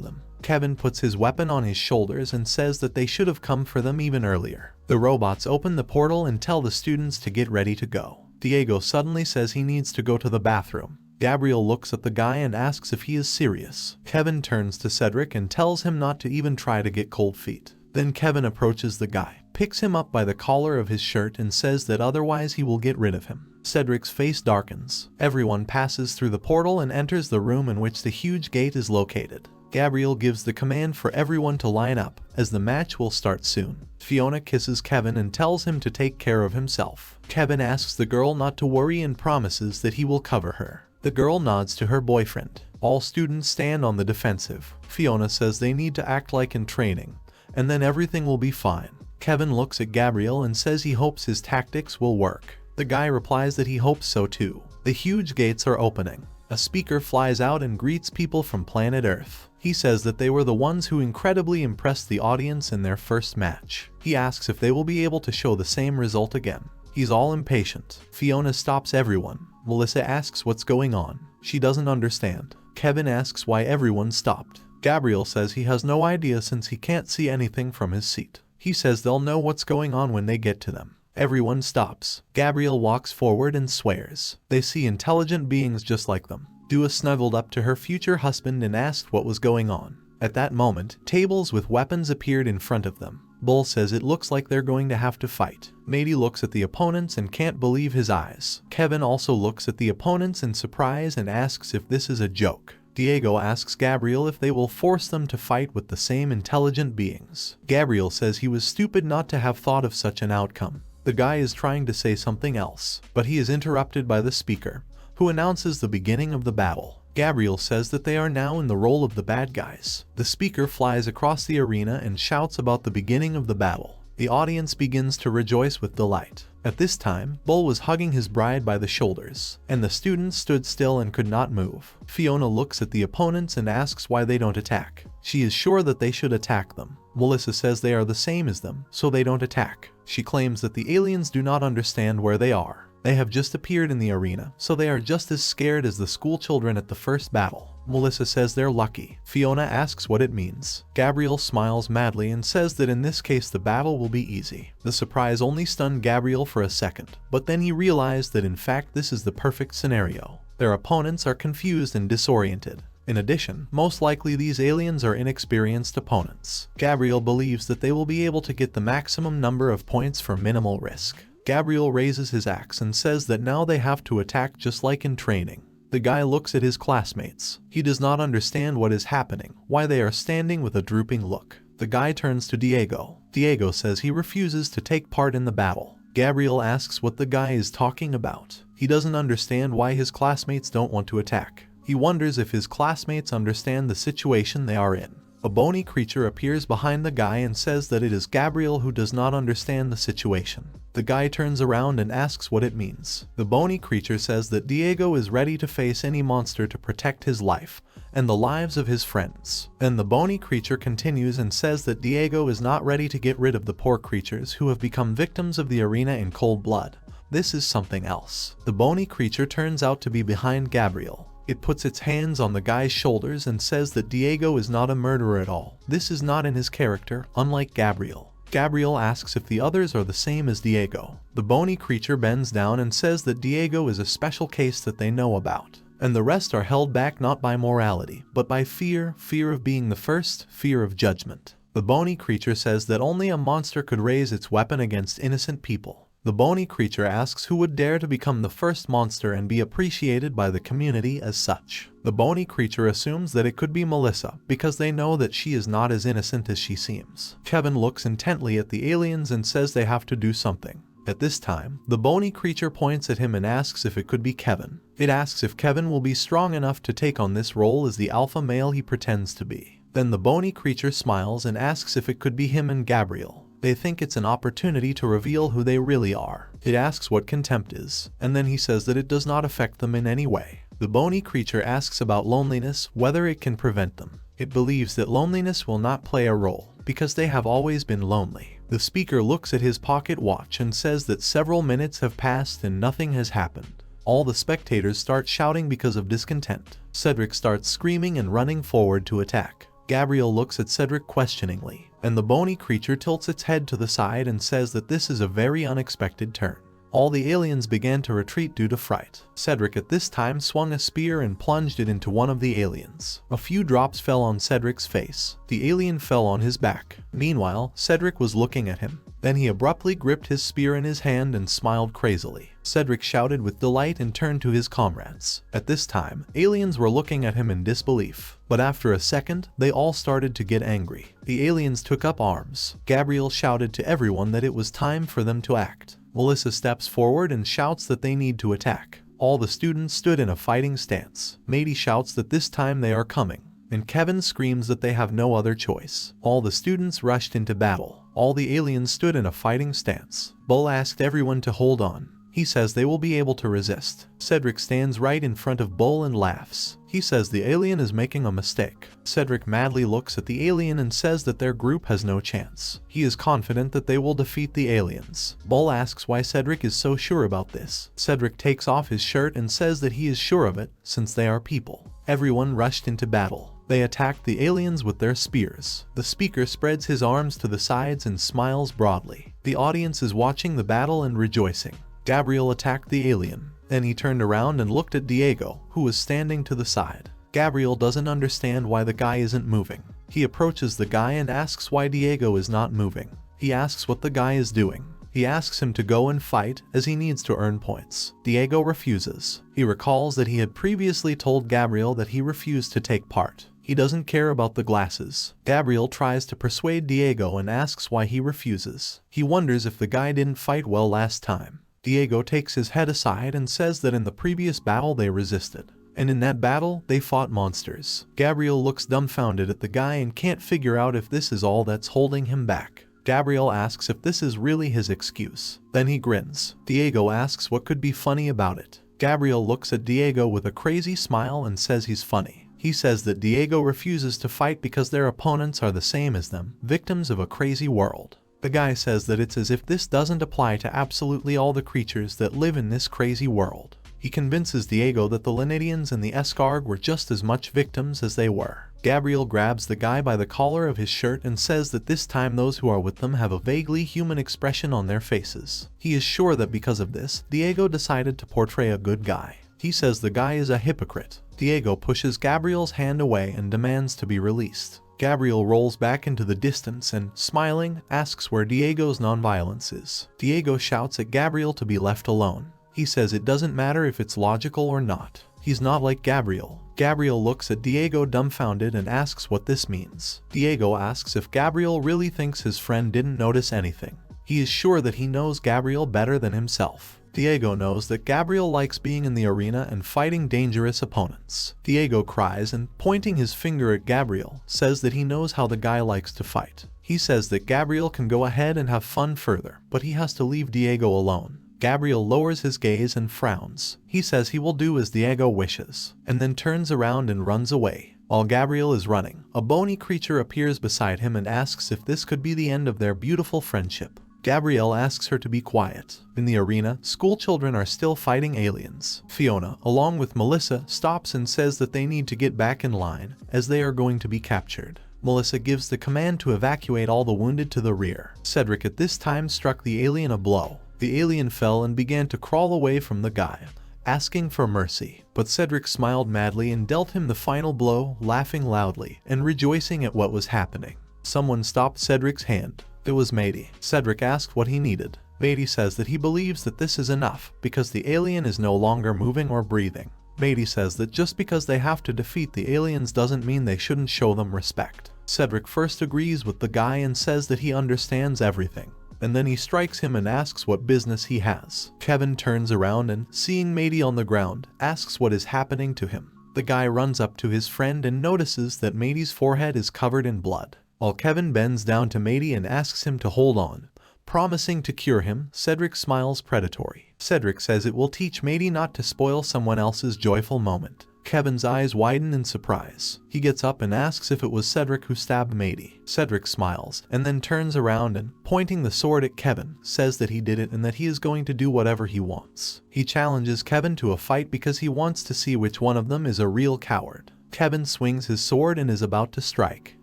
them. Kevin puts his weapon on his shoulders and says that they should have come for them even earlier. The robots open the portal and tell the students to get ready to go. Diego suddenly says he needs to go to the bathroom. Gabriel looks at the guy and asks if he is serious. Kevin turns to Cedric and tells him not to even try to get cold feet. Then Kevin approaches the guy, picks him up by the collar of his shirt and says that otherwise he will get rid of him. Cedric's face darkens. Everyone passes through the portal and enters the room in which the huge gate is located. Gabriel gives the command for everyone to line up, as the match will start soon. Fiona kisses Kevin and tells him to take care of himself. Kevin asks the girl not to worry and promises that he will cover her. The girl nods to her boyfriend. All students stand on the defensive. Fiona says they need to act like in training, and then everything will be fine. Kevin looks at Gabriel and says he hopes his tactics will work. The guy replies that he hopes so too. The huge gates are opening. A speaker flies out and greets people from planet Earth. He says that they were the ones who incredibly impressed the audience in their first match. He asks if they will be able to show the same result again. He's all impatient. Fiona stops everyone. Melissa asks what's going on. She doesn't understand. Kevin asks why everyone stopped. Gabriel says he has no idea since he can't see anything from his seat. He says they'll know what's going on when they get to them. Everyone stops. Gabriel walks forward and swears. They see intelligent beings just like them. Dua snuggled up to her future husband and asked what was going on. At that moment, tables with weapons appeared in front of them. Bull says it looks like they're going to have to fight. Maddie looks at the opponents and can't believe his eyes. Kevin also looks at the opponents in surprise and asks if this is a joke. Diego asks Gabriel if they will force them to fight with the same intelligent beings. Gabriel says he was stupid not to have thought of such an outcome. The guy is trying to say something else, but he is interrupted by the speaker, who announces the beginning of the battle. Gabriel says that they are now in the role of the bad guys. The speaker flies across the arena and shouts about the beginning of the battle. The audience begins to rejoice with delight. At this time, Bull was hugging his bride by the shoulders, and the students stood still and could not move. Fiona looks at the opponents and asks why they don't attack. She is sure that they should attack them. Melissa says they are the same as them, so they don't attack. She claims that the aliens do not understand where they are. They have just appeared in the arena, so they are just as scared as the school children at the first battle. Melissa says they're lucky. Fiona asks what it means. Gabriel smiles madly and says that in this case the battle will be easy. The surprise only stunned Gabriel for a second, but then he realized that in fact this is the perfect scenario. Their opponents are confused and disoriented. In addition, most likely these aliens are inexperienced opponents. Gabriel believes that they will be able to get the maximum number of points for minimal risk. Gabriel raises his axe and says that now they have to attack just like in training. The guy looks at his classmates. He does not understand what is happening, why they are standing with a drooping look. The guy turns to Diego. Diego says he refuses to take part in the battle. Gabriel asks what the guy is talking about. He doesn't understand why his classmates don't want to attack. He wonders if his classmates understand the situation they are in. A bony creature appears behind the guy and says that it is Gabriel who does not understand the situation. The guy turns around and asks what it means. The bony creature says that Diego is ready to face any monster to protect his life and the lives of his friends. And the bony creature continues and says that Diego is not ready to get rid of the poor creatures who have become victims of the arena in cold blood. This is something else. The bony creature turns out to be behind Gabriel. It puts its hands on the guy's shoulders and says that Diego is not a murderer at all. This is not in his character, unlike Gabriel. Gabriel asks if the others are the same as Diego. The bony creature bends down and says that Diego is a special case that they know about, and the rest are held back not by morality, but by fear of being the first, fear of judgment. The bony creature says that only a monster could raise its weapon against innocent people. The bony creature asks who would dare to become the first monster and be appreciated by the community as such. The bony creature assumes that it could be Melissa, because they know that she is not as innocent as she seems. Kevin looks intently at the aliens and says they have to do something. At this time, the bony creature points at him and asks if it could be Kevin. It asks if Kevin will be strong enough to take on this role as the alpha male he pretends to be. Then the bony creature smiles and asks if it could be him and Gabriel. They think it's an opportunity to reveal who they really are. It asks what contempt is, and then he says that it does not affect them in any way. The bony creature asks about loneliness, whether it can prevent them. It believes that loneliness will not play a role, because they have always been lonely. The speaker looks at his pocket watch and says that several minutes have passed and nothing has happened. All the spectators start shouting because of discontent. Cedric starts screaming and running forward to attack. Gabriel looks at Cedric questioningly, and the bony creature tilts its head to the side and says that this is a very unexpected turn. All the aliens began to retreat due to fright. Cedric at this time swung a spear and plunged it into one of the aliens. A few drops fell on Cedric's face. The alien fell on his back. Meanwhile, Cedric was looking at him. Then he abruptly gripped his spear in his hand and smiled crazily. Cedric shouted with delight and turned to his comrades. At this time, aliens were looking at him in disbelief. But after a second, they all started to get angry. The aliens took up arms. Gabriel shouted to everyone that it was time for them to act. Melissa steps forward and shouts that they need to attack. All the students stood in a fighting stance. Matey shouts that this time they are coming, and Kevin screams that they have no other choice. All the students rushed into battle. All the aliens stood in a fighting stance. Bull asked everyone to hold on. He says they will be able to resist. Cedric stands right in front of Bull and laughs. He says the alien is making a mistake. Cedric madly looks at the alien and says that their group has no chance. He is confident that they will defeat the aliens. Bull asks why Cedric is so sure about this. Cedric takes off his shirt and says that he is sure of it, since they are people. Everyone rushed into battle. They attacked the aliens with their spears. The speaker spreads his arms to the sides and smiles broadly. The audience is watching the battle and rejoicing. Gabriel attacked the alien. Then he turned around and looked at Diego, who was standing to the side. Gabriel doesn't understand why the guy isn't moving. He approaches the guy and asks why Diego is not moving. He asks what the guy is doing. He asks him to go and fight, as he needs to earn points. Diego refuses. He recalls that he had previously told Gabriel that he refused to take part. He doesn't care about the glasses. Gabriel tries to persuade Diego and asks why he refuses. He wonders if the guy didn't fight well last time. Diego takes his head aside and says that in the previous battle they resisted, and in that battle they fought monsters. Gabriel looks dumbfounded at the guy and can't figure out if this is all that's holding him back. Gabriel asks if this is really his excuse. Then he grins. Diego asks what could be funny about it. Gabriel looks at Diego with a crazy smile and says he's funny. He says that Diego refuses to fight because their opponents are the same as them, victims of a crazy world. The guy says that it's as if this doesn't apply to absolutely all the creatures that live in this crazy world. He convinces Diego that the Lenidians and the Escarg were just as much victims as they were. Gabriel grabs the guy by the collar of his shirt and says that this time those who are with them have a vaguely human expression on their faces. He is sure that because of this, Diego decided to portray a good guy. He says the guy is a hypocrite. Diego pushes Gabriel's hand away and demands to be released. Gabriel rolls back into the distance and, smiling, asks where Diego's nonviolence is. Diego shouts at Gabriel to be left alone. He says it doesn't matter if it's logical or not. He's not like Gabriel. Gabriel looks at Diego dumbfounded and asks what this means. Diego asks if Gabriel really thinks his friend didn't notice anything. He is sure that he knows Gabriel better than himself. Diego knows that Gabriel likes being in the arena and fighting dangerous opponents. Diego cries and, pointing his finger at Gabriel, says that he knows how the guy likes to fight. He says that Gabriel can go ahead and have fun further, but he has to leave Diego alone. Gabriel lowers his gaze and frowns. He says he will do as Diego wishes, and then turns around and runs away. While Gabriel is running, a bony creature appears beside him and asks if this could be the end of their beautiful friendship. Gabriel asks her to be quiet. In the arena, school children are still fighting aliens. Fiona, along with Melissa, stops and says that they need to get back in line, as they are going to be captured. Melissa gives the command to evacuate all the wounded to the rear. Cedric at this time struck the alien a blow. The alien fell and began to crawl away from the guy, asking for mercy. But Cedric smiled madly and dealt him the final blow, laughing loudly and rejoicing at what was happening. Someone stopped Cedric's hand. It was Matey. Cedric asked what he needed. Matey says that he believes that this is enough because the alien is no longer moving or breathing. Matey says that just because they have to defeat the aliens doesn't mean they shouldn't show them respect. Cedric first agrees with the guy and says that he understands everything. And then he strikes him and asks what business he has. Kevin turns around and, seeing Matey on the ground, asks what is happening to him. The guy runs up to his friend and notices that Matey's forehead is covered in blood. While Kevin bends down to Matey and asks him to hold on, promising to cure him, Cedric smiles predatory. Cedric says it will teach Matey not to spoil someone else's joyful moment. Kevin's eyes widen in surprise. He gets up and asks if it was Cedric who stabbed Matey. Cedric smiles and then turns around and, pointing the sword at Kevin, says that he did it and that he is going to do whatever he wants. He challenges Kevin to a fight because he wants to see which one of them is a real coward. Kevin swings his sword and is about to strike.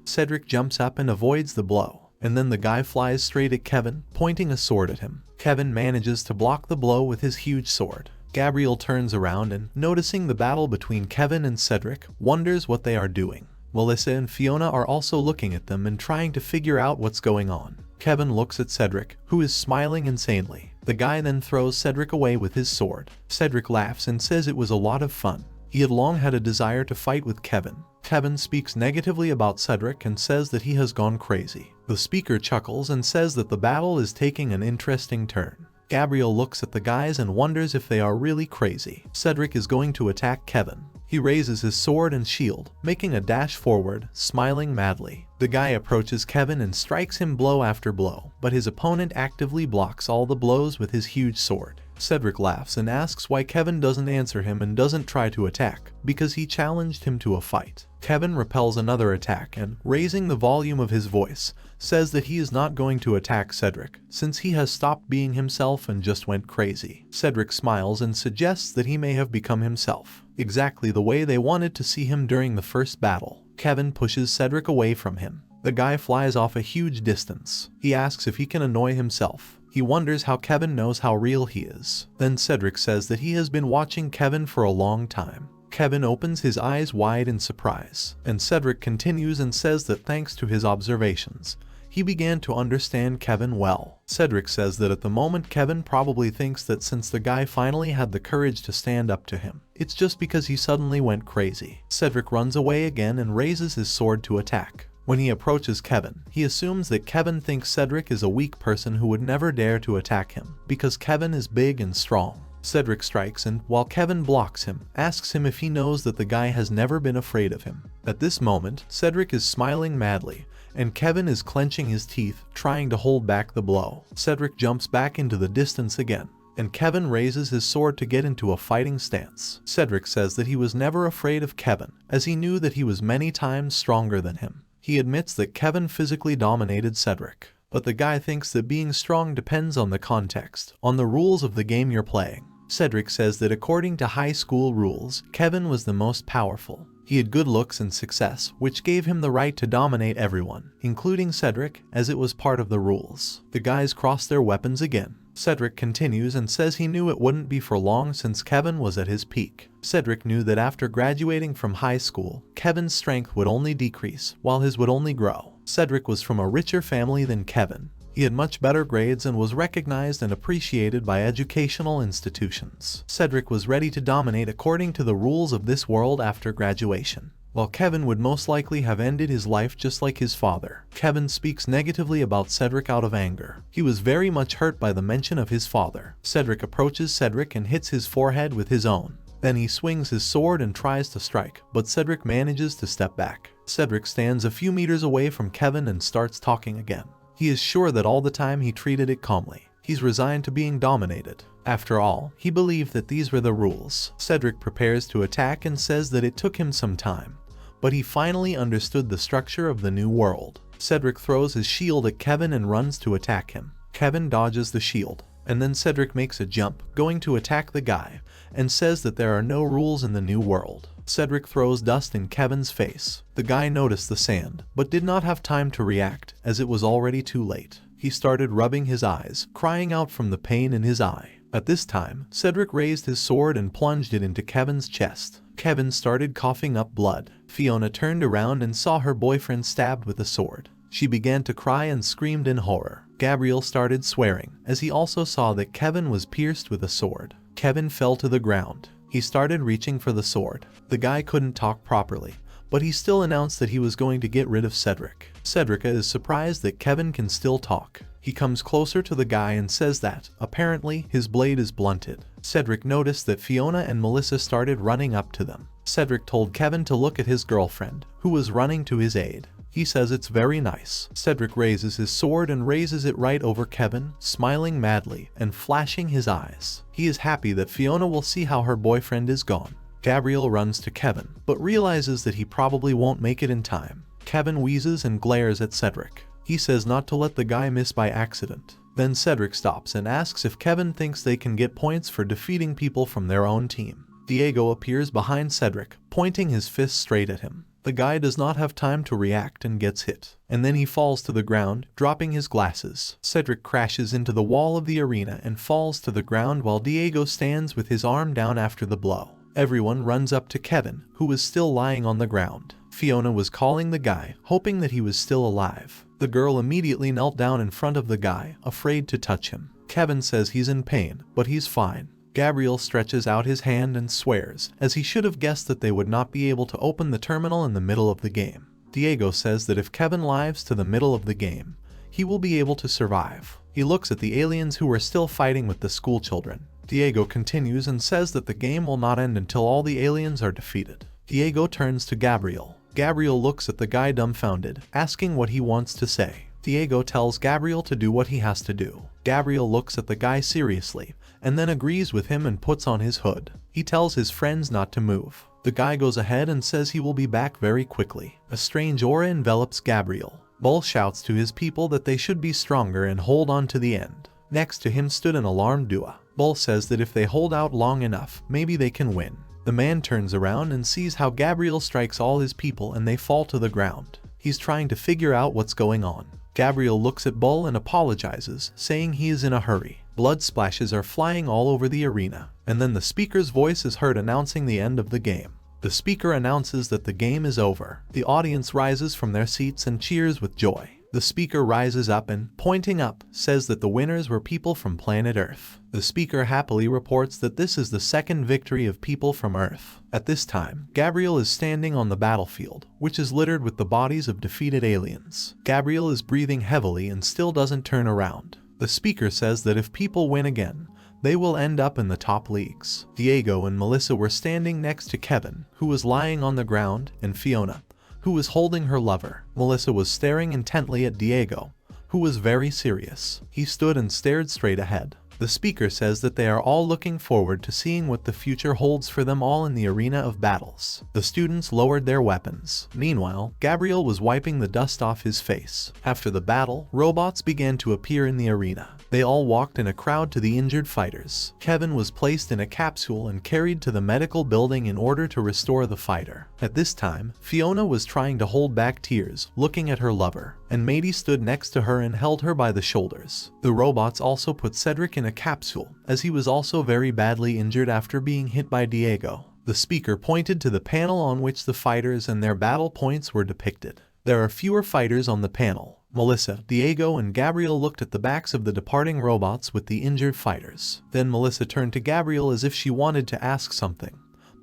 Cedric jumps up and avoids the blow, and then the guy flies straight at Kevin, pointing a sword at him. Kevin manages to block the blow with his huge sword. Gabriel turns around and, noticing the battle between Kevin and Cedric, wonders what they are doing. Melissa and Fiona are also looking at them and trying to figure out what's going on. Kevin looks at Cedric, who is smiling insanely. The guy then throws Cedric away with his sword. Cedric laughs and says it was a lot of fun. He had long had a desire to fight with Kevin. Kevin speaks negatively about Cedric and says that he has gone crazy. The speaker chuckles and says that the battle is taking an interesting turn. Gabriel looks at the guys and wonders if they are really crazy. Cedric is going to attack Kevin. He raises his sword and shield, making a dash forward, smiling madly. The guy approaches Kevin and strikes him blow after blow, but his opponent actively blocks all the blows with his huge sword. Cedric laughs and asks why Kevin doesn't answer him and doesn't try to attack, because he challenged him to a fight. Kevin repels another attack and, raising the volume of his voice, says that he is not going to attack Cedric, since he has stopped being himself and just went crazy. Cedric smiles and suggests that he may have become himself, exactly the way they wanted to see him during the first battle. Kevin pushes Cedric away from him. The guy flies off a huge distance. He asks if he can annoy himself. He wonders how Kevin knows how real he is. Then Cedric says that he has been watching Kevin for a long time. Kevin opens his eyes wide in surprise, and Cedric continues and says that thanks to his observations, he began to understand Kevin well. Cedric says that at the moment Kevin probably thinks that since the guy finally had the courage to stand up to him, it's just because he suddenly went crazy. Cedric runs away again and raises his sword to attack. When he approaches Kevin, he assumes that Kevin thinks Cedric is a weak person who would never dare to attack him, because Kevin is big and strong. Cedric strikes and, while Kevin blocks him, asks him if he knows that the guy has never been afraid of him. At this moment, Cedric is smiling madly, and Kevin is clenching his teeth, trying to hold back the blow. Cedric jumps back into the distance again, and Kevin raises his sword to get into a fighting stance. Cedric says that he was never afraid of Kevin, as he knew that he was many times stronger than him. He admits that Kevin physically dominated Cedric, but the guy thinks that being strong depends on the context, on the rules of the game you're playing. Cedric says that according to high school rules, Kevin was the most powerful. He had good looks and success, which gave him the right to dominate everyone, including Cedric, as it was part of the rules. The guys cross their weapons again. Cedric continues and says he knew it wouldn't be for long since Kevin was at his peak. Cedric knew that after graduating from high school, Kevin's strength would only decrease, while his would only grow. Cedric was from a richer family than Kevin. He had much better grades and was recognized and appreciated by educational institutions. Cedric was ready to dominate according to the rules of this world after graduation. while Kevin would most likely have ended his life just like his father. Kevin speaks negatively about Cedric out of anger. He was very much hurt by the mention of his father. Cedric approaches Cedric and hits his forehead with his own. Then he swings his sword and tries to strike, but Cedric manages to step back. Cedric stands a few meters away from Kevin and starts talking again. He is sure that all the time he treated it calmly. He's resigned to being dominated. After all, he believed that these were the rules. Cedric prepares to attack and says that it took him some time, but he finally understood the structure of the new world. Cedric throws his shield at Kevin and runs to attack him. Kevin dodges the shield, and then Cedric makes a jump, going to attack the guy, and says that there are no rules in the new world. Cedric throws dust in Kevin's face. The guy noticed the sand, but did not have time to react, as it was already too late. He started rubbing his eyes, crying out from the pain in his eye. At this time, Cedric raised his sword and plunged it into Kevin's chest. Kevin started coughing up blood. Fiona turned around and saw her boyfriend stabbed with a sword. She began to cry and screamed in horror. Gabriel started swearing, as he also saw that Kevin was pierced with a sword. Kevin fell to the ground. He started reaching for the sword. The guy couldn't talk properly, but he still announced that he was going to get rid of Cedric. Cedric is surprised that Kevin can still talk. He comes closer to the guy and says that, apparently, his blade is blunted. Cedric noticed that Fiona and Melissa started running up to them. Cedric told Kevin to look at his girlfriend, who was running to his aid. He says it's very nice. Cedric raises his sword and raises it right over Kevin, smiling madly and flashing his eyes. He is happy that Fiona will see how her boyfriend is gone. Gabriel runs to Kevin, but realizes that he probably won't make it in time. Kevin wheezes and glares at Cedric. He says not to let the guy miss by accident. Then Cedric stops and asks if Kevin thinks they can get points for defeating people from their own team. Diego appears behind Cedric, pointing his fist straight at him. The guy does not have time to react and gets hit, and then he falls to the ground, dropping his glasses. Cedric crashes into the wall of the arena and falls to the ground while Diego stands with his arm down after the blow. Everyone runs up to Kevin, who was still lying on the ground. Fiona was calling the guy, hoping that he was still alive. The girl immediately knelt down in front of the guy, afraid to touch him. Kevin says he's in pain, but he's fine. Gabriel stretches out his hand and swears, as he should have guessed that they would not be able to open the terminal in the middle of the game. Diego says that if Kevin lives to the middle of the game, he will be able to survive. He looks at the aliens who are still fighting with the school children. Diego continues and says that the game will not end until all the aliens are defeated. Diego turns to Gabriel. Gabriel looks at the guy dumbfounded, asking what he wants to say. Diego tells Gabriel to do what he has to do. Gabriel looks at the guy seriously, and then agrees with him and puts on his hood. He tells his friends not to move. The guy goes ahead and says he will be back very quickly. A strange aura envelops Gabriel. Bull shouts to his people that they should be stronger and hold on to the end. Next to him stood an alarmed Dua. Bull says that if they hold out long enough, maybe they can win. The man turns around and sees how Gabriel strikes all his people and they fall to the ground. He's trying to figure out what's going on. Gabriel looks at Bull and apologizes, saying he is in a hurry. Blood splashes are flying all over the arena, and then the speaker's voice is heard announcing the end of the game. The speaker announces that the game is over. The audience rises from their seats and cheers with joy. The speaker rises up and, pointing up, says that the winners were people from planet Earth. The speaker happily reports that this is the second victory of people from Earth. At this time, Gabriel is standing on the battlefield, which is littered with the bodies of defeated aliens. Gabriel is breathing heavily and still doesn't turn around. The speaker says that if people win again, they will end up in the top leagues. Diego and Melissa were standing next to Kevin, who was lying on the ground, and Fiona, who was holding her lover. Melissa was staring intently at Diego, who was very serious. He stood and stared straight ahead. The speaker says that they are all looking forward to seeing what the future holds for them all in the arena of battles. The students lowered their weapons. Meanwhile, Gabriel was wiping the dust off his face. After the battle, robots began to appear in the arena. They all walked in a crowd to the injured fighters. Kevin was placed in a capsule and carried to the medical building in order to restore the fighter. At this time, Fiona was trying to hold back tears, looking at her lover, and Mady stood next to her and held her by the shoulders. The robots also put Cedric in a capsule, as he was also very badly injured after being hit by Diego. The speaker pointed to the panel on which the fighters and their battle points were depicted. There are fewer fighters on the panel. Melissa, Diego, and Gabriel looked at the backs of the departing robots with the injured fighters. Then Melissa turned to Gabriel as if she wanted to ask something,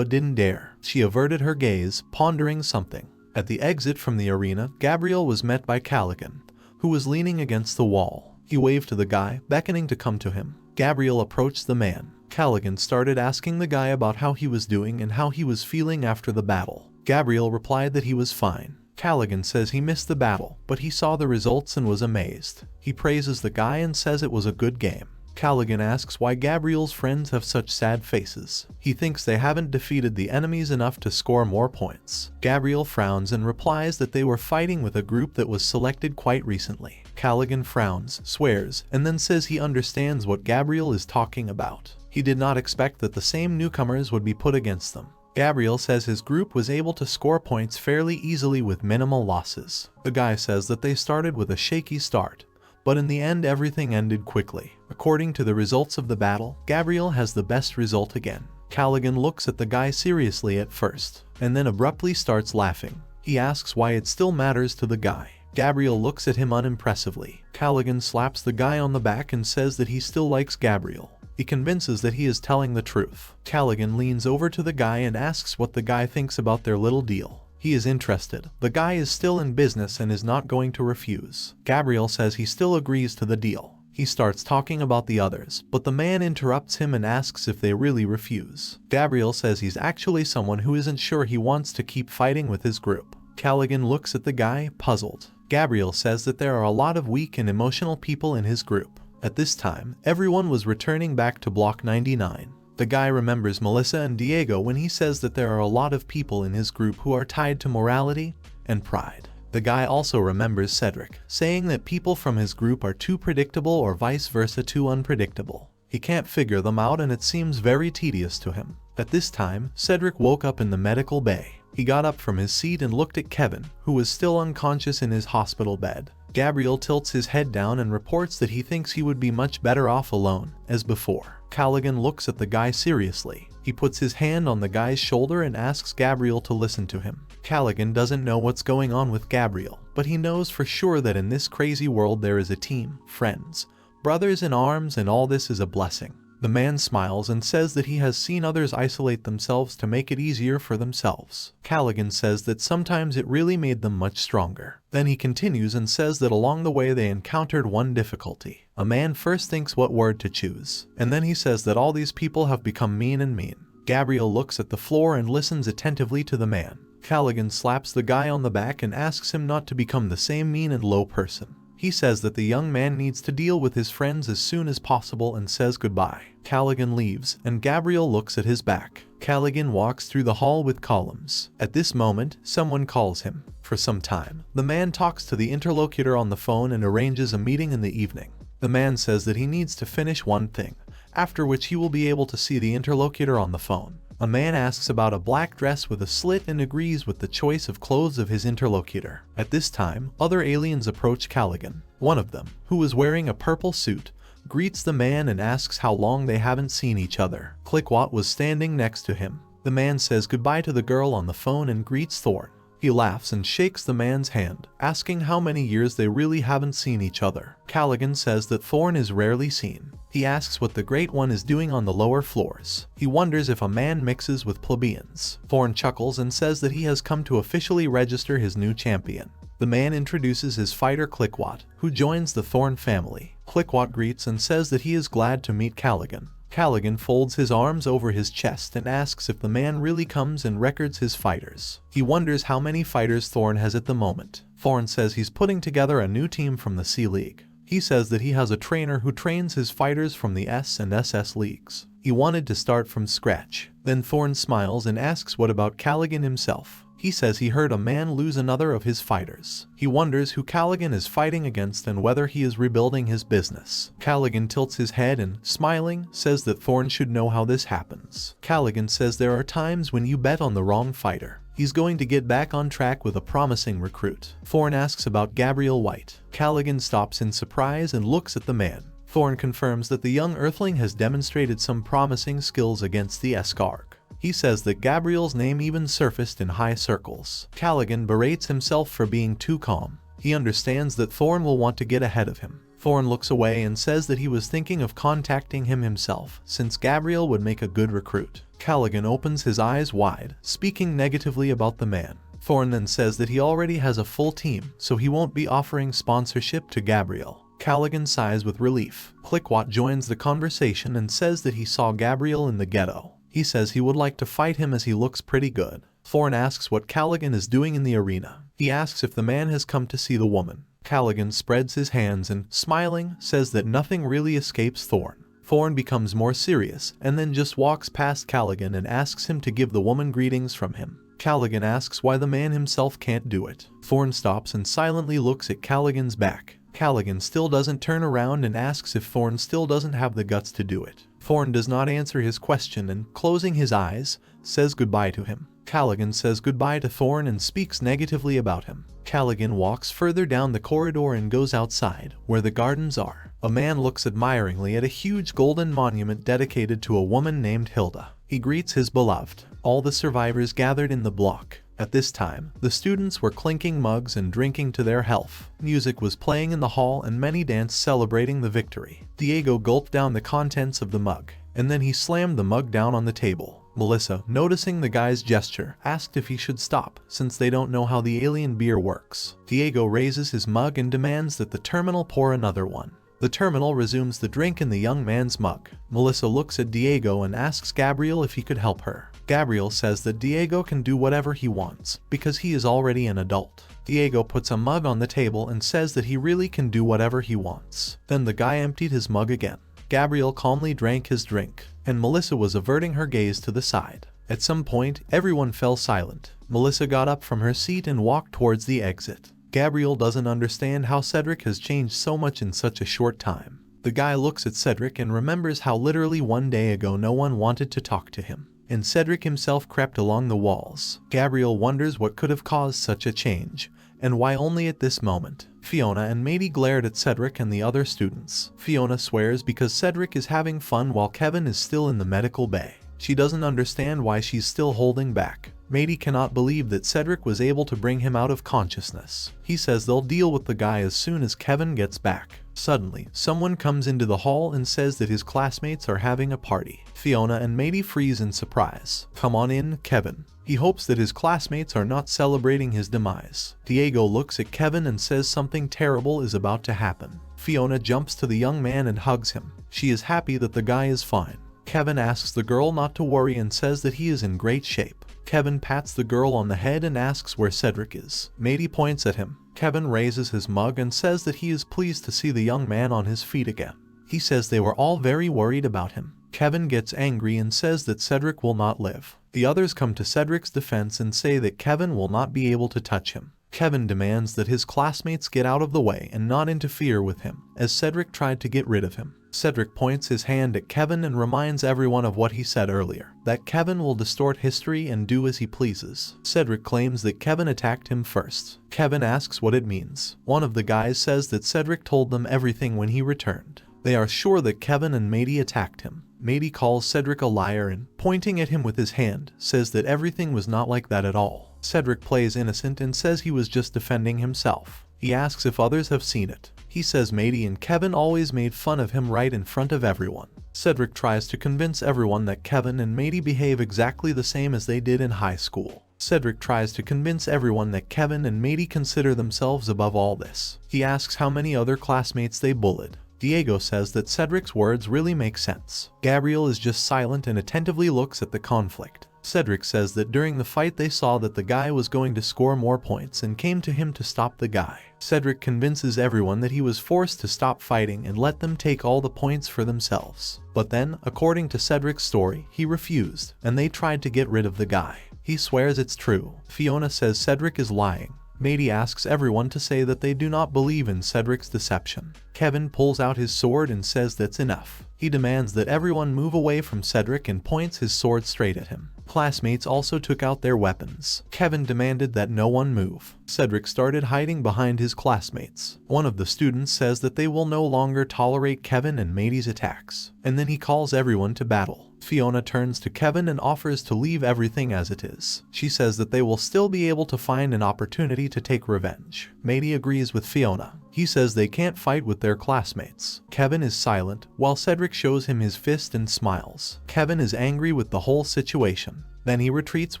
but didn't dare. She averted her gaze, pondering something. At the exit from the arena, Gabriel was met by Callaghan, who was leaning against the wall. He waved to the guy, beckoning to come to him. Gabriel approached the man. Callaghan started asking the guy about how he was doing and how he was feeling after the battle. Gabriel replied that he was fine. Callaghan says he missed the battle, but he saw the results and was amazed. He praises the guy and says it was a good game. Callaghan asks why Gabriel's friends have such sad faces. He thinks they haven't defeated the enemies enough to score more points. Gabriel frowns and replies that they were fighting with a group that was selected quite recently. Callaghan frowns, swears, and then says he understands what Gabriel is talking about. He did not expect that the same newcomers would be put against them. Gabriel says his group was able to score points fairly easily with minimal losses. The guy says that they started with a shaky start, but in the end everything ended quickly. According to the results of the battle, Gabriel has the best result again. Callaghan looks at the guy seriously at first, and then abruptly starts laughing. He asks why it still matters to the guy. Gabriel looks at him unimpressively. Callaghan slaps the guy on the back and says that he still likes Gabriel. He convinces that he is telling the truth. Callaghan leans over to the guy and asks what the guy thinks about their little deal. He is interested. The guy is still in business and is not going to refuse. Gabriel says he still agrees to the deal. He starts talking about the others, but the man interrupts him and asks if they really refuse. Gabriel says he's actually someone who isn't sure he wants to keep fighting with his group. Callaghan looks at the guy, puzzled. Gabriel says that there are a lot of weak and emotional people in his group. At this time, everyone was returning back to Block 99. The guy remembers Melissa and Diego when he says that there are a lot of people in his group who are tied to morality and pride. The guy also remembers Cedric, saying that people from his group are too predictable or vice versa too unpredictable. He can't figure them out and it seems very tedious to him. At this time, Cedric woke up in the medical bay. He got up from his seat and looked at Kevin, who was still unconscious in his hospital bed. Gabriel tilts his head down and reports that he thinks he would be much better off alone, as before. Callaghan looks at the guy seriously. He puts his hand on the guy's shoulder and asks Gabriel to listen to him. Callaghan doesn't know what's going on with Gabriel, but he knows for sure that in this crazy world there is a team, friends, brothers in arms, and all this is a blessing. The man smiles and says that he has seen others isolate themselves to make it easier for themselves. Callaghan says that sometimes it really made them much stronger. Then he continues and says that along the way they encountered one difficulty. A man first thinks what word to choose, and then he says that all these people have become mean and mean. Gabriel looks at the floor and listens attentively to the man. Callaghan slaps the guy on the back and asks him not to become the same mean and low person. He says that the young man needs to deal with his friends as soon as possible and says goodbye. Callaghan leaves, and Gabriel looks at his back. Callaghan walks through the hall with columns. At this moment, someone calls him. For some time, the man talks to the interlocutor on the phone and arranges a meeting in the evening. The man says that he needs to finish one thing, after which he will be able to see the interlocutor on the phone. A man asks about a black dress with a slit and agrees with the choice of clothes of his interlocutor. At this time, other aliens approach Callaghan. One of them, who is wearing a purple suit, greets the man and asks how long they haven't seen each other. Clickwat was standing next to him. The man says goodbye to the girl on the phone and greets Thorn. He laughs and shakes the man's hand, asking how many years they really haven't seen each other. Callaghan says that Thorn is rarely seen. He asks what the Great One is doing on the lower floors. He wonders if a man mixes with plebeians. Thorn chuckles and says that he has come to officially register his new champion. The man introduces his fighter Clickwat, who joins the Thorn family. Clickwat greets and says that he is glad to meet Callaghan. Callaghan folds his arms over his chest and asks if the man really comes and records his fighters. He wonders how many fighters Thorn has at the moment. Thorn says he's putting together a new team from the C League. He says that he has a trainer who trains his fighters from the S and SS leagues. He wanted to start from scratch. Then Thorn smiles and asks what about Callaghan himself. He says he heard a man lose another of his fighters. He wonders who Callaghan is fighting against and whether he is rebuilding his business. Callaghan tilts his head and, smiling, says that Thorn should know how this happens. Callaghan says there are times when you bet on the wrong fighter. He's going to get back on track with a promising recruit. Thorn asks about Gabriel White. Callaghan stops in surprise and looks at the man. Thorn confirms that the young Earthling has demonstrated some promising skills against the Escarg. He says that Gabriel's name even surfaced in high circles. Callaghan berates himself for being too calm. He understands that Thorn will want to get ahead of him. Thorn looks away and says that he was thinking of contacting him himself, since Gabriel would make a good recruit. Callaghan opens his eyes wide, speaking negatively about the man. Thorn then says that he already has a full team, so he won't be offering sponsorship to Gabriel. Callaghan sighs with relief. Clickwat joins the conversation and says that he saw Gabriel in the ghetto. He says he would like to fight him as he looks pretty good. Thorn asks what Callaghan is doing in the arena. He asks if the man has come to see the woman. Callaghan spreads his hands and, smiling, says that nothing really escapes Thorn. Thorn becomes more serious and then just walks past Callaghan and asks him to give the woman greetings from him. Callaghan asks why the man himself can't do it. Thorn stops and silently looks at Callaghan's back. Callaghan still doesn't turn around and asks if Thorn still doesn't have the guts to do it. Thorn does not answer his question and, closing his eyes, says goodbye to him. Callaghan says goodbye to Thorn and speaks negatively about him. Callaghan walks further down the corridor and goes outside, where the gardens are. A man looks admiringly at a huge golden monument dedicated to a woman named Hilda. He greets his beloved. All the survivors gathered in the block. At this time, the students were clinking mugs and drinking to their health. Music was playing in the hall and many danced celebrating the victory. Diego gulped down the contents of the mug, and then he slammed the mug down on the table. Melissa, noticing the guy's gesture, asked if he should stop, since they don't know how the alien beer works. Diego raises his mug and demands that the terminal pour another one. The terminal resumes the drink in the young man's mug. Melissa looks at Diego and asks Gabriel if he could help her. Gabriel says that Diego can do whatever he wants, because he is already an adult. Diego puts a mug on the table and says that he really can do whatever he wants. Then the guy emptied his mug again. Gabriel calmly drank his drink, and Melissa was averting her gaze to the side. At some point, everyone fell silent. Melissa got up from her seat and walked towards the exit. Gabriel doesn't understand how Cedric has changed so much in such a short time. The guy looks at Cedric and remembers how literally one day ago no one wanted to talk to him, and Cedric himself crept along the walls. Gabriel wonders what could have caused such a change, and why only at this moment. Fiona and Mady glared at Cedric and the other students. Fiona swears because Cedric is having fun while Kevin is still in the medical bay. She doesn't understand why she's still holding back. Mady cannot believe that Cedric was able to bring him out of consciousness. He says they'll deal with the guy as soon as Kevin gets back. Suddenly, someone comes into the hall and says that his classmates are having a party. Fiona and Mady freeze in surprise. Come on in, Kevin. He hopes that his classmates are not celebrating his demise. Diego looks at Kevin and says something terrible is about to happen. Fiona jumps to the young man and hugs him. She is happy that the guy is fine. Kevin asks the girl not to worry and says that he is in great shape. Kevin pats the girl on the head and asks where Cedric is. Mady points at him. Kevin raises his mug and says that he is pleased to see the young man on his feet again. He says they were all very worried about him. Kevin gets angry and says that Cedric will not live. The others come to Cedric's defense and say that Kevin will not be able to touch him. Kevin demands that his classmates get out of the way and not interfere with him, as Cedric tried to get rid of him. Cedric points his hand at Kevin and reminds everyone of what he said earlier, that Kevin will distort history and do as he pleases. Cedric claims that Kevin attacked him first. Kevin asks what it means. One of the guys says that Cedric told them everything when he returned. They are sure that Kevin and Mady attacked him. Mady calls Cedric a liar and, pointing at him with his hand, says that everything was not like that at all. Cedric plays innocent and says he was just defending himself. He asks if others have seen it. He says Mady and Kevin always made fun of him right in front of everyone. Cedric tries to convince everyone that Kevin and Mady behave exactly the same as they did in high school. Cedric tries to convince everyone that Kevin and Mady consider themselves above all this. He asks how many other classmates they bullied. Diego says that Cedric's words really make sense. Gabriel is just silent and attentively looks at the conflict. Cedric says that during the fight they saw that the guy was going to score more points and came to him to stop the guy. Cedric convinces everyone that he was forced to stop fighting and let them take all the points for themselves. But then, according to Cedric's story, he refused, and they tried to get rid of the guy. He swears it's true. Fiona says Cedric is lying. Mady asks everyone to say that they do not believe in Cedric's deception. Kevin pulls out his sword and says that's enough. He demands that everyone move away from Cedric and points his sword straight at him. Classmates also took out their weapons. Kevin demanded that no one move. Cedric started hiding behind his classmates. One of the students says that they will no longer tolerate Kevin and Mady's attacks, and then he calls everyone to battle. Fiona turns to Kevin and offers to leave everything as it is. She says that they will still be able to find an opportunity to take revenge. Matey agrees with Fiona. He says they can't fight with their classmates. Kevin is silent, while Cedric shows him his fist and smiles. Kevin is angry with the whole situation. Then he retreats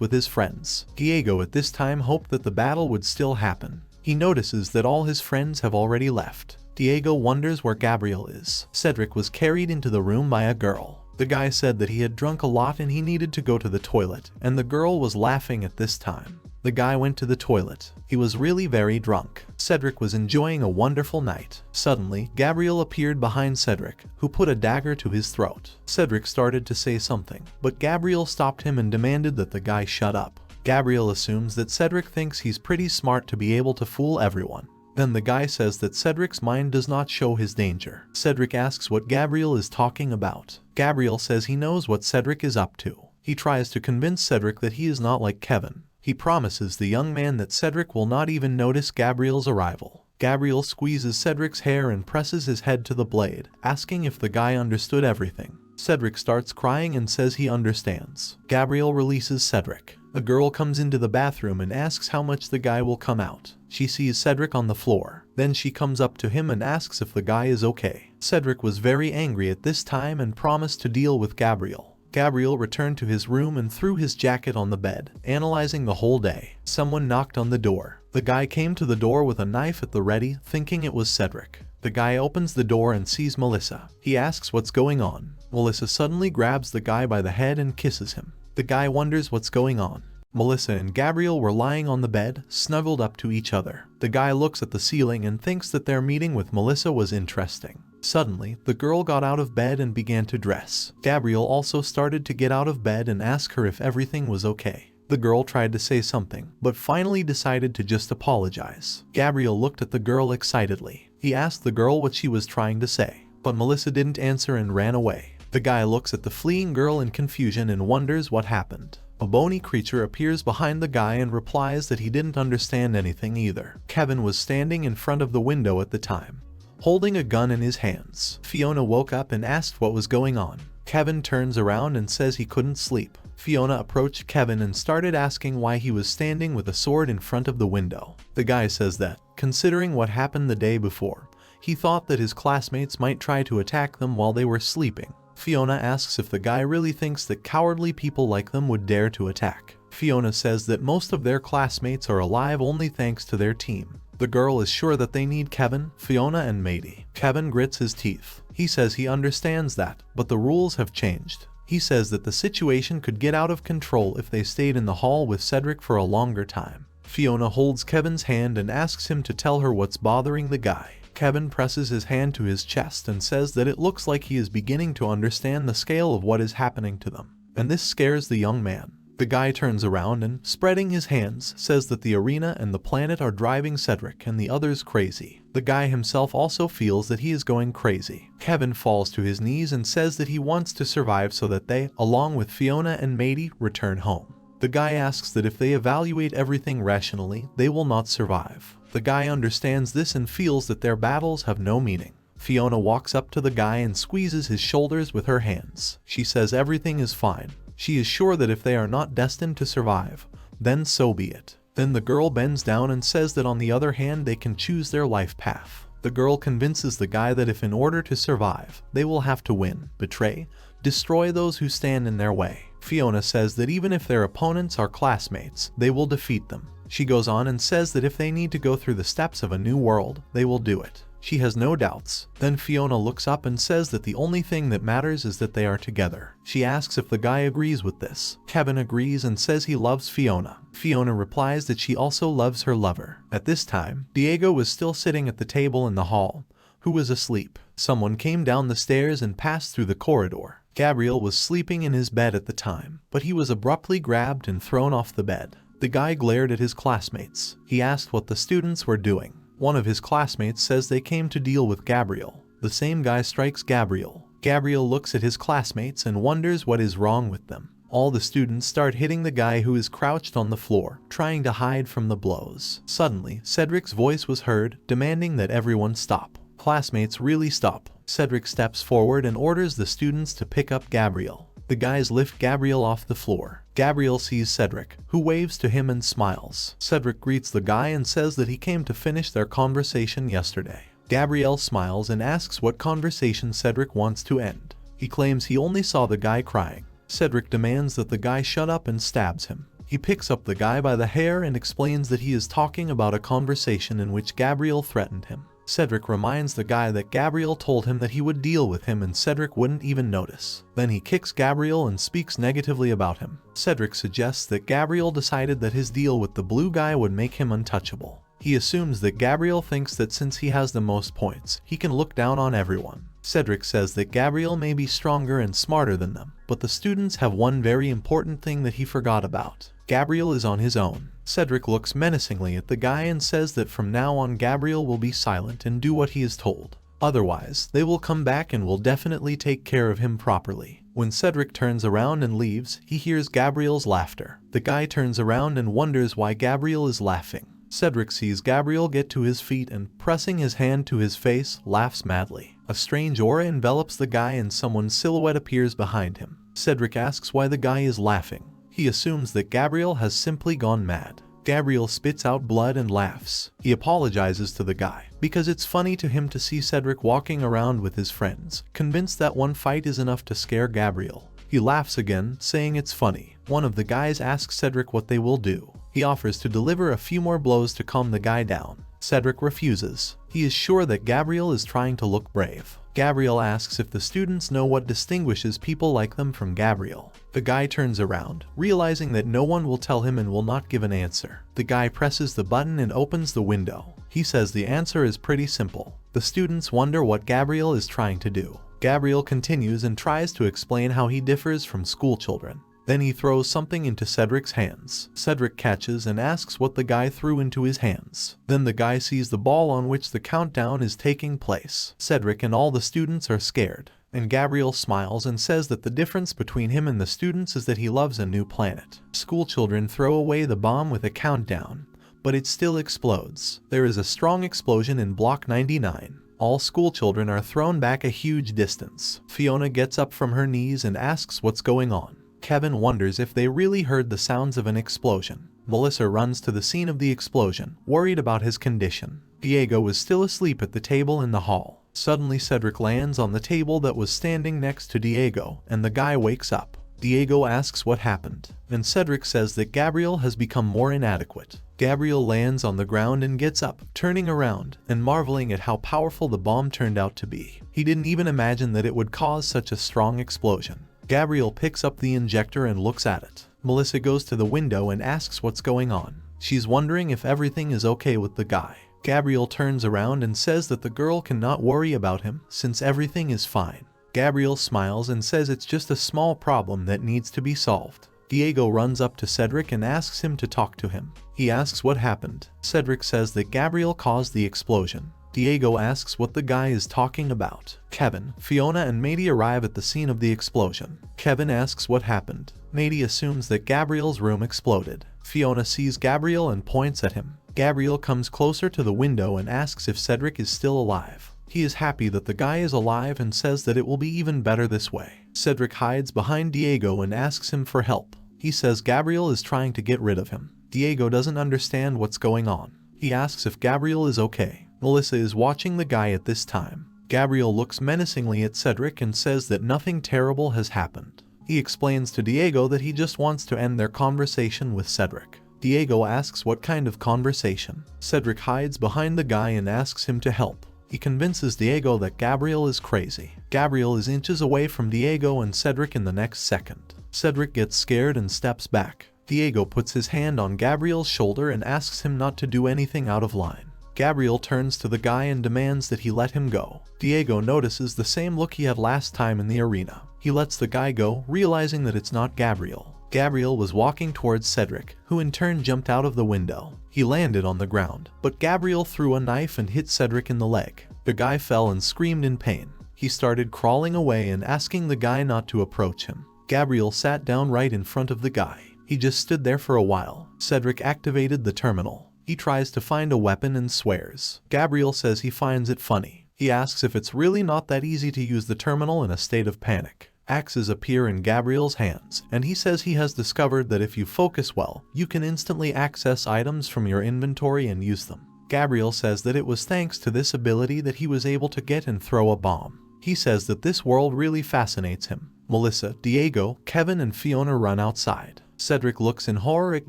with his friends. Diego at this time hoped that the battle would still happen. He notices that all his friends have already left. Diego wonders where Gabriel is. Cedric was carried into the room by a girl. The guy said that he had drunk a lot and he needed to go to the toilet, and the girl was laughing at this time. The guy went to the toilet. He was really very drunk. Cedric was enjoying a wonderful night. Suddenly, Gabriel appeared behind Cedric, who put a dagger to his throat. Cedric started to say something, but Gabriel stopped him and demanded that the guy shut up. Gabriel assumes that Cedric thinks he's pretty smart to be able to fool everyone. Then the guy says that Cedric's mind does not show his danger. Cedric asks what Gabriel is talking about. Gabriel says he knows what Cedric is up to. He tries to convince Cedric that he is not like Kevin. He promises the young man that Cedric will not even notice Gabriel's arrival. Gabriel squeezes Cedric's hair and presses his head to the blade, asking if the guy understood everything. Cedric starts crying and says he understands. Gabriel releases Cedric. A girl comes into the bathroom and asks how much the guy will come out. She sees Cedric on the floor. Then she comes up to him and asks if the guy is okay. Cedric was very angry at this time and promised to deal with Gabriel. Gabriel returned to his room and threw his jacket on the bed, analyzing the whole day. Someone knocked on the door. The guy came to the door with a knife at the ready, thinking it was Cedric. The guy opens the door and sees Melissa. He asks what's going on. Melissa suddenly grabs the guy by the head and kisses him. The guy wonders what's going on. Melissa and Gabriel were lying on the bed, snuggled up to each other. The guy looks at the ceiling and thinks that their meeting with Melissa was interesting. Suddenly, the girl got out of bed and began to dress. Gabriel also started to get out of bed and ask her if everything was okay. The girl tried to say something, but finally decided to just apologize. Gabriel looked at the girl excitedly. He asked the girl what she was trying to say, but Melissa didn't answer and ran away. The guy looks at the fleeing girl in confusion and wonders what happened. A bony creature appears behind the guy and replies that he didn't understand anything either. Kevin was standing in front of the window at the time, holding a gun in his hands. Fiona woke up and asked what was going on. Kevin turns around and says he couldn't sleep. Fiona approached Kevin and started asking why he was standing with a sword in front of the window. The guy says that, considering what happened the day before, he thought that his classmates might try to attack them while they were sleeping. Fiona asks if the guy really thinks that cowardly people like them would dare to attack. Fiona says that most of their classmates are alive only thanks to their team. The girl is sure that they need Kevin, Fiona, and Matey. Kevin grits his teeth. He says he understands that, but the rules have changed. He says that the situation could get out of control if they stayed in the hall with Cedric for a longer time. Fiona holds Kevin's hand and asks him to tell her what's bothering the guy. Kevin presses his hand to his chest and says that it looks like he is beginning to understand the scale of what is happening to them, and this scares the young man. The guy turns around and, spreading his hands, says that the arena and the planet are driving Cedric and the others crazy. The guy himself also feels that he is going crazy. Kevin falls to his knees and says that he wants to survive so that they, along with Fiona and Matey, return home. The guy asks that if they evaluate everything rationally, they will not survive. The guy understands this and feels that their battles have no meaning. Fiona walks up to the guy and squeezes his shoulders with her hands. She says everything is fine. She is sure that if they are not destined to survive, then so be it. Then the girl bends down and says that on the other hand they can choose their life path. The girl convinces the guy that if in order to survive, they will have to win, betray, destroy those who stand in their way. Fiona says that even if their opponents are classmates, they will defeat them. She goes on and says that if they need to go through the steps of a new world, they will do it. She has no doubts. Then Fiona looks up and says that the only thing that matters is that they are together. She asks if the guy agrees with this. Kevin agrees and says he loves Fiona. Fiona replies that she also loves her lover. At this time, Diego was still sitting at the table in the hall, who was asleep. Someone came down the stairs and passed through the corridor. Gabriel was sleeping in his bed at the time, but he was abruptly grabbed and thrown off the bed. The guy glared at his classmates. He asked what the students were doing. One of his classmates says they came to deal with Gabriel. The same guy strikes Gabriel. Gabriel looks at his classmates and wonders what is wrong with them. All the students start hitting the guy who is crouched on the floor, trying to hide from the blows. Suddenly, Cedric's voice was heard, demanding that everyone stop. Classmates really stop. Cedric steps forward and orders the students to pick up Gabriel. The guys lift Gabriel off the floor. Gabriel sees Cedric, who waves to him and smiles. Cedric greets the guy and says that he came to finish their conversation yesterday. Gabriel smiles and asks what conversation Cedric wants to end. He claims he only saw the guy crying. Cedric demands that the guy shut up and stabs him. He picks up the guy by the hair and explains that he is talking about a conversation in which Gabriel threatened him. Cedric reminds the guy that Gabriel told him that he would deal with him and Cedric wouldn't even notice. Then he kicks Gabriel and speaks negatively about him. Cedric suggests that Gabriel decided that his deal with the blue guy would make him untouchable. He assumes that Gabriel thinks that since he has the most points, he can look down on everyone. Cedric says that Gabriel may be stronger and smarter than them, but the students have one very important thing that he forgot about. Gabriel is on his own. Cedric looks menacingly at the guy and says that from now on Gabriel will be silent and do what he is told. Otherwise, they will come back and will definitely take care of him properly. When Cedric turns around and leaves, he hears Gabriel's laughter. The guy turns around and wonders why Gabriel is laughing. Cedric sees Gabriel get to his feet and, pressing his hand to his face, laughs madly. A strange aura envelops the guy and someone's silhouette appears behind him. Cedric asks why the guy is laughing. He assumes that Gabriel has simply gone mad. Gabriel spits out blood and laughs. He apologizes to the guy, because it's funny to him to see Cedric walking around with his friends, convinced that one fight is enough to scare Gabriel. He laughs again, saying it's funny. One of the guys asks Cedric what they will do. He offers to deliver a few more blows to calm the guy down. Cedric refuses. He is sure that Gabriel is trying to look brave. Gabriel asks if the students know what distinguishes people like them from Gabriel. The guy turns around, realizing that no one will tell him and will not give an answer. The guy presses the button and opens the window. He says the answer is pretty simple. The students wonder what Gabriel is trying to do. Gabriel continues and tries to explain how he differs from school children. Then he throws something into Cedric's hands. Cedric catches and asks what the guy threw into his hands. Then the guy sees the ball on which the countdown is taking place. Cedric and all the students are scared, and Gabriel smiles and says that the difference between him and the students is that he loves a new planet. School children throw away the bomb with a countdown, but it still explodes. There is a strong explosion in Block 99. All school children are thrown back a huge distance. Fiona gets up from her knees and asks what's going on. Kevin wonders if they really heard the sounds of an explosion. Melissa runs to the scene of the explosion, worried about his condition. Diego is still asleep at the table in the hall. Suddenly Cedric lands on the table that was standing next to Diego, and the guy wakes up. Diego asks what happened, and Cedric says that Gabriel has become more inadequate. Gabriel lands on the ground and gets up, turning around and marveling at how powerful the bomb turned out to be. He didn't even imagine that it would cause such a strong explosion. Gabriel picks up the injector and looks at it. Melissa goes to the window and asks what's going on. She's wondering if everything is okay with the guy. Gabriel turns around and says that the girl cannot worry about him since everything is fine. Gabriel smiles and says it's just a small problem that needs to be solved. Diego runs up to Cedric and asks him to talk to him. He asks what happened. Cedric says that Gabriel caused the explosion. Diego asks what the guy is talking about. Kevin, Fiona and Mady arrive at the scene of the explosion. Kevin asks what happened. Mady assumes that Gabriel's room exploded. Fiona sees Gabriel and points at him. Gabriel comes closer to the window and asks if Cedric is still alive. He is happy that the guy is alive and says that it will be even better this way. Cedric hides behind Diego and asks him for help. He says Gabriel is trying to get rid of him. Diego doesn't understand what's going on. He asks if Gabriel is okay. Melissa is watching the guy at this time. Gabriel looks menacingly at Cedric and says that nothing terrible has happened. He explains to Diego that he just wants to end their conversation with Cedric. Diego asks what kind of conversation. Cedric hides behind the guy and asks him to help. He convinces Diego that Gabriel is crazy. Gabriel is inches away from Diego and Cedric in the next second. Cedric gets scared and steps back. Diego puts his hand on Gabriel's shoulder and asks him not to do anything out of line. Gabriel turns to the guy and demands that he let him go. Diego notices the same look he had last time in the arena. He lets the guy go, realizing that it's not Gabriel. Gabriel was walking towards Cedric, who in turn jumped out of the window. He landed on the ground, but Gabriel threw a knife and hit Cedric in the leg. The guy fell and screamed in pain. He started crawling away and asking the guy not to approach him. Gabriel sat down right in front of the guy. He just stood there for a while. Cedric activated the terminal. He tries to find a weapon and swears. Gabriel says he finds it funny. He asks if it's really not that easy to use the terminal in a state of panic. Axes appear in Gabriel's hands, and he says he has discovered that if you focus well, you can instantly access items from your inventory and use them. Gabriel says that it was thanks to this ability that he was able to get and throw a bomb. He says that this world really fascinates him. Melissa, Diego, Kevin, and Fiona run outside. Cedric looks in horror at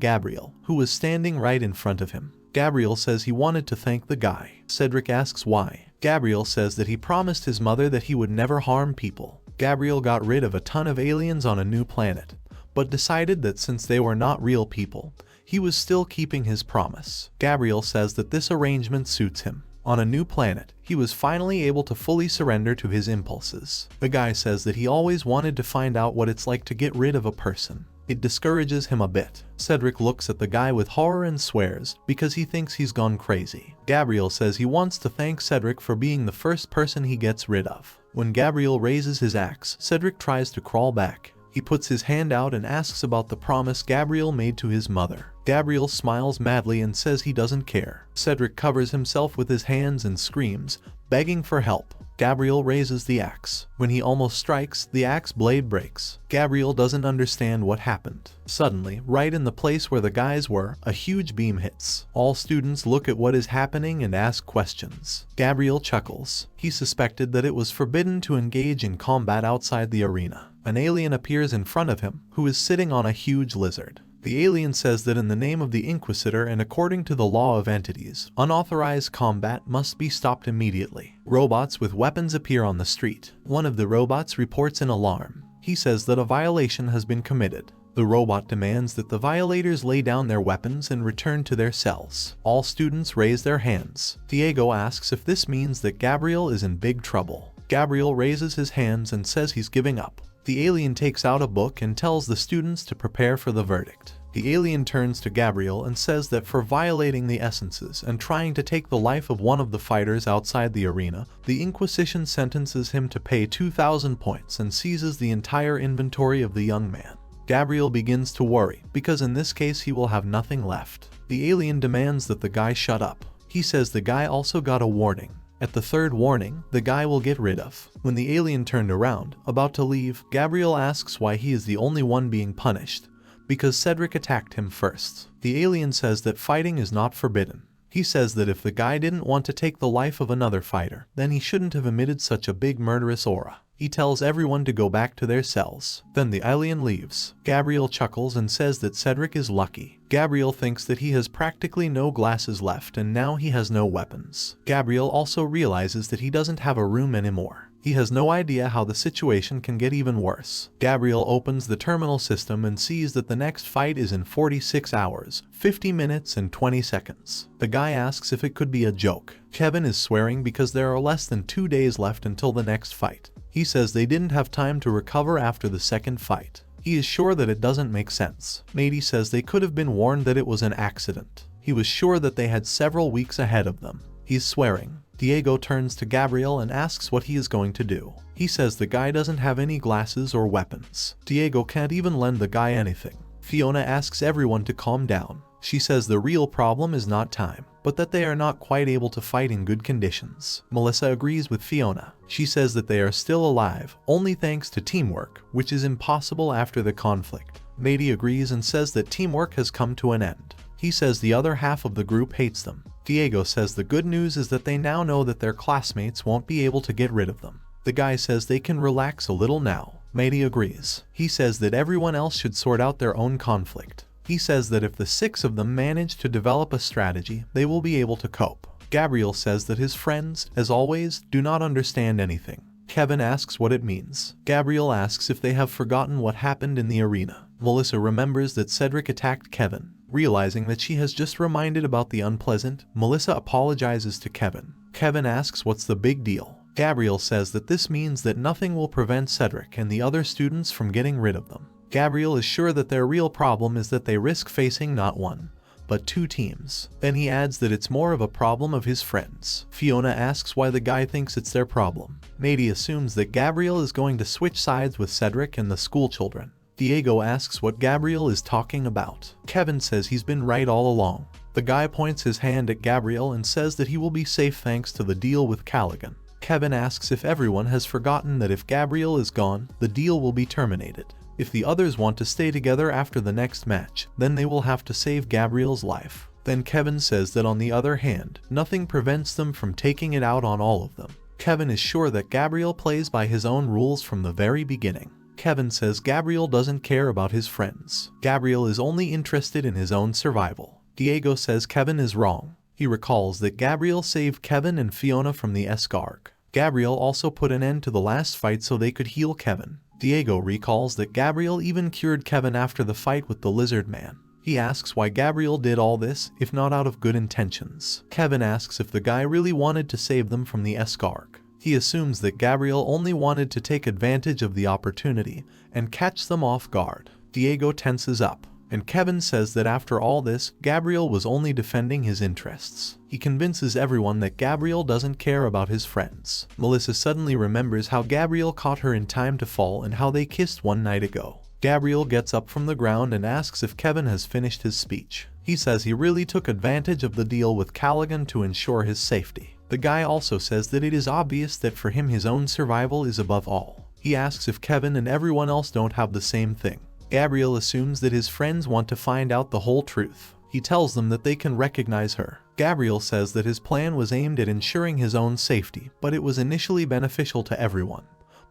Gabriel, who was standing right in front of him. Gabriel says he wanted to thank the guy. Cedric asks why. Gabriel says that he promised his mother that he would never harm people. Gabriel got rid of a ton of aliens on a new planet, but decided that since they were not real people, he was still keeping his promise. Gabriel says that this arrangement suits him. On a new planet, he was finally able to fully surrender to his impulses. The guy says that he always wanted to find out what it's like to get rid of a person. It discourages him a bit. Cedric looks at the guy with horror and swears because he thinks he's gone crazy. Gabriel says he wants to thank Cedric for being the first person he gets rid of. When Gabriel raises his axe, Cedric tries to crawl back. He puts his hand out and asks about the promise Gabriel made to his mother. Gabriel smiles madly and says he doesn't care. Cedric covers himself with his hands and screams, begging for help. Gabriel raises the axe. When he almost strikes, the axe blade breaks. Gabriel doesn't understand what happened. Suddenly, right in the place where the guys were, a huge beam hits. All students look at what is happening and ask questions. Gabriel chuckles. He suspected that it was forbidden to engage in combat outside the arena. An alien appears in front of him, who is sitting on a huge lizard. The alien says that in the name of the Inquisitor and according to the law of entities, unauthorized combat must be stopped immediately. Robots with weapons appear on the street. One of the robots reports an alarm. He says that a violation has been committed. The robot demands that the violators lay down their weapons and return to their cells. All students raise their hands. Diego asks if this means that Gabriel is in big trouble. Gabriel raises his hands and says he's giving up. The alien takes out a book and tells the students to prepare for the verdict. The alien turns to Gabriel and says that for violating the essences and trying to take the life of one of the fighters outside the arena, the Inquisition sentences him to pay 2,000 points and seizes the entire inventory of the young man. Gabriel begins to worry, because in this case he will have nothing left. The alien demands that the guy shut up. He says the guy also got a warning. At the third warning, the guy will get rid of. When the alien turned around, about to leave, Gabriel asks why he is the only one being punished, because Cedric attacked him first. The alien says that fighting is not forbidden. He says that if the guy didn't want to take the life of another fighter, then he shouldn't have emitted such a big murderous aura. He tells everyone to go back to their cells. Then the alien leaves. Gabriel chuckles and says that Cedric is lucky. Gabriel thinks that he has practically no glasses left and now he has no weapons. Gabriel also realizes that he doesn't have a room anymore. He has no idea how the situation can get even worse. Gabriel opens the terminal system and sees that the next fight is in 46 hours, 50 minutes and 20 seconds. The guy asks if it could be a joke. Kevin is swearing because there are less than 2 days left until the next fight. He says they didn't have time to recover after the second fight. He is sure that it doesn't make sense. Matey says they could have been warned that it was an accident. He was sure that they had several weeks ahead of them. He's swearing. Diego turns to Gabriel and asks what he is going to do. He says the guy doesn't have any glasses or weapons. Diego can't even lend the guy anything. Fiona asks everyone to calm down. She says the real problem is not time, but that they are not quite able to fight in good conditions. Melissa agrees with Fiona. She says that they are still alive, only thanks to teamwork, which is impossible after the conflict. Matey agrees and says that teamwork has come to an end. He says the other half of the group hates them. Diego says the good news is that they now know that their classmates won't be able to get rid of them. The guy says they can relax a little now. Matey agrees. He says that everyone else should sort out their own conflict. He says that if the 6 of them manage to develop a strategy, they will be able to cope. Gabriel says that his friends, as always, do not understand anything. Kevin asks what it means. Gabriel asks if they have forgotten what happened in the arena. Melissa remembers that Cedric attacked Kevin. Realizing that she has just reminded about the unpleasant, Melissa apologizes to Kevin. Kevin asks what's the big deal. Gabriel says that this means that nothing will prevent Cedric and the other students from getting rid of them. Gabriel is sure that their real problem is that they risk facing not 1, but 2 teams. Then he adds that it's more of a problem of his friends. Fiona asks why the guy thinks it's their problem. Matey assumes that Gabriel is going to switch sides with Cedric and the school children. Diego asks what Gabriel is talking about. Kevin says he's been right all along. The guy points his hand at Gabriel and says that he will be safe thanks to the deal with Callaghan. Kevin asks if everyone has forgotten that if Gabriel is gone, the deal will be terminated. If the others want to stay together after the next match, then they will have to save Gabriel's life. Then Kevin says that on the other hand, nothing prevents them from taking it out on all of them. Kevin is sure that Gabriel plays by his own rules from the very beginning. Kevin says Gabriel doesn't care about his friends. Gabriel is only interested in his own survival. Diego says Kevin is wrong. He recalls that Gabriel saved Kevin and Fiona from the escarg. Gabriel also put an end to the last fight so they could heal Kevin. Diego recalls that Gabriel even cured Kevin after the fight with the lizard man. He asks why Gabriel did all this, if not out of good intentions. Kevin asks if the guy really wanted to save them from the escarg. He assumes that Gabriel only wanted to take advantage of the opportunity and catch them off guard. Diego tenses up, and Kevin says that after all this, Gabriel was only defending his interests. He convinces everyone that Gabriel doesn't care about his friends. Melissa suddenly remembers how Gabriel caught her in time to fall and how they kissed one night ago. Gabriel gets up from the ground and asks if Kevin has finished his speech. He says he really took advantage of the deal with Callaghan to ensure his safety. The guy also says that it is obvious that for him his own survival is above all. He asks if Kevin and everyone else don't have the same thing. Gabriel assumes that his friends want to find out the whole truth. He tells them that they can recognize her. Gabriel says that his plan was aimed at ensuring his own safety, but it was initially beneficial to everyone.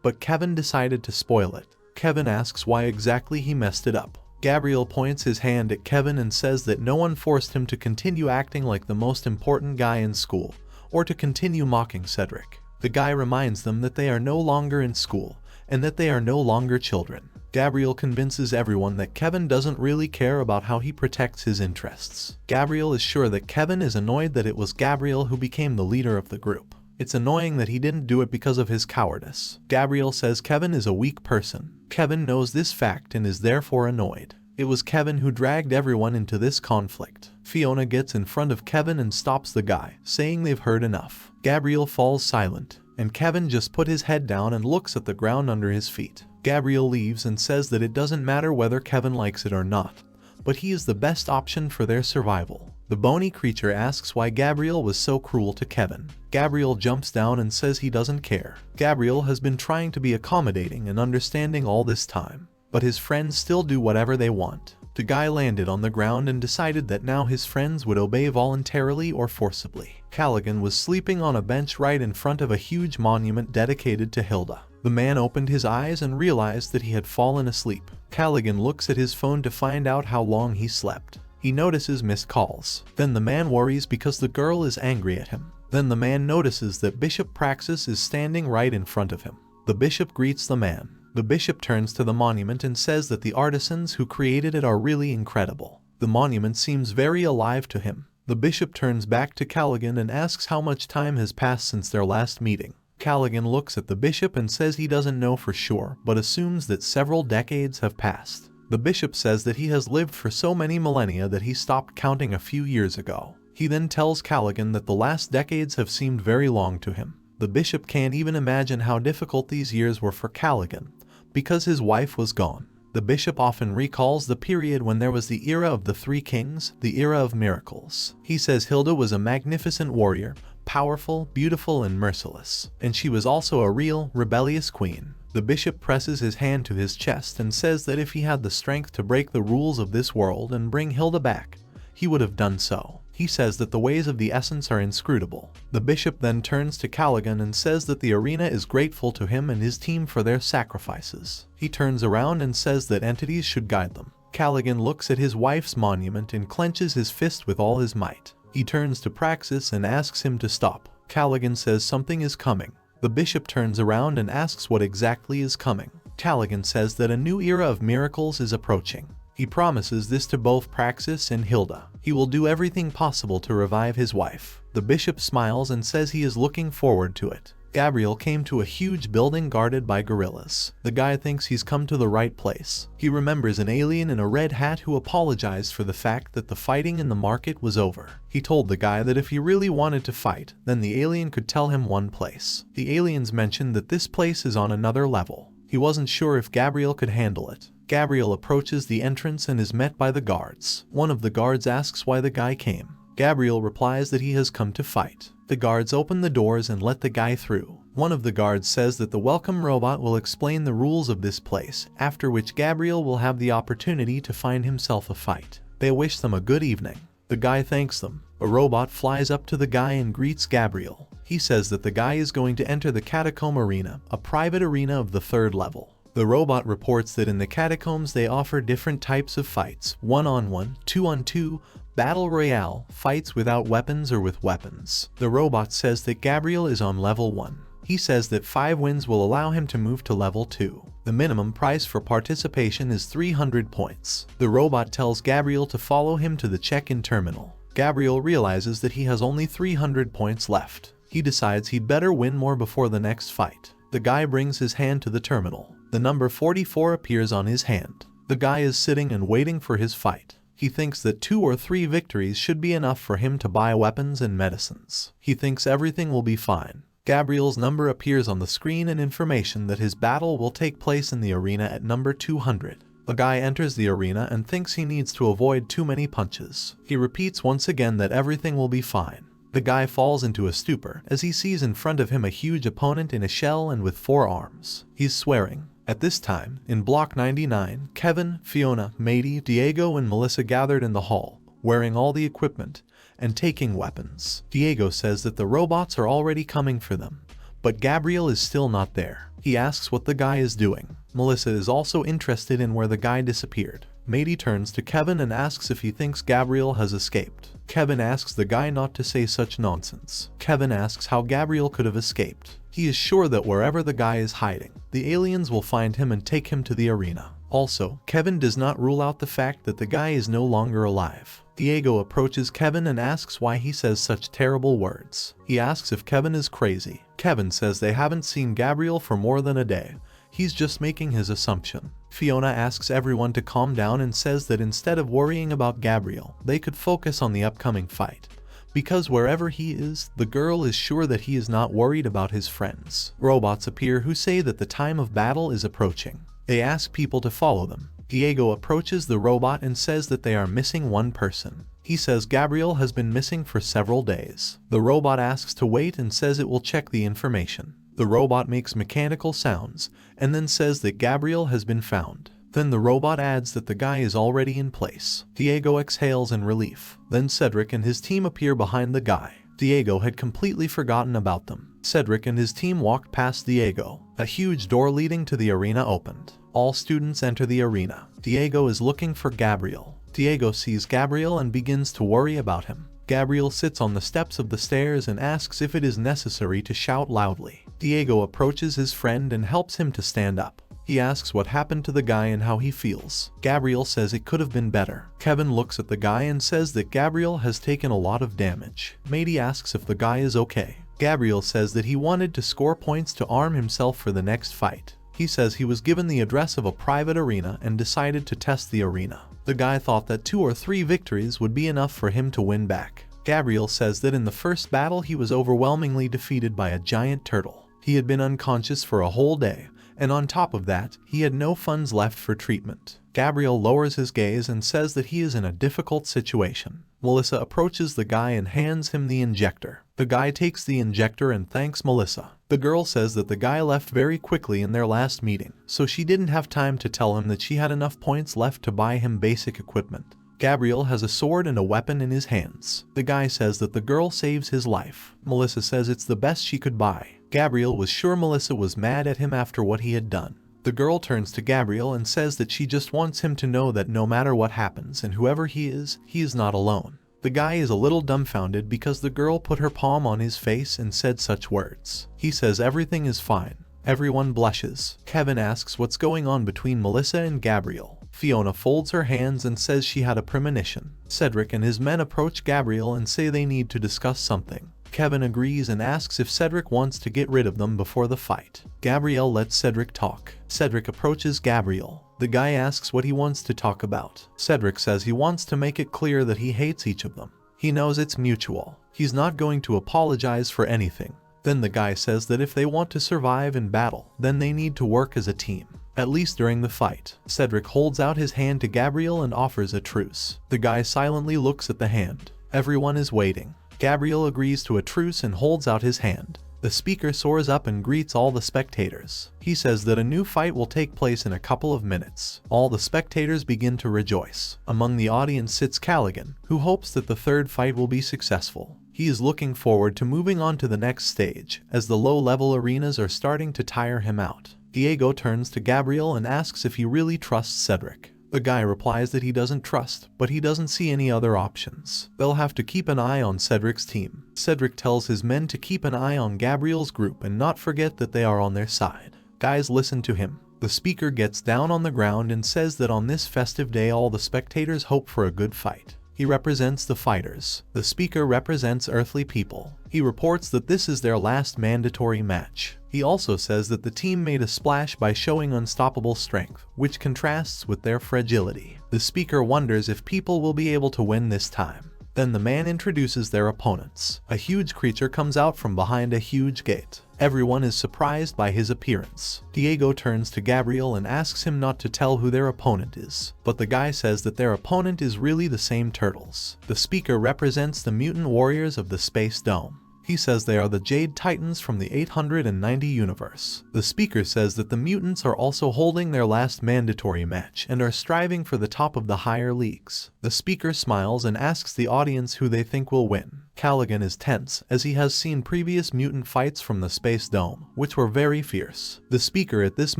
But Kevin decided to spoil it. Kevin asks why exactly he messed it up. Gabriel points his hand at Kevin and says that no one forced him to continue acting like the most important guy in school, or to continue mocking Cedric. The guy reminds them that they are no longer in school, and that they are no longer children. Gabriel convinces everyone that Kevin doesn't really care about how he protects his interests. Gabriel is sure that Kevin is annoyed that it was Gabriel who became the leader of the group. It's annoying that he didn't do it because of his cowardice. Gabriel says Kevin is a weak person. Kevin knows this fact and is therefore annoyed. It was Kevin who dragged everyone into this conflict. Fiona gets in front of Kevin and stops the guy, saying they've heard enough. Gabriel falls silent, and Kevin just put his head down and looks at the ground under his feet. Gabriel leaves and says that it doesn't matter whether Kevin likes it or not, but he is the best option for their survival. The bony creature asks why Gabriel was so cruel to Kevin. Gabriel jumps down and says he doesn't care. Gabriel has been trying to be accommodating and understanding all this time, but his friends still do whatever they want. The guy landed on the ground and decided that now his friends would obey voluntarily or forcibly. Callaghan was sleeping on a bench right in front of a huge monument dedicated to Hilda. The man opened his eyes and realized that he had fallen asleep. Callaghan looks at his phone to find out how long he slept. He notices missed calls. Then the man worries because the girl is angry at him. Then the man notices that Bishop Praxis is standing right in front of him. The bishop greets the man. The bishop turns to the monument and says that the artisans who created it are really incredible. The monument seems very alive to him. The bishop turns back to Callaghan and asks how much time has passed since their last meeting. Callaghan looks at the bishop and says he doesn't know for sure, but assumes that several decades have passed. The bishop says that he has lived for so many millennia that he stopped counting a few years ago. He then tells Callaghan that the last decades have seemed very long to him. The bishop can't even imagine how difficult these years were for Callaghan, because his wife was gone. The bishop often recalls the period when there was the era of the Three Kings, the era of miracles. He says Hilda was a magnificent warrior, powerful, beautiful, and merciless, and she was also a real, rebellious queen. The bishop presses his hand to his chest and says that if he had the strength to break the rules of this world and bring Hilda back, he would have done so. He says that the ways of the essence are inscrutable. The bishop then turns to Callaghan and says that the arena is grateful to him and his team for their sacrifices. He turns around and says that entities should guide them. Callaghan looks at his wife's monument and clenches his fist with all his might. He turns to Praxis and asks him to stop. Callaghan says something is coming. The bishop turns around and asks what exactly is coming. Callaghan says that a new era of miracles is approaching. He promises this to both Praxis and Hilda. He will do everything possible to revive his wife. The bishop smiles and says he is looking forward to it. Gabriel came to a huge building guarded by gorillas. The guy thinks he's come to the right place. He remembers an alien in a red hat who apologized for the fact that the fighting in the market was over. He told the guy that if he really wanted to fight, then the alien could tell him one place. The aliens mentioned that this place is on another level. He wasn't sure if Gabriel could handle it. Gabriel approaches the entrance and is met by the guards. One of the guards asks why the guy came. Gabriel replies that he has come to fight. The guards open the doors and let the guy through. One of the guards says that the welcome robot will explain the rules of this place, after which Gabriel will have the opportunity to find himself a fight. They wish them a good evening. The guy thanks them. A robot flies up to the guy and greets Gabriel. He says that the guy is going to enter the catacomb arena, a private arena of the 3rd level. The robot reports that in the catacombs they offer different types of fights: 1-on-1, 2-on-2, battle royale, fights without weapons or with weapons. The robot says that Gabriel is on level 1. He says that 5 wins will allow him to move to level 2. The minimum price for participation is 300 points. The robot tells Gabriel to follow him to the check-in terminal. Gabriel realizes that he has only 300 points left. He decides he'd better win more before the next fight. The guy brings his hand to the terminal. The number 44 appears on his hand. The guy is sitting and waiting for his fight. He thinks that 2 or 3 victories should be enough for him to buy weapons and medicines. He thinks everything will be fine. Gabriel's number appears on the screen and information that his battle will take place in the arena at number 200. The guy enters the arena and thinks he needs to avoid too many punches. He repeats once again that everything will be fine. The guy falls into a stupor as he sees in front of him a huge opponent in a shell and with 4 arms. He's swearing. At this time, in Block 99, Kevin, Fiona, Mady, Diego and Melissa gathered in the hall, wearing all the equipment and taking weapons. Diego says that the robots are already coming for them, but Gabriel is still not there. He asks what the guy is doing. Melissa is also interested in where the guy disappeared. Mady turns to Kevin and asks if he thinks Gabriel has escaped. Kevin asks the guy not to say such nonsense. Kevin asks how Gabriel could have escaped. He is sure that wherever the guy is hiding, the aliens will find him and take him to the arena. Also, Kevin does not rule out the fact that the guy is no longer alive. Diego approaches Kevin and asks why he says such terrible words. He asks if Kevin is crazy. Kevin says they haven't seen Gabriel for more than a day. He's just making his assumption. Fiona asks everyone to calm down and says that instead of worrying about Gabriel, they could focus on the upcoming fight. Because wherever he is, the girl is sure that he is not worried about his friends. Robots appear who say that the time of battle is approaching. They ask people to follow them. Diego approaches the robot and says that they are missing one person. He says Gabriel has been missing for several days. The robot asks to wait and says it will check the information. The robot makes mechanical sounds and then says that Gabriel has been found. Then the robot adds that the guy is already in place. Diego exhales in relief. Then Cedric and his team appear behind the guy. Diego had completely forgotten about them. Cedric and his team walked past Diego. A huge door leading to the arena opened. All students enter the arena. Diego is looking for Gabriel. Diego sees Gabriel and begins to worry about him. Gabriel sits on the steps of the stairs and asks if it is necessary to shout loudly. Diego approaches his friend and helps him to stand up. He asks what happened to the guy and how he feels. Gabriel says it could have been better. Kevin looks at the guy and says that Gabriel has taken a lot of damage. Mady asks if the guy is okay. Gabriel says that he wanted to score points to arm himself for the next fight. He says he was given the address of a private arena and decided to test the arena. The guy thought that 2 or 3 victories would be enough for him to win back. Gabriel says that in the first battle he was overwhelmingly defeated by a giant turtle. He had been unconscious for a whole day, and on top of that, he had no funds left for treatment. Gabriel lowers his gaze and says that he is in a difficult situation. Melissa approaches the guy and hands him the injector. The guy takes the injector and thanks Melissa. The girl says that the guy left very quickly in their last meeting, so she didn't have time to tell him that she had enough points left to buy him basic equipment. Gabriel has a sword and a weapon in his hands. The guy says that the girl saves his life. Melissa says it's the best she could buy. Gabriel was sure Melissa was mad at him after what he had done. The girl turns to Gabriel and says that she just wants him to know that no matter what happens and whoever he is not alone. The guy is a little dumbfounded because the girl put her palm on his face and said such words. He says everything is fine. Everyone blushes. Kevin asks what's going on between Melissa and Gabriel. Fiona folds her hands and says she had a premonition. Cedric and his men approach Gabriel and say they need to discuss something. Kevin agrees and asks if Cedric wants to get rid of them before the fight. Gabriel lets Cedric talk. Cedric approaches Gabriel. The guy asks what he wants to talk about. Cedric says he wants to make it clear that he hates each of them. He knows it's mutual. He's not going to apologize for anything. Then the guy says that if they want to survive in battle, then they need to work as a team. At least during the fight. Cedric holds out his hand to Gabriel and offers a truce. The guy silently looks at the hand. Everyone is waiting. Gabriel agrees to a truce and holds out his hand. The speaker soars up and greets all the spectators. He says that a new fight will take place in a couple of minutes. All the spectators begin to rejoice. Among the audience sits Callaghan, who hopes that the third fight will be successful. He is looking forward to moving on to the next stage, as the low-level arenas are starting to tire him out. Diego turns to Gabriel and asks if he really trusts Cedric. The guy replies that he doesn't trust, but he doesn't see any other options. They'll have to keep an eye on Cedric's team. Cedric tells his men to keep an eye on Gabriel's group and not forget that they are on their side. Guys listen to him. The speaker gets down on the ground and says that on this festive day all the spectators hope for a good fight. He represents the fighters. The speaker represents earthly people. He reports that this is their last mandatory match. He also says that the team made a splash by showing unstoppable strength, which contrasts with their fragility. The speaker wonders if people will be able to win this time. Then the man introduces their opponents. A huge creature comes out from behind a huge gate. Everyone is surprised by his appearance. Diego turns to Gabriel and asks him not to tell who their opponent is, but the guy says that their opponent is really the same turtles. The speaker represents the mutant warriors of the Space Dome. He says they are the Jade Titans from the 890 universe. The speaker says that the mutants are also holding their last mandatory match and are striving for the top of the higher leagues. The speaker smiles and asks the audience who they think will win. Callaghan is tense as he has seen previous mutant fights from the Space Dome, which were very fierce. The speaker at this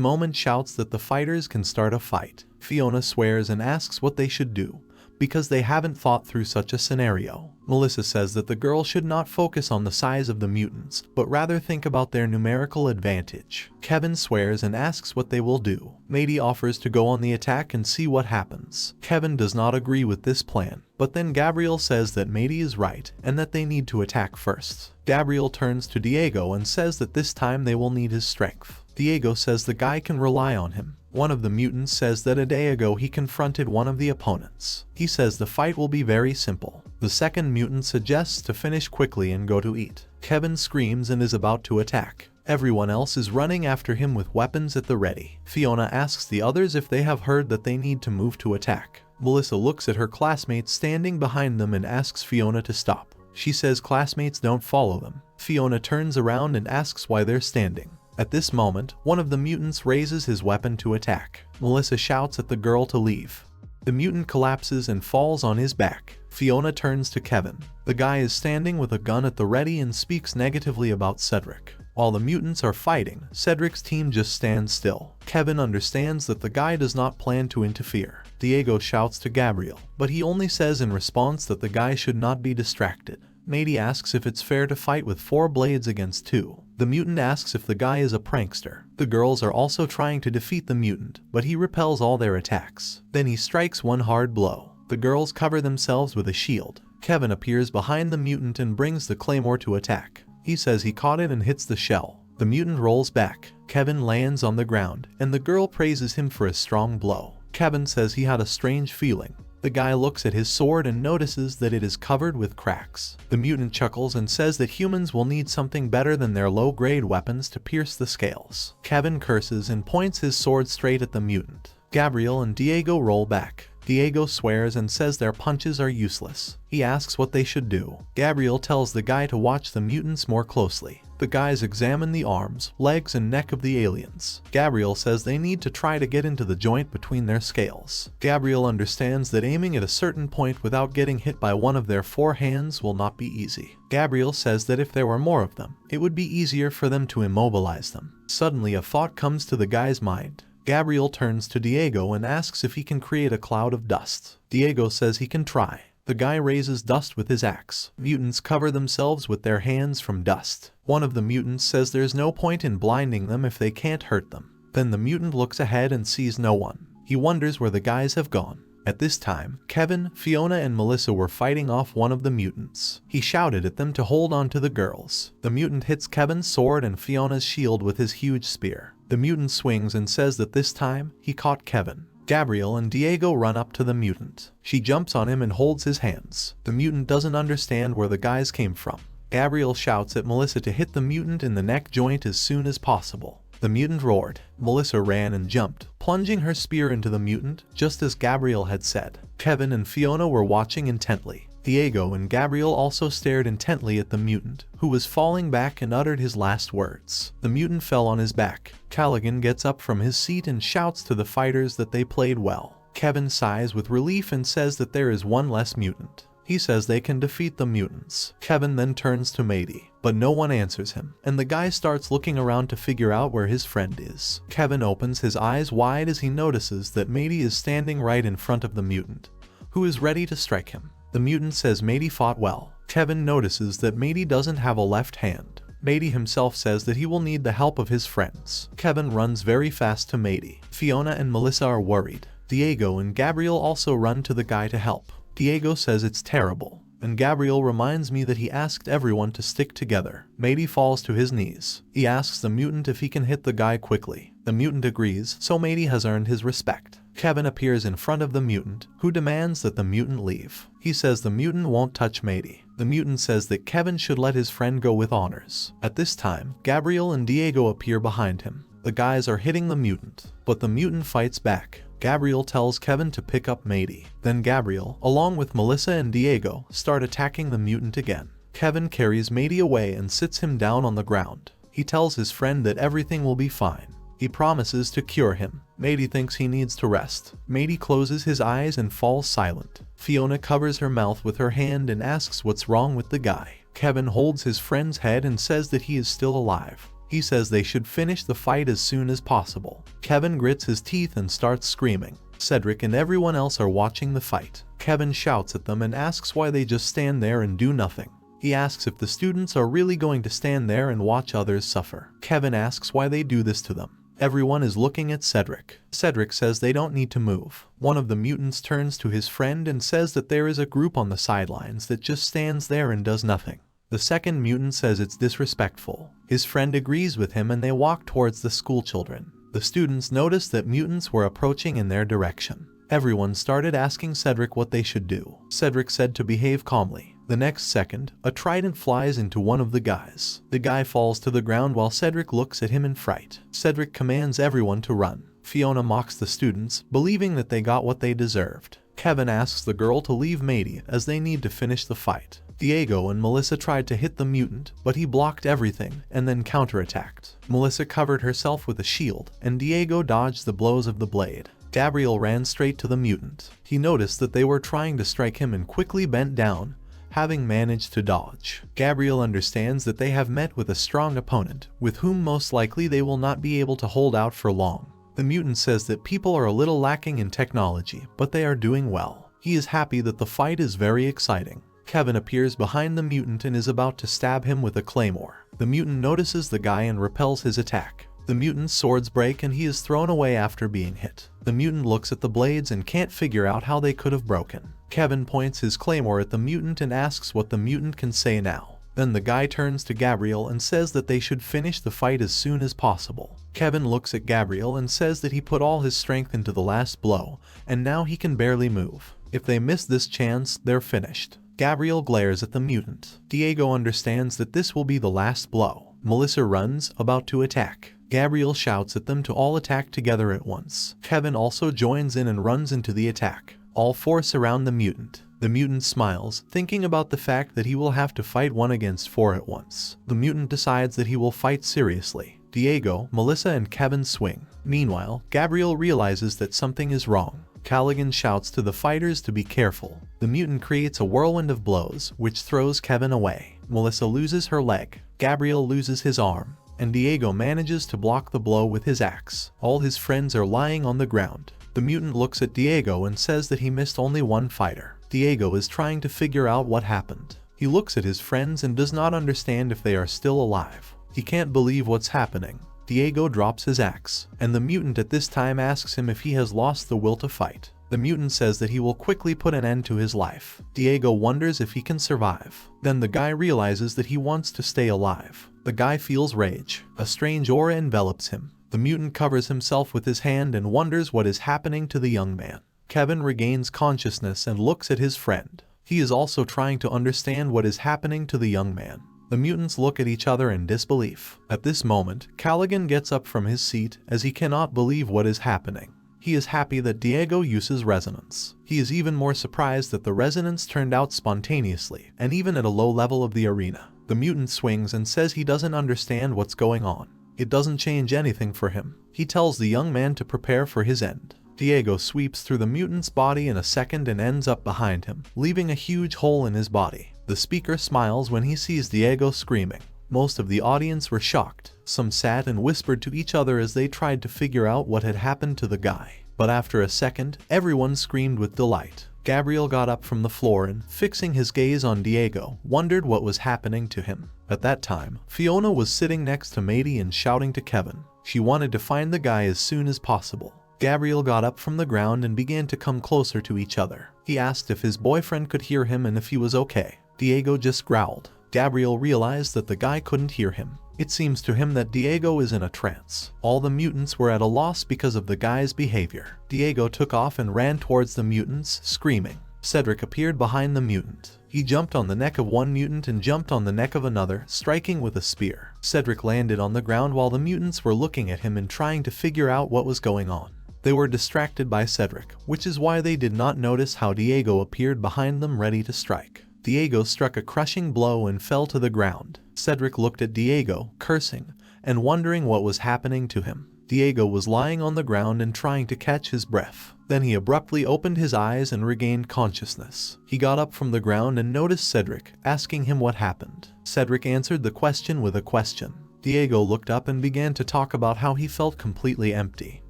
moment shouts that the fighters can start a fight. Fiona swears and asks what they should do, because they haven't thought through such a scenario. Melissa says that the girl should not focus on the size of the mutants, but rather think about their numerical advantage. Kevin swears and asks what they will do. Mady offers to go on the attack and see what happens. Kevin does not agree with this plan, but then Gabriel says that Mady is right and that they need to attack first. Gabriel turns to Diego and says that this time they will need his strength. Diego says the guy can rely on him. One of the mutants says that a day ago he confronted one of the opponents. He says the fight will be very simple. The second mutant suggests to finish quickly and go to eat. Kevin screams and is about to attack. Everyone else is running after him with weapons at the ready. Fiona asks the others if they have heard that they need to move to attack. Melissa looks at her classmates standing behind them and asks Fiona to stop. She says classmates don't follow them. Fiona turns around and asks why they're standing. At this moment, one of the mutants raises his weapon to attack. Melissa shouts at the girl to leave. The mutant collapses and falls on his back. Fiona turns to Kevin. The guy is standing with a gun at the ready and speaks negatively about Cedric. While the mutants are fighting, Cedric's team just stands still. Kevin understands that the guy does not plan to interfere. Diego shouts to Gabriel, but he only says in response that the guy should not be distracted. Mady asks if it's fair to fight with 4 blades against 2. The mutant asks if the guy is a prankster. The girls are also trying to defeat the mutant, but he repels all their attacks. Then he strikes one hard blow. The girls cover themselves with a shield. Kevin appears behind the mutant and brings the claymore to attack. He says he caught it and hits the shell. The mutant rolls back. Kevin lands on the ground, and the girl praises him for a strong blow. Kevin says he had a strange feeling. The guy looks at his sword and notices that it is covered with cracks. The mutant chuckles and says that humans will need something better than their low-grade weapons to pierce the scales. Kevin curses and points his sword straight at the mutant. Gabriel and Diego roll back. Diego swears and says their punches are useless. He asks what they should do. Gabriel tells the guy to watch the mutants more closely. The guys examine the arms, legs, and neck of the aliens. Gabriel says they need to try to get into the joint between their scales. Gabriel understands that aiming at a certain point without getting hit by one of their 4 hands will not be easy. Gabriel says that if there were more of them, it would be easier for them to immobilize them. Suddenly a thought comes to the guy's mind. Gabriel turns to Diego and asks if he can create a cloud of dust. Diego says he can try. The guy raises dust with his axe. Mutants cover themselves with their hands from dust. One of the mutants says there's no point in blinding them if they can't hurt them. Then the mutant looks ahead and sees no one. He wonders where the guys have gone. At this time, Kevin, Fiona, and Melissa were fighting off one of the mutants. He shouted at them to hold on to the girls. The mutant hits Kevin's sword and Fiona's shield with his huge spear. The mutant swings and says that this time, he caught Kevin. Gabriel and Diego run up to the mutant. She jumps on him and holds his hands. The mutant doesn't understand where the guys came from. Gabriel shouts at Melissa to hit the mutant in the neck joint as soon as possible. The mutant roared. Melissa ran and jumped, plunging her spear into the mutant, just as Gabriel had said. Kevin and Fiona were watching intently. Diego and Gabriel also stared intently at the mutant, who was falling back and uttered his last words. The mutant fell on his back. Callaghan gets up from his seat and shouts to the fighters that they played well. Kevin sighs with relief and says that there is one less mutant. He says they can defeat the mutants. Kevin then turns to Matey, but no one answers him, and the guy starts looking around to figure out where his friend is. Kevin opens his eyes wide as he notices that Matey is standing right in front of the mutant, who is ready to strike him. The mutant says Matey fought well. Kevin notices that Matey doesn't have a left hand. Matey himself says that he will need the help of his friends. Kevin runs very fast to Matey. Fiona and Melissa are worried. Diego and Gabriel also run to the guy to help. Diego says it's terrible, and Gabriel reminds me that he asked everyone to stick together. Matey falls to his knees. He asks the mutant if he can hit the guy quickly. The mutant agrees, so Matey has earned his respect. Kevin appears in front of the mutant, who demands that the mutant leave. He says the mutant won't touch Matey. The mutant says that Kevin should let his friend go with honors. At this time, Gabriel and Diego appear behind him. The guys are hitting the mutant, but the mutant fights back. Gabriel tells Kevin to pick up Matey. Then Gabriel, along with Melissa and Diego, start attacking the mutant again. Kevin carries Matey away and sits him down on the ground. He tells his friend that everything will be fine. He promises to cure him. Matey thinks he needs to rest. Matey closes his eyes and falls silent. Fiona covers her mouth with her hand and asks what's wrong with the guy. Kevin holds his friend's head and says that he is still alive. He says they should finish the fight as soon as possible. Kevin grits his teeth and starts screaming. Cedric and everyone else are watching the fight. Kevin shouts at them and asks why they just stand there and do nothing. He asks if the students are really going to stand there and watch others suffer. Kevin asks why they do this to them. Everyone is looking at Cedric. Cedric says they don't need to move. One of the mutants turns to his friend and says that there is a group on the sidelines that just stands there and does nothing. The second mutant says it's disrespectful. His friend agrees with him and they walk towards the schoolchildren. The students noticed that mutants were approaching in their direction. Everyone started asking Cedric what they should do. Cedric said to behave calmly. The next second, a trident flies into one of the guys. The guy falls to the ground while Cedric looks at him in fright. Cedric commands everyone to run. Fiona mocks the students, believing that they got what they deserved. Kevin asks the girl to leave Matey as they need to finish the fight. Diego and Melissa tried to hit the mutant, but he blocked everything and then counterattacked. Melissa covered herself with a shield, and Diego dodged the blows of the blade. Gabriel ran straight to the mutant. He noticed that they were trying to strike him and quickly bent down, having managed to dodge. Gabriel understands that they have met with a strong opponent, with whom most likely they will not be able to hold out for long. The mutant says that people are a little lacking in technology, but they are doing well. He is happy that the fight is very exciting. Kevin appears behind the mutant and is about to stab him with a claymore. The mutant notices the guy and repels his attack. The mutant's swords break and he is thrown away after being hit. The mutant looks at the blades and can't figure out how they could have broken. Kevin points his claymore at the mutant and asks what the mutant can say now. Then the guy turns to Gabriel and says that they should finish the fight as soon as possible. Kevin looks at Gabriel and says that he put all his strength into the last blow, and now he can barely move. If they miss this chance, they're finished. Gabriel glares at the mutant. Diego understands that this will be the last blow. Melissa runs, about to attack. Gabriel shouts at them to all attack together at once. Kevin also joins in and runs into the attack. All four surround the mutant. The mutant smiles, thinking about the fact that he will have to fight 1 against 4 at once. The mutant decides that he will fight seriously. Diego, Melissa, and Kevin swing. Meanwhile, Gabriel realizes that something is wrong. Callaghan shouts to the fighters to be careful. The mutant creates a whirlwind of blows, which throws Kevin away. Melissa loses her leg. Gabriel loses his arm. And Diego manages to block the blow with his axe. All his friends are lying on the ground. The mutant looks at Diego and says that he missed only one fighter. Diego is trying to figure out what happened. He looks at his friends and does not understand if they are still alive. He can't believe what's happening. Diego drops his axe, and the mutant at this time asks him if he has lost the will to fight. The mutant says that he will quickly put an end to his life. Diego wonders if he can survive. Then the guy realizes that he wants to stay alive. The guy feels rage. A strange aura envelops him. The mutant covers himself with his hand and wonders what is happening to the young man. Kevin regains consciousness and looks at his friend. He is also trying to understand what is happening to the young man. The mutants look at each other in disbelief. At this moment, Callaghan gets up from his seat as he cannot believe what is happening. He is happy that Diego uses resonance. He is even more surprised that the resonance turned out spontaneously, and even at a low level of the arena. The mutant swings and says he doesn't understand what's going on. It doesn't change anything for him. He tells the young man to prepare for his end. Diego sweeps through the mutant's body in a second and ends up behind him, leaving a huge hole in his body. The speaker smiles when he sees Diego screaming. Most of the audience were shocked. Some sat and whispered to each other as they tried to figure out what had happened to the guy. But after a second, everyone screamed with delight. Gabriel got up from the floor and, fixing his gaze on Diego, wondered what was happening to him. At that time, Fiona was sitting next to Matey and shouting to Kevin. She wanted to find the guy as soon as possible. Gabriel got up from the ground and began to come closer to each other. He asked if his boyfriend could hear him and if he was okay. Diego just growled. Gabriel realized that the guy couldn't hear him. It seems to him that Diego is in a trance. All the mutants were at a loss because of the guy's behavior. Diego took off and ran towards the mutants, screaming. Cedric appeared behind the mutant. He jumped on the neck of one mutant and jumped on the neck of another, striking with a spear. Cedric landed on the ground while the mutants were looking at him and trying to figure out what was going on. They were distracted by Cedric, which is why they did not notice how Diego appeared behind them ready to strike. Diego struck a crushing blow and fell to the ground. Cedric looked at Diego, cursing, and wondering what was happening to him. Diego was lying on the ground and trying to catch his breath. Then he abruptly opened his eyes and regained consciousness. He got up from the ground and noticed Cedric, asking him what happened. Cedric answered the question with a question. Diego looked up and began to talk about how he felt completely empty.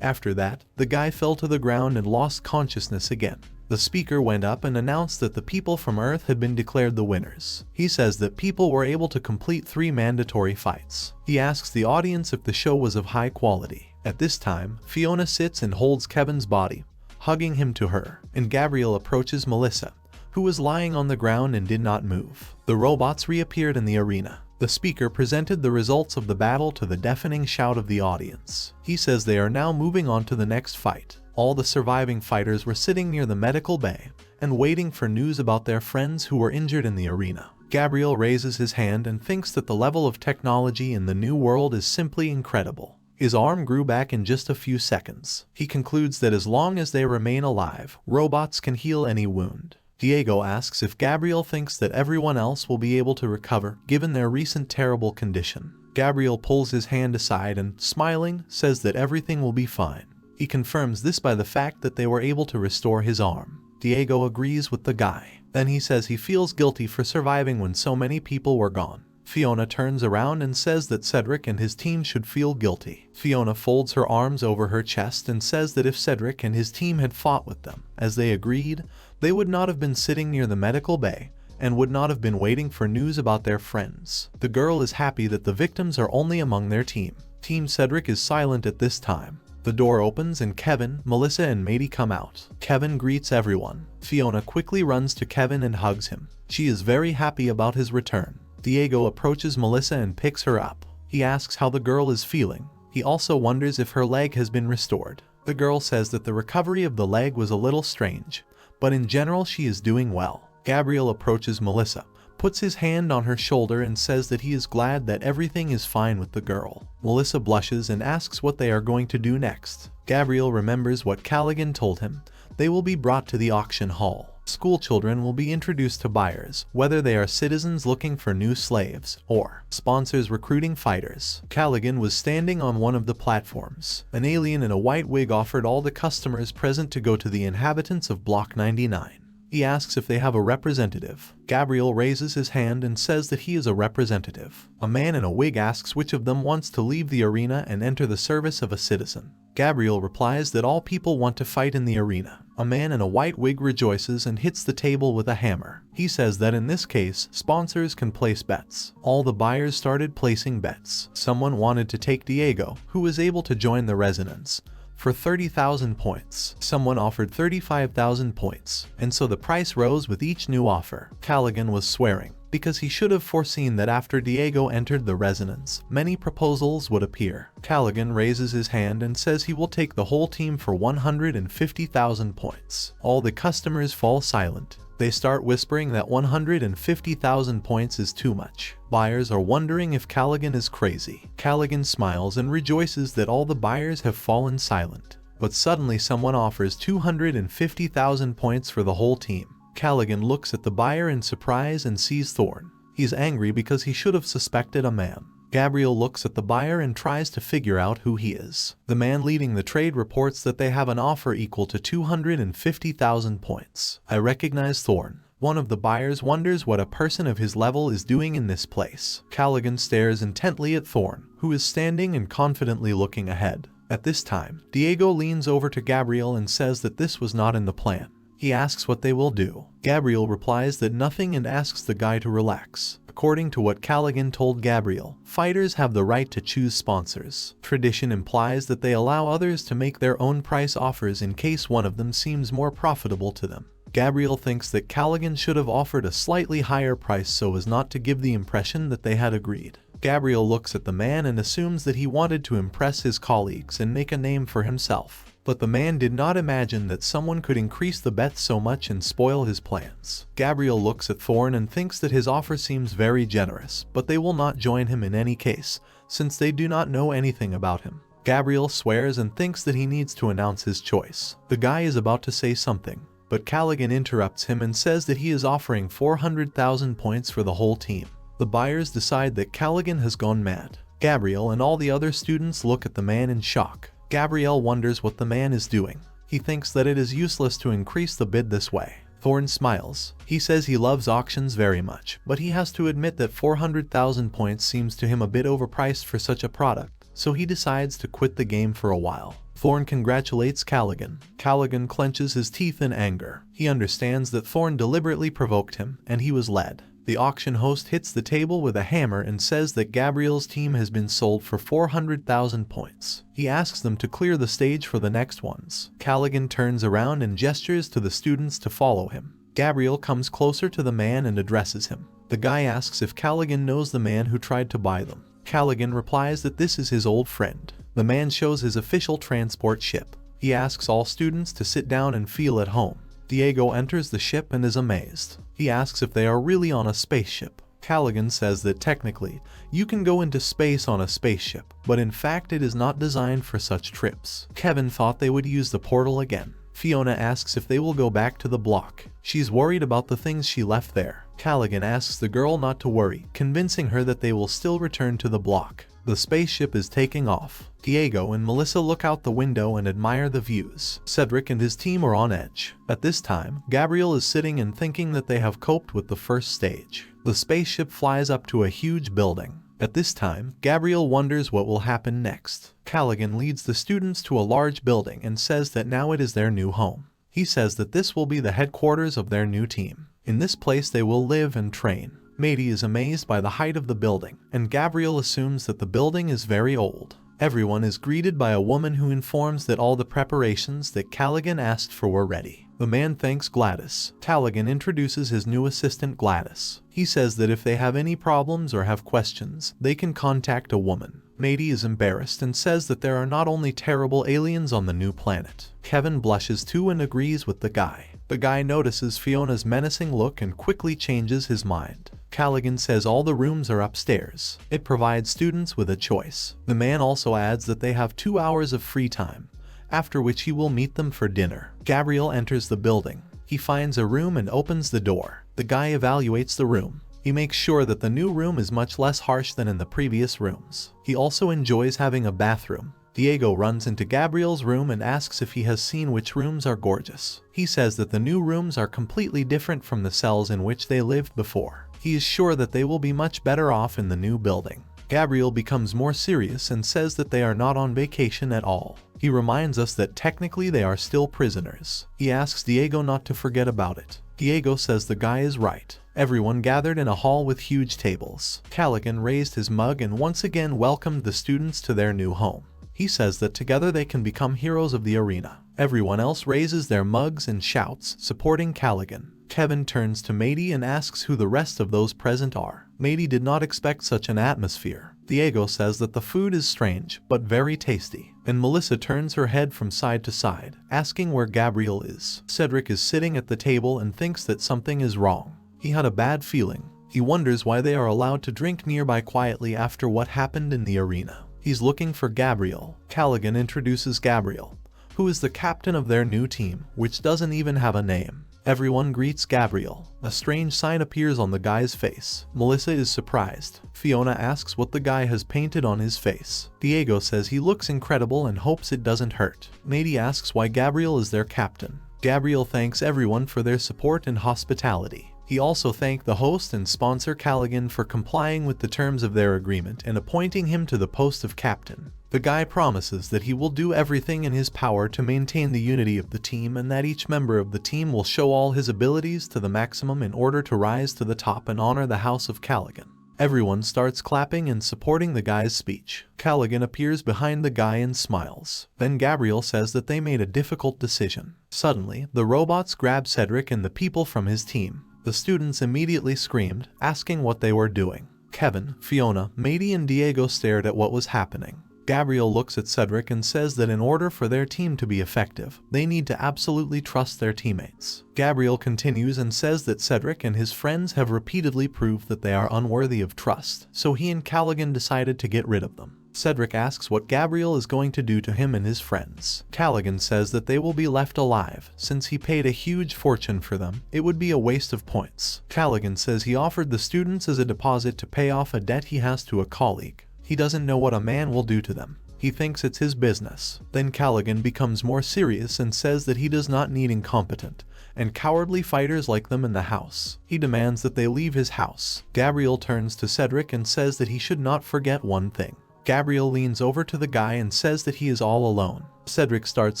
After that, the guy fell to the ground and lost consciousness again. The speaker went up and announced that the people from Earth had been declared the winners. He says that people were able to complete 3 mandatory fights. He asks the audience if the show was of high quality. At this time, Fiona sits and holds Kevin's body, hugging him to her, and Gabriel approaches Melissa, who was lying on the ground and did not move. The robots reappeared in the arena. The speaker presented the results of the battle to the deafening shout of the audience. He says they are now moving on to the next fight. All the surviving fighters were sitting near the medical bay and waiting for news about their friends who were injured in the arena. Gabriel raises his hand and thinks that the level of technology in the new world is simply incredible. His arm grew back in just a few seconds. He concludes that as long as they remain alive, robots can heal any wound. Diego asks if Gabriel thinks that everyone else will be able to recover given their recent terrible condition. Gabriel pulls his hand aside and, smiling, says that everything will be fine. He confirms this by the fact that they were able to restore his arm. Diego agrees with the guy. Then he says he feels guilty for surviving when so many people were gone. Fiona turns around and says that Cedric and his team should feel guilty. Fiona folds her arms over her chest and says that if Cedric and his team had fought with them, as they agreed, they would not have been sitting near the medical bay and would not have been waiting for news about their friends. The girl is happy that the victims are only among their team. Team Cedric is silent at this time. The door opens and Kevin, Melissa and Matey come out. Kevin greets everyone. Fiona quickly runs to Kevin and hugs him. She is very happy about his return. Diego approaches Melissa and picks her up. He asks how the girl is feeling. He also wonders if her leg has been restored. The girl says that the recovery of the leg was a little strange, but in general she is doing well. Gabriel approaches Melissa, puts his hand on her shoulder and says that he is glad that everything is fine with the girl. Melissa blushes and asks what they are going to do next. Gabriel remembers what Callaghan told him. They will be brought to the auction hall. School children will be introduced to buyers, whether they are citizens looking for new slaves or sponsors recruiting fighters. Callaghan was standing on one of the platforms. An alien in a white wig offered all the customers present to go to the inhabitants of Block 99. He asks if they have a representative. Gabriel raises his hand and says that he is a representative. A man in a wig asks which of them wants to leave the arena and enter the service of a citizen. Gabriel replies that all people want to fight in the arena. A man in a white wig rejoices and hits the table with a hammer. He says that in this case, sponsors can place bets. All the buyers started placing bets. Someone wanted to take Diego, who was able to join the resonance, for 30,000 points. Someone offered 35,000 points, and so the price rose with each new offer. Callaghan was swearing, because he should have foreseen that after Diego entered the resonance, many proposals would appear. Callaghan raises his hand and says he will take the whole team for 150,000 points. All the customers fall silent. They start whispering that 150,000 points is too much. Buyers are wondering if Callaghan is crazy. Callaghan smiles and rejoices that all the buyers have fallen silent. But suddenly someone offers 250,000 points for the whole team. Callaghan looks at the buyer in surprise and sees Thorn. He's angry because he should have suspected a man. Gabriel looks at the buyer and tries to figure out who he is. The man leading the trade reports that they have an offer equal to 250,000 points. I recognize Thorn. One of the buyers wonders what a person of his level is doing in this place. Callaghan stares intently at Thorn, who is standing and confidently looking ahead. At this time, Diego leans over to Gabriel and says that this was not in the plan. He asks what they will do. Gabriel replies that nothing and asks the guy to relax. According to what Callaghan told Gabriel, fighters have the right to choose sponsors. Tradition implies that they allow others to make their own price offers in case one of them seems more profitable to them. Gabriel thinks that Callaghan should have offered a slightly higher price so as not to give the impression that they had agreed. Gabriel looks at the man and assumes that he wanted to impress his colleagues and make a name for himself. But the man did not imagine that someone could increase the bet so much and spoil his plans. Gabriel looks at Thorn and thinks that his offer seems very generous, but they will not join him in any case, since they do not know anything about him. Gabriel swears and thinks that he needs to announce his choice. The guy is about to say something, but Callaghan interrupts him and says that he is offering 400,000 points for the whole team. The buyers decide that Callaghan has gone mad. Gabriel and all the other students look at the man in shock. Gabriel wonders what the man is doing. He thinks that it is useless to increase the bid this way. Thorn smiles. He says he loves auctions very much, but he has to admit that 400,000 points seems to him a bit overpriced for such a product, so he decides to quit the game for a while. Thorn congratulates Callaghan. Callaghan clenches his teeth in anger. He understands that Thorn deliberately provoked him, and he was led. The auction host hits the table with a hammer and says that Gabriel's team has been sold for 400,000 points. He asks them to clear the stage for the next ones. Callaghan turns around and gestures to the students to follow him. Gabriel comes closer to the man and addresses him. The guy asks if Callaghan knows the man who tried to buy them. Callaghan replies that this is his old friend. The man shows his official transport ship. He asks all students to sit down and feel at home. Diego enters the ship and is amazed. He asks if they are really on a spaceship. Callaghan says that technically, you can go into space on a spaceship, but in fact it is not designed for such trips. Kevin thought they would use the portal again. Fiona asks if they will go back to the block. She's worried about the things she left there. Callaghan asks the girl not to worry, convincing her that they will still return to the block. The spaceship is taking off. Diego and Melissa look out the window and admire the views. Cedric and his team are on edge. At this time, Gabriel is sitting and thinking that they have coped with the first stage. The spaceship flies up to a huge building. At this time, Gabriel wonders what will happen next. Callaghan leads the students to a large building and says that now it is their new home. He says that this will be the headquarters of their new team. In this place they will live and train. Mady is amazed by the height of the building, and Gabriel assumes that the building is very old. Everyone is greeted by a woman who informs that all the preparations that Callaghan asked for were ready. The man thanks Gladys. Callaghan introduces his new assistant Gladys. He says that if they have any problems or have questions, they can contact a woman. Mady is embarrassed and says that there are not only terrible aliens on the new planet. Kevin blushes too and agrees with the guy. The guy notices Fiona's menacing look and quickly changes his mind. Callaghan says all the rooms are upstairs. It provides students with a choice. The man also adds that they have 2 hours of free time, after which he will meet them for dinner. Gabriel enters the building. He finds a room and opens the door. The guy evaluates the room. He makes sure that the new room is much less harsh than in the previous rooms. He also enjoys having a bathroom. Diego runs into Gabriel's room and asks if he has seen which rooms are gorgeous. He says that the new rooms are completely different from the cells in which they lived before. He is sure that they will be much better off in the new building. Gabriel becomes more serious and says that they are not on vacation at all. He reminds us that technically they are still prisoners. He asks Diego not to forget about it. Diego says the guy is right. Everyone gathered in a hall with huge tables. Callaghan raised his mug and once again welcomed the students to their new home. He says that together they can become heroes of the arena. Everyone else raises their mugs and shouts, supporting Callaghan. Kevin turns to Mady and asks who the rest of those present are. Mady did not expect such an atmosphere. Diego says that the food is strange, but very tasty. And Melissa turns her head from side to side, asking where Gabriel is. Cedric is sitting at the table and thinks that something is wrong. He had a bad feeling. He wonders why they are allowed to drink nearby quietly after what happened in the arena. He's looking for Gabriel. Callaghan introduces Gabriel, who is the captain of their new team, which doesn't even have a name. Everyone greets Gabriel. A strange sign appears on the guy's face. Melissa is surprised. Fiona asks what the guy has painted on his face. Diego says he looks incredible and hopes it doesn't hurt. Mady asks why Gabriel is their captain. Gabriel thanks everyone for their support and hospitality. He also thanked the host and sponsor Callaghan for complying with the terms of their agreement and appointing him to the post of captain. The guy promises that he will do everything in his power to maintain the unity of the team and that each member of the team will show all his abilities to the maximum in order to rise to the top and honor the house of Callaghan. Everyone starts clapping and supporting the guy's speech. Callaghan appears behind the guy and smiles. Then Gabriel says that they made a difficult decision. Suddenly, the robots grab Cedric and the people from his team. The students immediately screamed, asking what they were doing. Kevin, Fiona, Mady and Diego stared at what was happening. Gabriel looks at Cedric and says that in order for their team to be effective, they need to absolutely trust their teammates. Gabriel continues and says that Cedric and his friends have repeatedly proved that they are unworthy of trust, so he and Callaghan decided to get rid of them. Cedric asks what Gabriel is going to do to him and his friends. Callaghan says that they will be left alive. Since he paid a huge fortune for them, it would be a waste of points. Callaghan says he offered the students as a deposit to pay off a debt he has to a colleague. He doesn't know what a man will do to them. He thinks it's his business. Then Callaghan becomes more serious and says that he does not need incompetent and cowardly fighters like them in the house. He demands that they leave his house. Gabriel turns to Cedric and says that he should not forget one thing. Gabriel leans over to the guy and says that he is all alone. Cedric starts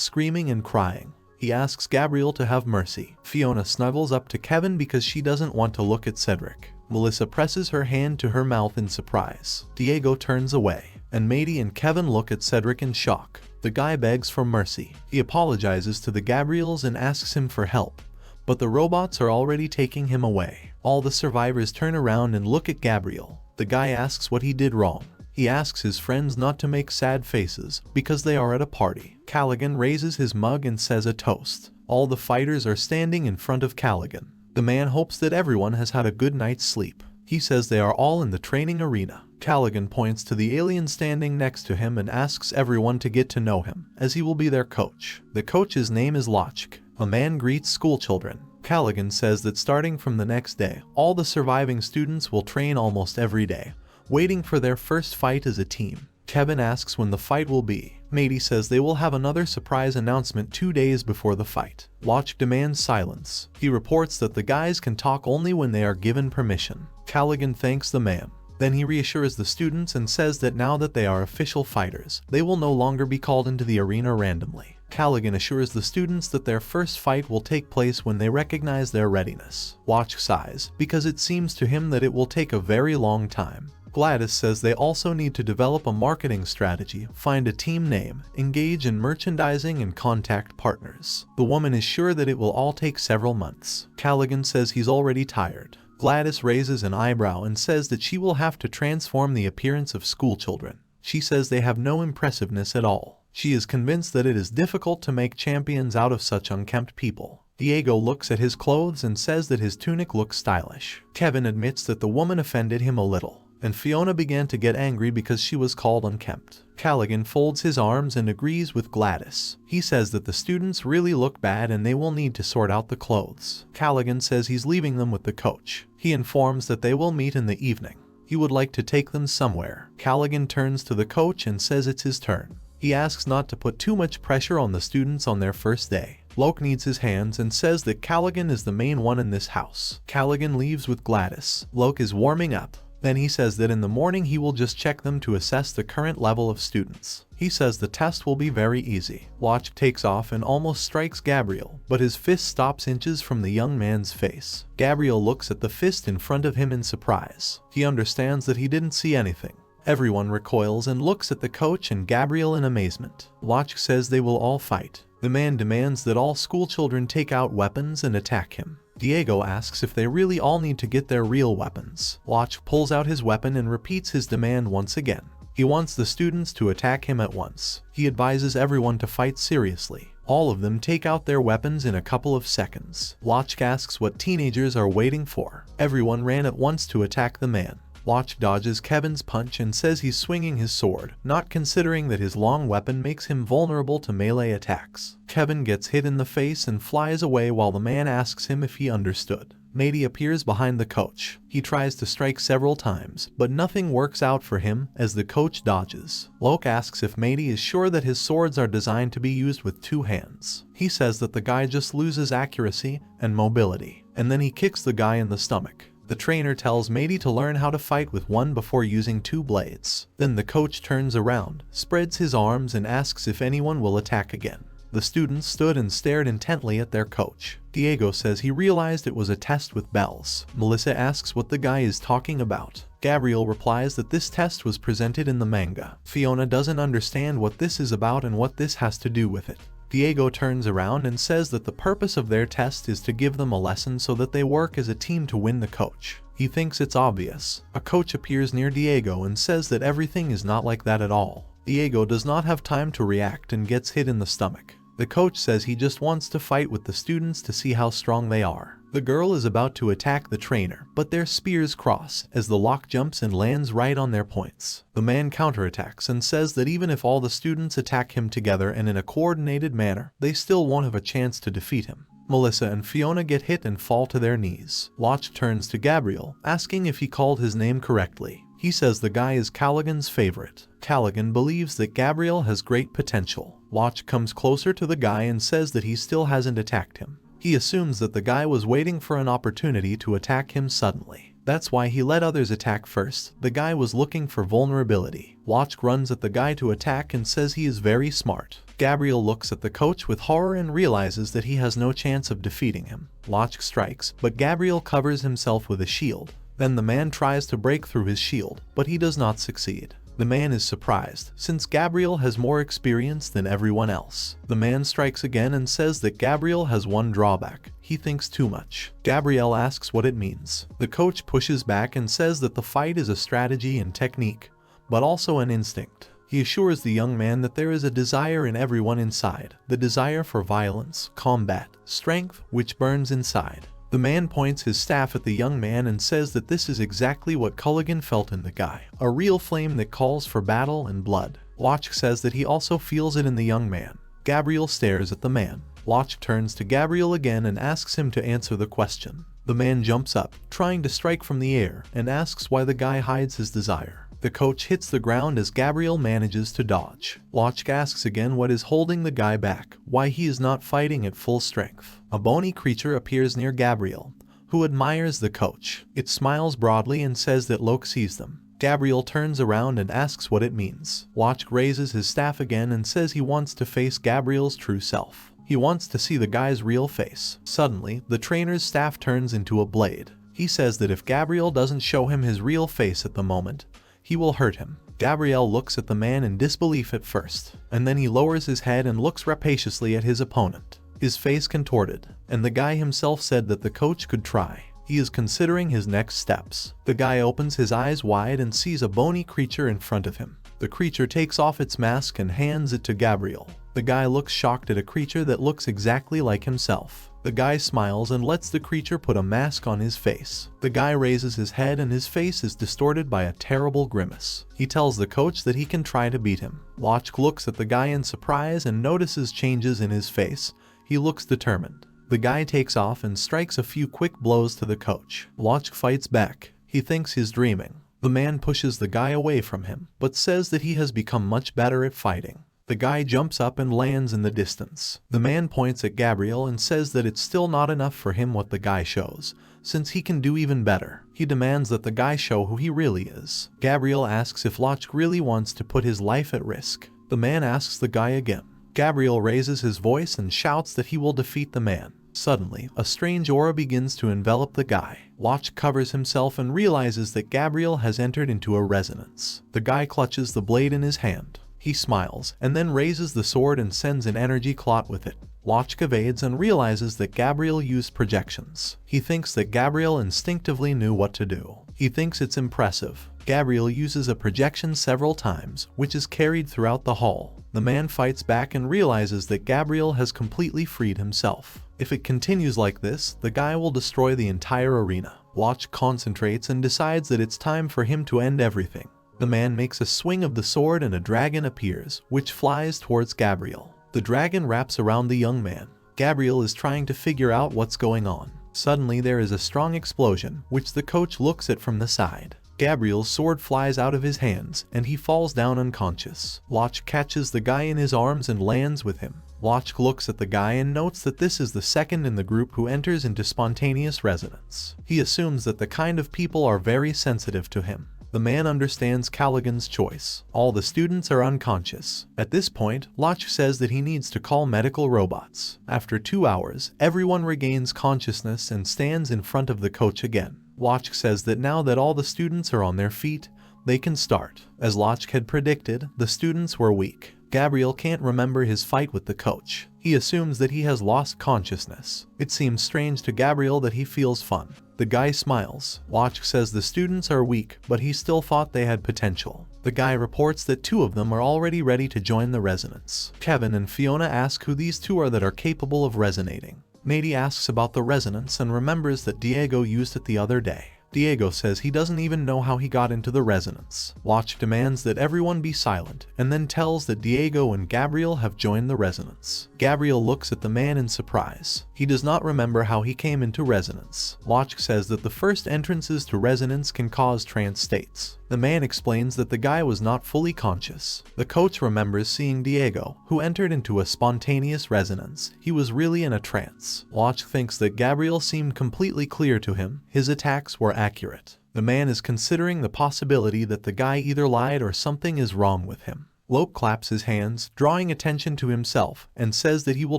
screaming and crying. He asks Gabriel to have mercy. Fiona snuggles up to Kevin because she doesn't want to look at Cedric. Melissa presses her hand to her mouth in surprise. Diego turns away, and Mady and Kevin look at Cedric in shock. The guy begs for mercy. He apologizes to the Gabriels and asks him for help, but the robots are already taking him away. All the survivors turn around and look at Gabriel. The guy asks what he did wrong. He asks his friends not to make sad faces because they are at a party. Callaghan raises his mug and says a toast. All the fighters are standing in front of Callaghan. The man hopes that everyone has had a good night's sleep. He says they are all in the training arena. Callaghan points to the alien standing next to him and asks everyone to get to know him, as he will be their coach. The coach's name is Lochk. A man greets schoolchildren. Callaghan says that starting from the next day, all the surviving students will train almost every day, waiting for their first fight as a team. Kevin asks when the fight will be. Mady says they will have another surprise announcement 2 days before the fight. Lochk demands silence. He reports that the guys can talk only when they are given permission. Callaghan thanks the man. Then he reassures the students and says that now that they are official fighters, they will no longer be called into the arena randomly. Callaghan assures the students that their first fight will take place when they recognize their readiness. Lochk sighs, because it seems to him that it will take a very long time. Gladys says they also need to develop a marketing strategy, find a team name, engage in merchandising and contact partners. The woman is sure that it will all take several months. Callaghan says he's already tired. Gladys raises an eyebrow and says that she will have to transform the appearance of schoolchildren. She says they have no impressiveness at all. She is convinced that it is difficult to make champions out of such unkempt people. Diego looks at his clothes and says that his tunic looks stylish. Kevin admits that the woman offended him a little, and Fiona began to get angry because she was called unkempt. Callaghan folds his arms and agrees with Gladys. He says that the students really look bad and they will need to sort out the clothes. Callaghan says he's leaving them with the coach. He informs that they will meet in the evening. He would like to take them somewhere. Callaghan turns to the coach and says it's his turn. He asks not to put too much pressure on the students on their first day. Lochk needs his hands and says that Callaghan is the main one in this house. Callaghan leaves with Gladys. Lochk is warming up. Then he says that in the morning he will just check them to assess the current level of students. He says the test will be very easy. Lochk takes off and almost strikes Gabriel, but his fist stops inches from the young man's face. Gabriel looks at the fist in front of him in surprise. He understands that he didn't see anything. Everyone recoils and looks at the coach and Gabriel in amazement. Lochk says they will all fight. The man demands that all schoolchildren take out weapons and attack him. Diego asks if they really all need to get their real weapons. Lochk pulls out his weapon and repeats his demand once again. He wants the students to attack him at once. He advises everyone to fight seriously. All of them take out their weapons in a couple of seconds. Lochk asks what teenagers are waiting for. Everyone ran at once to attack the man. Watch dodges Kevin's punch and says he's swinging his sword, not considering that his long weapon makes him vulnerable to melee attacks. Kevin gets hit in the face and flies away while the man asks him if he understood. Matey appears behind the coach. He tries to strike several times, but nothing works out for him as the coach dodges. Loke asks if Matey is sure that his swords are designed to be used with 2 hands. He says that the guy just loses accuracy and mobility, and then he kicks the guy in the stomach. The trainer tells Matey to learn how to fight with 1 before using 2 blades. Then the coach turns around, spreads his arms and asks if anyone will attack again. The students stood and stared intently at their coach. Diego says he realized it was a test with bells. Melissa asks what the guy is talking about. Gabriel replies that this test was presented in the manga. Fiona doesn't understand what this is about and what this has to do with it. Diego turns around and says that the purpose of their test is to give them a lesson so that they work as a team to win the coach. He thinks it's obvious. A coach appears near Diego and says that everything is not like that at all. Diego does not have time to react and gets hit in the stomach. The coach says he just wants to fight with the students to see how strong they are. The girl is about to attack the trainer, but their spears cross as the lock jumps and lands right on their points. The man counterattacks and says that even if all the students attack him together and in a coordinated manner, they still won't have a chance to defeat him. Melissa and Fiona get hit and fall to their knees. Locke turns to Gabriel, asking if he called his name correctly. He says the guy is Callaghan's favorite. Callaghan believes that Gabriel has great potential. Locke comes closer to the guy and says that he still hasn't attacked him. He assumes that the guy was waiting for an opportunity to attack him suddenly. That's why he let others attack first. The guy was looking for vulnerability. Locke runs at the guy to attack and says he is very smart. Gabriel looks at the coach with horror and realizes that he has no chance of defeating him. Locke strikes, but Gabriel covers himself with a shield. Then the man tries to break through his shield, but he does not succeed. The man is surprised, since Gabriel has more experience than everyone else. The man strikes again and says that Gabriel has one drawback. He thinks too much. Gabriel asks what it means. The coach pushes back and says that the fight is a strategy and technique, but also an instinct. He assures the young man that there is a desire in everyone inside, the desire for violence, combat, strength, which burns inside. The man points his staff at the young man and says that this is exactly what Callaghan felt in the guy, a real flame that calls for battle and blood. Locke says that he also feels it in the young man. Gabriel stares at the man. Locke turns to Gabriel again and asks him to answer the question. The man jumps up, trying to strike from the air, and asks why the guy hides his desire. The coach hits the ground as Gabriel manages to dodge. Locke asks again what is holding the guy back, why he is not fighting at full strength. A bony creature appears near Gabriel, who admires the coach. It smiles broadly and says that Locke sees them. Gabriel turns around and asks what it means. Locke raises his staff again and says he wants to face Gabriel's true self. He wants to see the guy's real face. Suddenly, the trainer's staff turns into a blade. He says that if Gabriel doesn't show him his real face at the moment, he will hurt him. Gabriel looks at the man in disbelief at first, and then he lowers his head and looks rapaciously at his opponent. His face contorted, and the guy himself said that the coach could try. He is considering his next steps. The guy opens his eyes wide and sees a bony creature in front of him. The creature takes off its mask and hands it to Gabriel. The guy looks shocked at a creature that looks exactly like himself. The guy smiles and lets the creature put a mask on his face. The guy raises his head and his face is distorted by a terrible grimace. He tells the coach that he can try to beat him. Locke looks at the guy in surprise and notices changes in his face. He looks determined. The guy takes off and strikes a few quick blows to the coach. Locke fights back. He thinks he's dreaming. The man pushes the guy away from him, but says that he has become much better at fighting. The guy jumps up and lands in the distance. The man points at Gabriel and says that it's still not enough for him what the guy shows, since he can do even better. He demands that the guy show who he really is. Gabriel asks if Locke really wants to put his life at risk. The man asks the guy again. Gabriel raises his voice and shouts that he will defeat the man. Suddenly, a strange aura begins to envelop the guy. Locke covers himself and realizes that Gabriel has entered into a resonance. The guy clutches the blade in his hand. He smiles, and then raises the sword and sends an energy clot with it. Locke evades and realizes that Gabriel used projections. He thinks that Gabriel instinctively knew what to do. He thinks it's impressive. Gabriel uses a projection several times, which is carried throughout the hall. The man fights back and realizes that Gabriel has completely freed himself. If it continues like this, the guy will destroy the entire arena. Watch concentrates and decides that it's time for him to end everything. The man makes a swing of the sword and a dragon appears, which flies towards Gabriel. The dragon wraps around the young man. Gabriel is trying to figure out what's going on. Suddenly there is a strong explosion, which the coach looks at from the side. Gabriel's sword flies out of his hands, and he falls down unconscious. Watch catches the guy in his arms and lands with him. Watch looks at the guy and notes that this is the second in the group who enters into spontaneous resonance. He assumes that the kind of people are very sensitive to him. The man understands Callaghan's choice. All the students are unconscious. At this point, Locke says that he needs to call medical robots. After 2 hours, everyone regains consciousness and stands in front of the coach again. Locke says that now that all the students are on their feet, they can start. As Locke had predicted, the students were weak. Gabriel can't remember his fight with the coach. He assumes that he has lost consciousness. It seems strange to Gabriel that he feels fun. The guy smiles. Locke says the students are weak, but he still thought they had potential. The guy reports that 2 of them are already ready to join the resonance. Kevin and Fiona ask who these 2 are that are capable of resonating. Mady asks about the resonance and remembers that Diego used it the other day. Diego says he doesn't even know how he got into the resonance. Locke demands that everyone be silent, and then tells that Diego and Gabriel have joined the resonance. Gabriel looks at the man in surprise. He does not remember how he came into resonance. Locke says that the first entrances to resonance can cause trance states. The man explains that the guy was not fully conscious. The coach remembers seeing Diego, who entered into a spontaneous resonance. He was really in a trance. Locke thinks that Gabriel seemed completely clear to him. His attacks were accurate. The man is considering the possibility that the guy either lied or something is wrong with him. Locke claps his hands, drawing attention to himself, and says that he will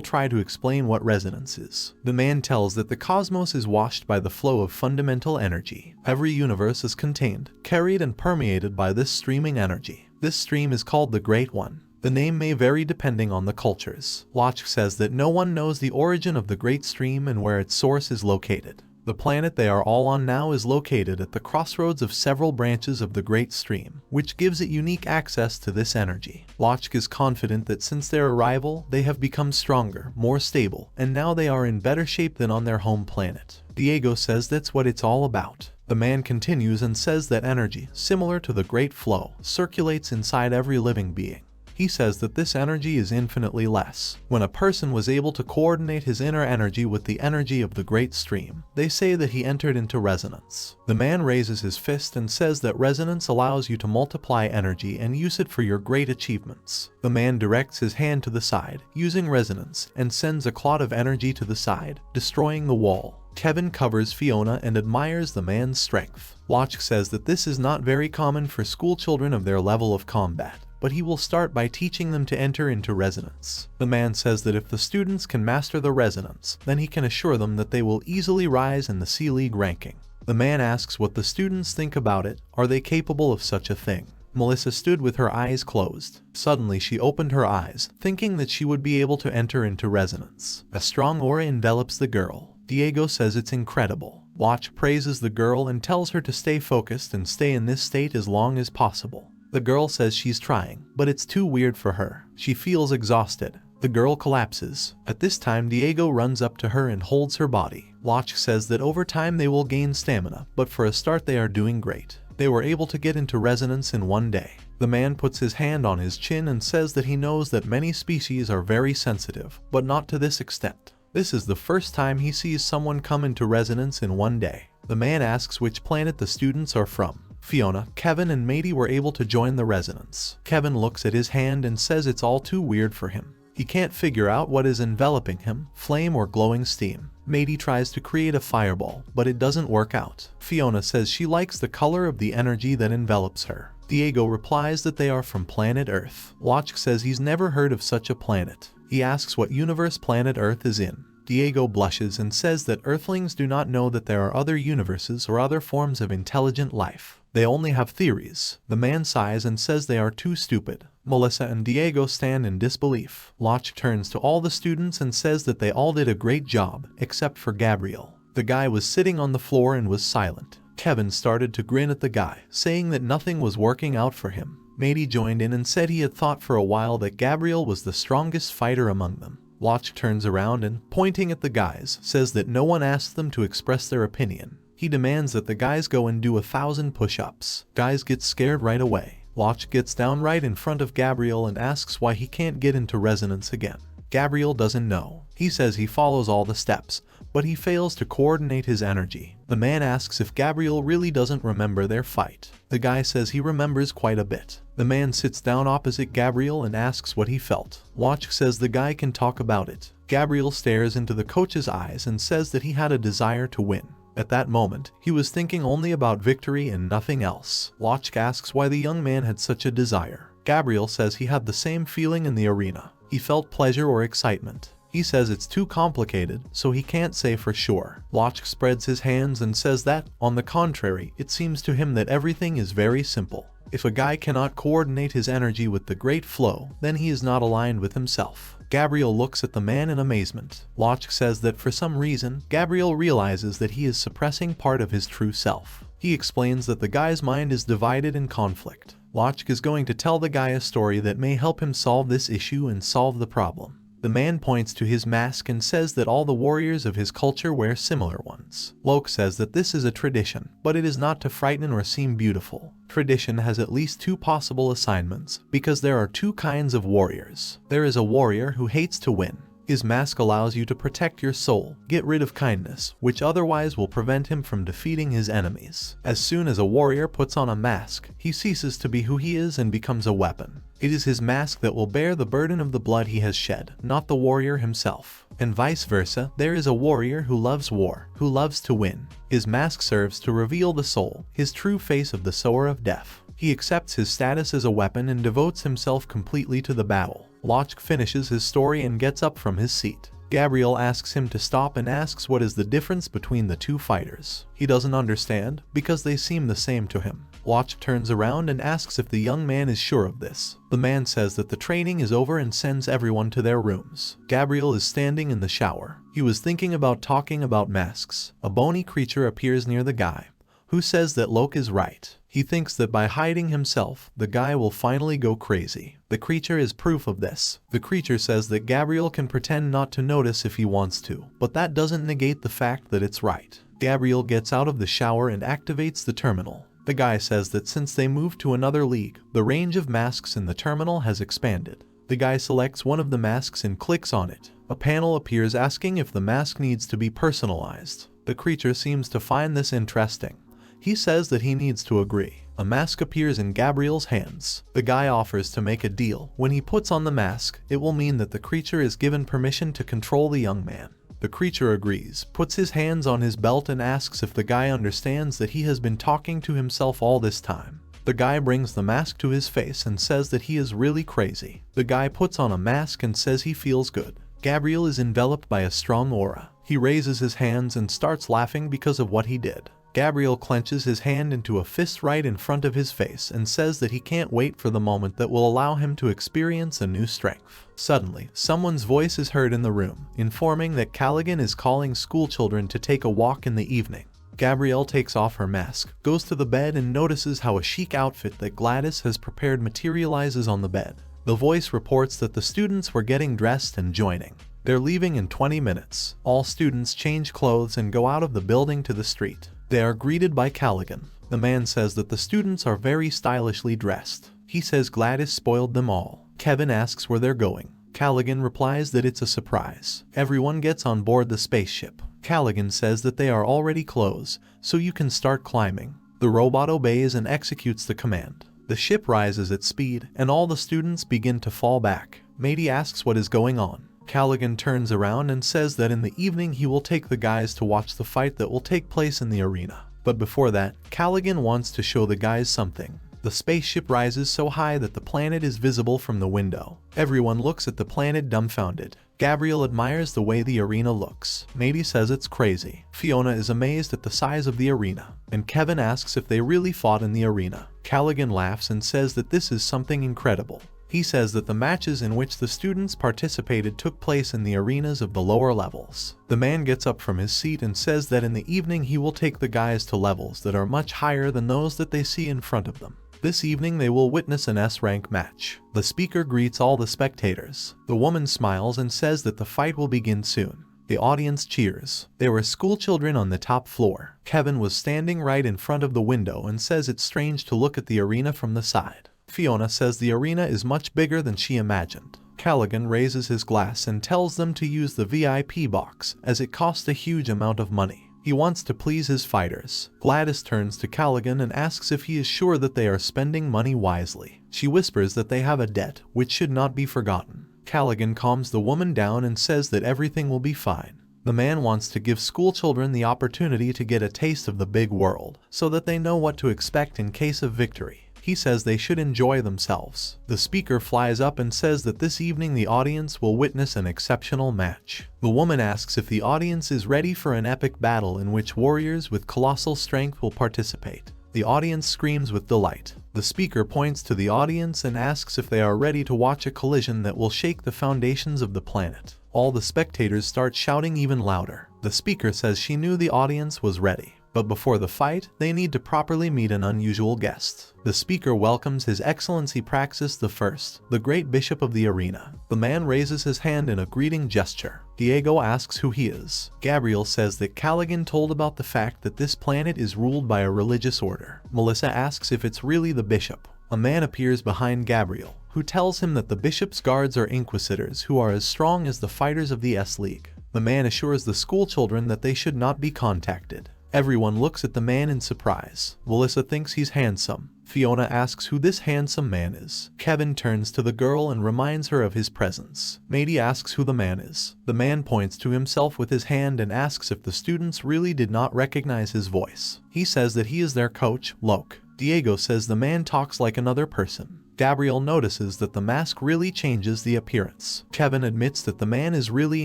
try to explain what resonance is. The man tells that the cosmos is washed by the flow of fundamental energy. Every universe is contained, carried and permeated by this streaming energy. This stream is called the Great One. The name may vary depending on the cultures. Locke says that no one knows the origin of the Great Stream and where its source is located. The planet they are all on now is located at the crossroads of several branches of the Great Stream, which gives it unique access to this energy. Locke is confident that since their arrival, they have become stronger, more stable, and now they are in better shape than on their home planet. Diego says that's what it's all about. The man continues and says that energy, similar to the Great Flow, circulates inside every living being. He says that this energy is infinitely less. When a person was able to coordinate his inner energy with the energy of the Great Stream, they say that he entered into resonance. The man raises his fist and says that resonance allows you to multiply energy and use it for your great achievements. The man directs his hand to the side, using resonance, and sends a clot of energy to the side, destroying the wall. Kevin covers Fiona and admires the man's strength. Locke says that this is not very common for school children of their level of combat, but he will start by teaching them to enter into resonance. The man says that if the students can master the resonance, then he can assure them that they will easily rise in the C-League ranking. The man asks what the students think about it. Are they capable of such a thing? Melissa stood with her eyes closed. Suddenly she opened her eyes, thinking that she would be able to enter into resonance. A strong aura envelops the girl. Diego says it's incredible. Locke praises the girl and tells her to stay focused and stay in this state as long as possible. The girl says she's trying, but it's too weird for her. She feels exhausted. The girl collapses. At this time, Diego runs up to her and holds her body. Locke says that over time they will gain stamina, but for a start they are doing great. They were able to get into resonance in 1 day. The man puts his hand on his chin and says that he knows that many species are very sensitive, but not to this extent. This is the first time he sees someone come into resonance in 1 day. The man asks which planet the students are from. Fiona, Kevin, and Mady were able to join the resonance. Kevin looks at his hand and says it's all too weird for him. He can't figure out what is enveloping him, flame or glowing steam. Mady tries to create a fireball, but it doesn't work out. Fiona says she likes the color of the energy that envelops her. Diego replies that they are from planet Earth. Locke says he's never heard of such a planet. He asks what universe planet Earth is in. Diego blushes and says that Earthlings do not know that there are other universes or other forms of intelligent life. They only have theories. The man sighs and says they are too stupid. Melissa and Diego stand in disbelief. Locke turns to all the students and says that they all did a great job, except for Gabriel. The guy was sitting on the floor and was silent. Kevin started to grin at the guy, saying that nothing was working out for him. Mady joined in and said he had thought for a while that Gabriel was the strongest fighter among them. Locke turns around and, pointing at the guys, says that no one asked them to express their opinion. He demands that the guys go and do 1,000 push-ups. Guys get scared right away. Locke gets down right in front of Gabriel and asks why he can't get into resonance again. Gabriel doesn't know. He says he follows all the steps, but he fails to coordinate his energy. The man asks if Gabriel really doesn't remember their fight. The guy says he remembers quite a bit. The man sits down opposite Gabriel and asks what he felt. Locke says the guy can talk about it. Gabriel stares into the coach's eyes and says that he had a desire to win. At that moment, he was thinking only about victory and nothing else. Locke asks why the young man had such a desire. Gabriel says he had the same feeling in the arena. He felt pleasure or excitement. He says it's too complicated, so he can't say for sure. Locke spreads his hands and says that, on the contrary, it seems to him that everything is very simple. If a guy cannot coordinate his energy with the great flow, then he is not aligned with himself. Gabriel looks at the man in amazement. Locke says that for some reason, Gabriel realizes that he is suppressing part of his true self. He explains that the guy's mind is divided in conflict. Locke is going to tell the guy a story that may help him solve this issue and solve the problem. The man points to his mask and says that all the warriors of his culture wear similar ones. Locke says that this is a tradition, but it is not to frighten or seem beautiful. Tradition has at least two possible assignments, because there are two kinds of warriors. There is a warrior who hates to win. His mask allows you to protect your soul, get rid of kindness, which otherwise will prevent him from defeating his enemies. As soon as a warrior puts on a mask, he ceases to be who he is and becomes a weapon. It is his mask that will bear the burden of the blood he has shed, not the warrior himself. And vice versa, there is a warrior who loves war, who loves to win. His mask serves to reveal the soul, his true face of the sower of death. He accepts his status as a weapon and devotes himself completely to the battle. Locke finishes his story and gets up from his seat. Gabriel asks him to stop and asks what is the difference between the two fighters. He doesn't understand, because they seem the same to him. Locke turns around and asks if the young man is sure of this. The man says that the training is over and sends everyone to their rooms. Gabriel is standing in the shower. He was thinking about talking about masks. A bony creature appears near the guy, who says that Locke is right. He thinks that by hiding himself, the guy will finally go crazy. The creature is proof of this. The creature says that Gabriel can pretend not to notice if he wants to, but that doesn't negate the fact that it's right. Gabriel gets out of the shower and activates the terminal. The guy says that since they moved to another league, the range of masks in the terminal has expanded. The guy selects one of the masks and clicks on it. A panel appears asking if the mask needs to be personalized. The creature seems to find this interesting. He says that he needs to agree. A mask appears in Gabriel's hands. The guy offers to make a deal. When he puts on the mask, it will mean that the creature is given permission to control the young man. The creature agrees, puts his hands on his belt and asks if the guy understands that he has been talking to himself all this time. The guy brings the mask to his face and says that he is really crazy. The guy puts on a mask and says he feels good. Gabriel is enveloped by a strong aura. He raises his hands and starts laughing because of what he did. Gabriel clenches his hand into a fist right in front of his face and says that he can't wait for the moment that will allow him to experience a new strength. Suddenly, someone's voice is heard in the room, informing that Callaghan is calling schoolchildren to take a walk in the evening. Gabrielle takes off her mask, goes to the bed and notices how a chic outfit that Gladys has prepared materializes on the bed. The voice reports that the students were getting dressed and joining. They're leaving in 20 minutes. All students change clothes and go out of the building to the street. They are greeted by Callaghan. The man says that the students are very stylishly dressed. He says Gladys spoiled them all. Kevin asks where they're going. Callaghan replies that it's a surprise. Everyone gets on board the spaceship. Callaghan says that they are already close, so you can start climbing. The robot obeys and executes the command. The ship rises at speed, and all the students begin to fall back. Matey asks what is going on. Callaghan turns around and says that in the evening he will take the guys to watch the fight that will take place in the arena. But before that, Callaghan wants to show the guys something. The spaceship rises so high that the planet is visible from the window. Everyone looks at the planet dumbfounded. Gabriel admires the way the arena looks. Matey says it's crazy. Fiona is amazed at the size of the arena. And Kevin asks if they really fought in the arena. Callaghan laughs and says that this is something incredible. He says that the matches in which the students participated took place in the arenas of the lower levels. The man gets up from his seat and says that in the evening he will take the guys to levels that are much higher than those that they see in front of them. This evening they will witness an S-rank match. The speaker greets all the spectators. The woman smiles and says that the fight will begin soon. The audience cheers. There were schoolchildren on the top floor. Kevin was standing right in front of the window and says it's strange to look at the arena from the side. Fiona says the arena is much bigger than she imagined. Callaghan raises his glass and tells them to use the VIP box as it costs a huge amount of money. He wants to please his fighters. Gladys turns to Callaghan and asks if he is sure that they are spending money wisely. She whispers that they have a debt which should not be forgotten. Callaghan calms the woman down and says that everything will be fine. The man wants to give schoolchildren the opportunity to get a taste of the big world so that they know what to expect in case of victory. He says they should enjoy themselves. The speaker flies up and says that this evening the audience will witness an exceptional match. The woman asks if the audience is ready for an epic battle in which warriors with colossal strength will participate. The audience screams with delight. The speaker points to the audience and asks if they are ready to watch a collision that will shake the foundations of the planet. All the spectators start shouting even louder. The speaker says she knew the audience was ready. But before the fight, they need to properly meet an unusual guest. The speaker welcomes His Excellency Praxis I, the great bishop of the arena. The man raises his hand in a greeting gesture. Diego asks who he is. Gabriel says that Callaghan told about the fact that this planet is ruled by a religious order. Melissa asks if it's really the bishop. A man appears behind Gabriel, who tells him that the bishop's guards are inquisitors who are as strong as the fighters of the S-League. The man assures the schoolchildren that they should not be contacted. Everyone looks at the man in surprise. Melissa thinks he's handsome. Fiona asks who this handsome man is. Kevin turns to the girl and reminds her of his presence. Mady asks who the man is. The man points to himself with his hand and asks if the students really did not recognize his voice. He says that he is their coach, Loke. Diego says the man talks like another person. Gabriel notices that the mask really changes the appearance. Kevin admits that the man is really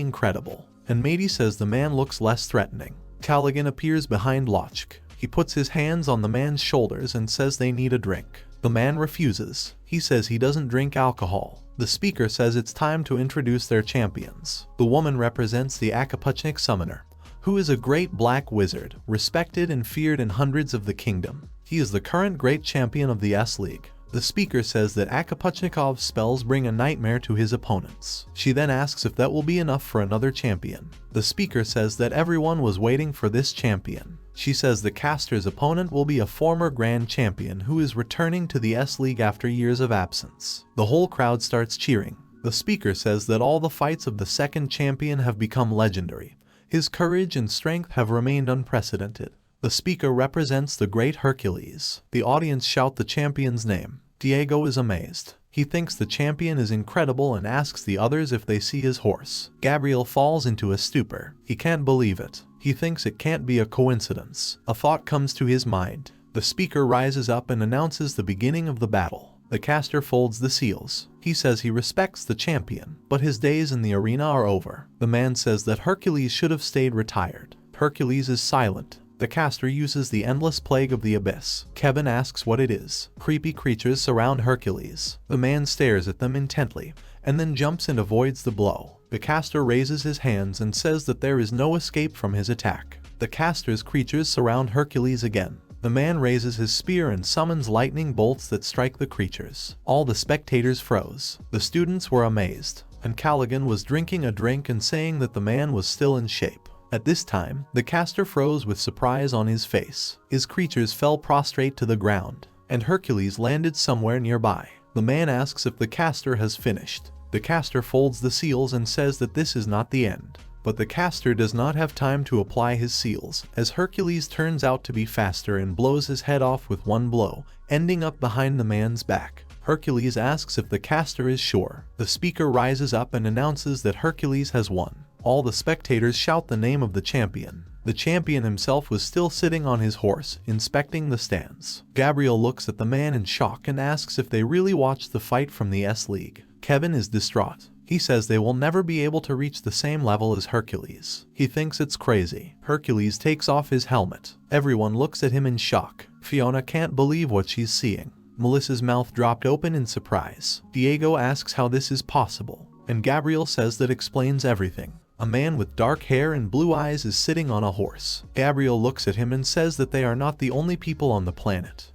incredible. And Mady says the man looks less threatening. Callaghan appears behind Lochk. He puts his hands on the man's shoulders and says they need a drink. The man refuses. He says he doesn't drink alcohol. The speaker says it's time to introduce their champions. The woman represents the Akapuchnik Summoner, who is a great black wizard, respected and feared in hundreds of the kingdom. He is the current great champion of the S-League. The speaker says that Akapuchnikov's spells bring a nightmare to his opponents. She then asks if that will be enough for another champion. The speaker says that everyone was waiting for this champion. She says the caster's opponent will be a former grand champion who is returning to the S-League after years of absence. The whole crowd starts cheering. The speaker says that all the fights of the second champion have become legendary. His courage and strength have remained unprecedented. The speaker represents the great Hercules. The audience shout the champion's name. Diego is amazed. He thinks the champion is incredible and asks the others if they see his horse. Gabriel falls into a stupor. He can't believe it. He thinks it can't be a coincidence. A thought comes to his mind. The speaker rises up and announces the beginning of the battle. The caster folds the seals. He says he respects the champion, but his days in the arena are over. The man says that Hercules should have stayed retired. Hercules is silent. The caster uses the endless plague of the abyss. Kevin asks what it is. Creepy creatures surround Hercules. The man stares at them intently, and then jumps and avoids the blow. The caster raises his hands and says that there is no escape from his attack. The caster's creatures surround Hercules again. The man raises his spear and summons lightning bolts that strike the creatures. All the spectators froze. The students were amazed, and Callaghan was drinking a drink and saying that the man was still in shape. At this time, the caster froze with surprise on his face. His creatures fell prostrate to the ground, and Hercules landed somewhere nearby. The man asks if the caster has finished. The caster folds the seals and says that this is not the end. But the caster does not have time to apply his seals, as Hercules turns out to be faster and blows his head off with one blow, ending up behind the man's back. Hercules asks if the caster is sure. The speaker rises up and announces that Hercules has won. All the spectators shout the name of the champion. The champion himself was still sitting on his horse, inspecting the stands. Gabriel looks at the man in shock and asks if they really watched the fight from the S-League. Kevin is distraught. He says they will never be able to reach the same level as Hercules. He thinks it's crazy. Hercules takes off his helmet. Everyone looks at him in shock. Fiona can't believe what she's seeing. Melissa's mouth dropped open in surprise. Diego asks how this is possible, and Gabriel says that explains everything. A man with dark hair and blue eyes is sitting on a horse. Gabriel looks at him and says that they are not the only people on the planet.